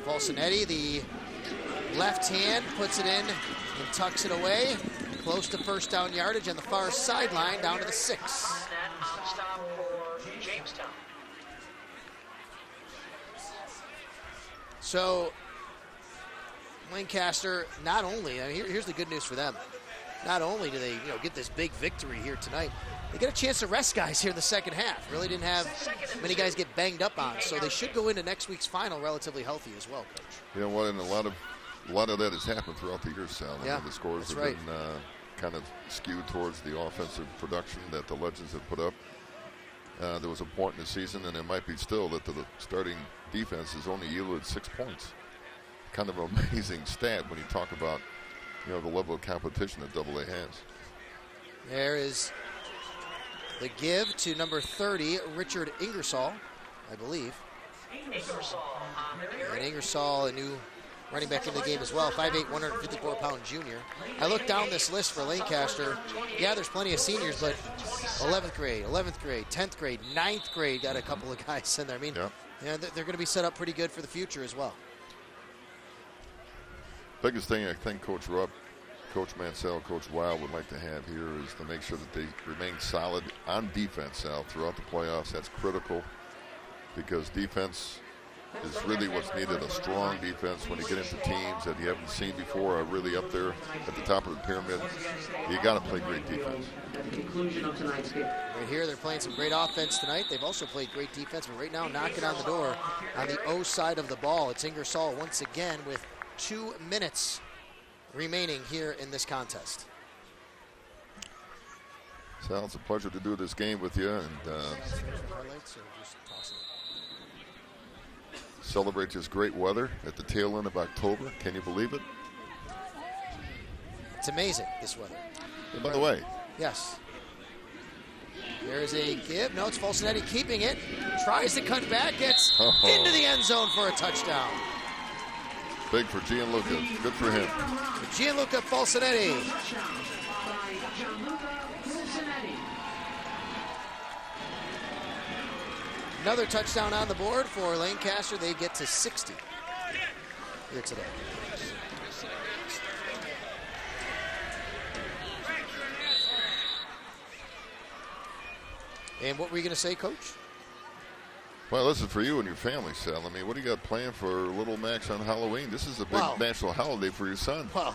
Falsonetti, the left hand, puts it in and tucks it away. Close to first down yardage on the far sideline, down to the 6. On stop for Jamestown. So Lancaster, not only, I mean, here's the good news for them. Not only do they get this big victory here tonight, they get a chance to rest guys here in the second half. Really didn't have many guys get banged up on, so they should go into next week's final relatively healthy as well, Coach. You know what? And a lot of that has happened throughout the year, Sal. Yeah, the scores have right. been kind of skewed towards the offensive production that the Legends have put up. There was a point in the season, and it might be still, that the starting defense has only yielded 6 points. Kind of an amazing stat when you talk about the level of competition that AA has. There is the give to number 30, Richard Ingersoll, I believe. Ingersoll on the carry. And Ingersoll, a new running back into the game as well, 5'8", 154-pound junior. I looked down this list for Lancaster. Yeah, there's plenty of seniors, but 11th grade, 10th grade, 9th grade, got a couple of guys in there. I mean, yeah, they're going to be set up pretty good for the future as well. Biggest thing I think Coach Rupp, Coach Mansell, Coach Weil would like to have here is to make sure that they remain solid on defense, Sal, throughout the playoffs. That's critical because defense is really what's needed. A strong defense when you get into teams that you haven't seen before are really up there at the top of the pyramid. You got to play great defense. Right here, they're playing some great offense tonight. They've also played great defense, but right now knocking on the door on the O side of the ball. It's Ingersoll once again with 2 minutes remaining here in this contest. Sal, it's a pleasure to do this game with you and celebrate this great weather at the tail end of October. Can you believe it? It's amazing, this weather. And by the way. Yes. There's a give. No, it's Falsonetti keeping it. Tries to cut back. Gets into the end zone for a touchdown. Big for Gianluca. Good for him. Gianluca Falsonetti. Another touchdown on the board for Lancaster. They get to 60 here today. And what were you going to say, Coach? Well, this is for you and your family, Sal. I mean, what do you got planned for Little Max on Halloween? This is a big national holiday for your son. Well,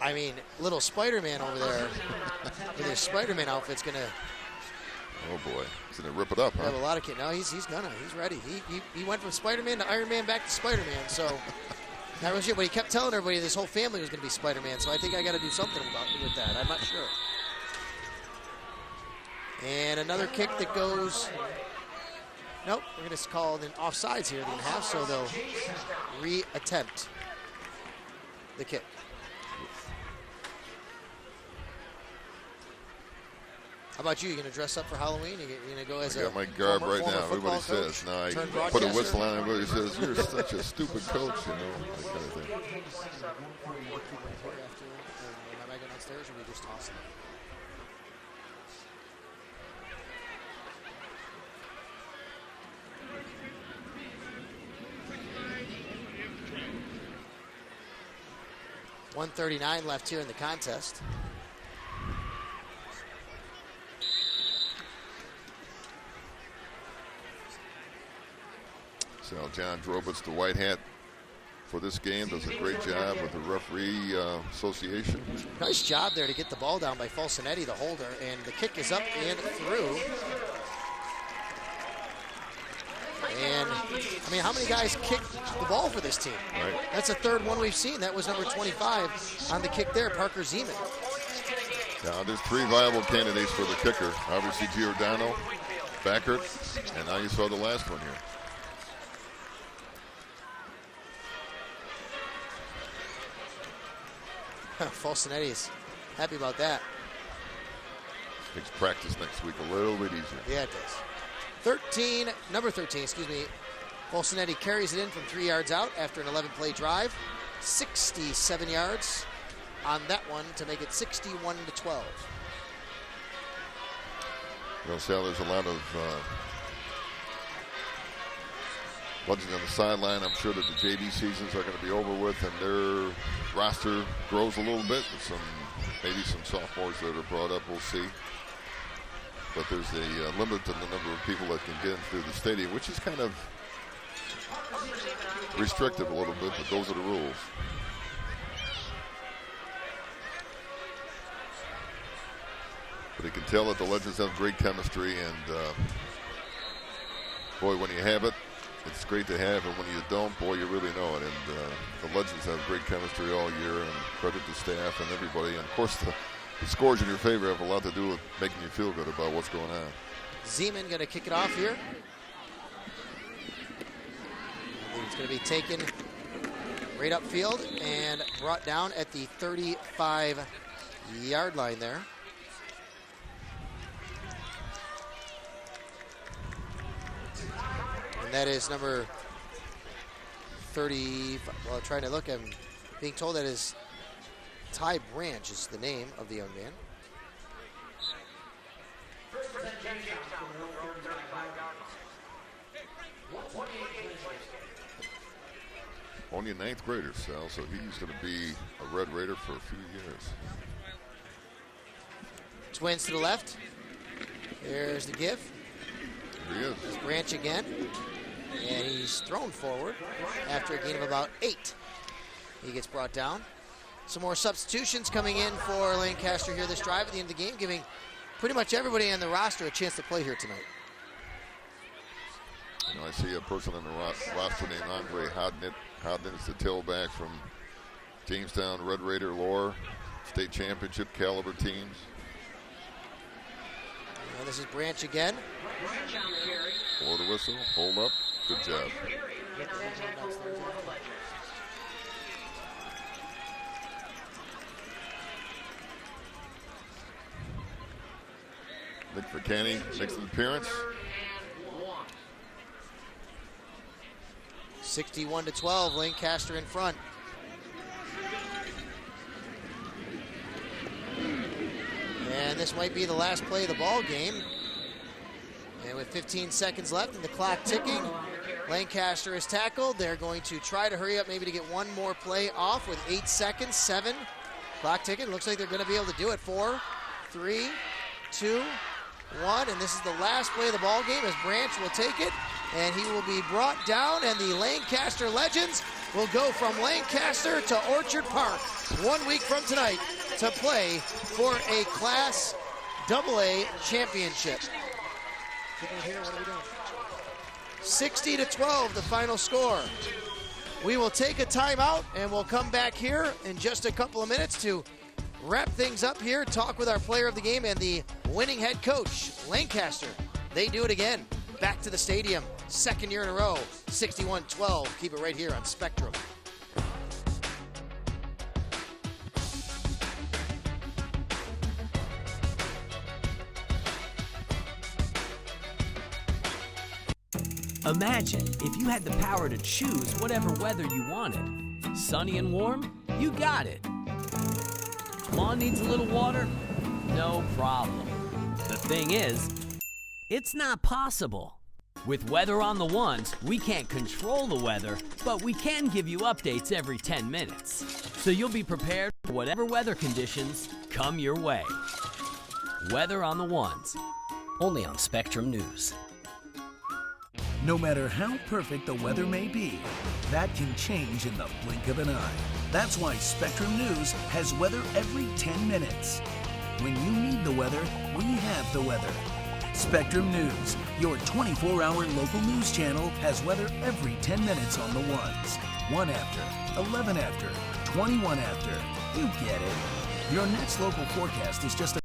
I mean, little Spider-Man over there with his Spider-Man outfit's going to... Oh, boy. He's going to rip it up, huh? Have a lot of kids. No, he's gonna. He's ready. He went from Spider-Man to Iron Man back to Spider-Man. So that was it. But he kept telling everybody this whole family was going to be Spider-Man. So I think I got to do something with that. I'm not sure. And another kick that goes... Nope, we're going to call it an offsides here, the half, so they'll re-attempt the kick. How about you? You going to dress up for Halloween? You going to go as I got my garb right now. Everybody says. No, I put a whistle on. Everybody says, you're such a stupid coach, you know, that kind of thing. Am I going downstairs or are we just tossing it? .139 left here in the contest. So John Drobitz, the white hat for this game does a great job with the referee association. Nice job there to get the ball down by Falcinetti, the holder, and the kick is up and through. And, I mean, how many guys kicked the ball for this team? Right. That's the third one we've seen. That was number 25 on the kick there, Parker Zeman. Now, there's 3 viable candidates for the kicker. Obviously, Giordano, Backert, and now you saw the last one here. Falcinetti is happy about that. Makes practice next week a little bit easier. Yeah, it does. Number 13, Falcinetti carries it in from 3 yards out after an 11-play drive. 67 yards on that one to make it 61-12. You know, Sal, there's a lot of Legends on the sideline. I'm sure that the JV seasons are going to be over with, and their roster grows a little bit with maybe some sophomores that are brought up. We'll see. But there's a limit to the number of people that can get in through the stadium, which is kind of restrictive a little bit, but those are the rules. But you can tell that the Legends have great chemistry, and boy, when you have it, it's great to have, and when you don't, boy, you really know it. And the Legends have great chemistry all year, and credit to staff and everybody. And of course, the scores in your favor have a lot to do with making you feel good about what's going on. Zeman going to kick it off here. It's going to be taken right upfield and brought down at the 35-yard line there. And that is number 30. Well, trying to look, I'm being told that is Ty Branch is the name of the young man. Only a 9th grader, Sal, so he's going to be a Red Raider for a few years. Twins to the left. There's the give. Here he is. There's Branch again. And he's thrown forward after a gain of about 8. He gets brought down. Some more substitutions coming in for Lancaster here this drive at the end of the game, giving pretty much everybody on the roster a chance to play here tonight. You know, I see a person on the roster named Andre Hodnett. Hodnett is the tailback from Jamestown, Red Raider lore, state championship caliber teams. And this is Branch again. For the whistle, hold up, good job. Nick McCanny makes an appearance. 61-12, Lancaster in front. And this might be the last play of the ball game. And with 15 seconds left and the clock ticking, Lancaster is tackled. They're going to try to hurry up maybe to get one more play off with 8 seconds, 7. Clock ticking. Looks like they're going to be able to do it. 4, 3, 2, 1. And this is the last play of the ball game as Branch will take it. And he will be brought down, and the Lancaster Legends will go from Lancaster to Orchard Park 1 week from tonight to play for a Class AA championship. 60-12, the final score. We will take a timeout, and we'll come back here in just a couple of minutes to wrap things up here, talk with our player of the game and the winning head coach, Lancaster. They do it again. Back to the stadium, 2nd year in a row, 61-12. Keep it right here on Spectrum. Imagine if you had the power to choose whatever weather you wanted. Sunny and warm? You got it. Lawn needs a little water? No problem. The thing is, it's not possible. With Weather on the Ones, we can't control the weather, but we can give you updates every 10 minutes. So you'll be prepared for whatever weather conditions come your way. Weather on the Ones. Only on Spectrum News. No matter how perfect the weather may be, that can change in the blink of an eye. That's why Spectrum News has weather every 10 minutes. When you need the weather, we have the weather. Spectrum News, your 24-hour local news channel, has weather every 10 minutes on the ones. 1 after, 11 after, 21 after. You get it. Your next local forecast is just a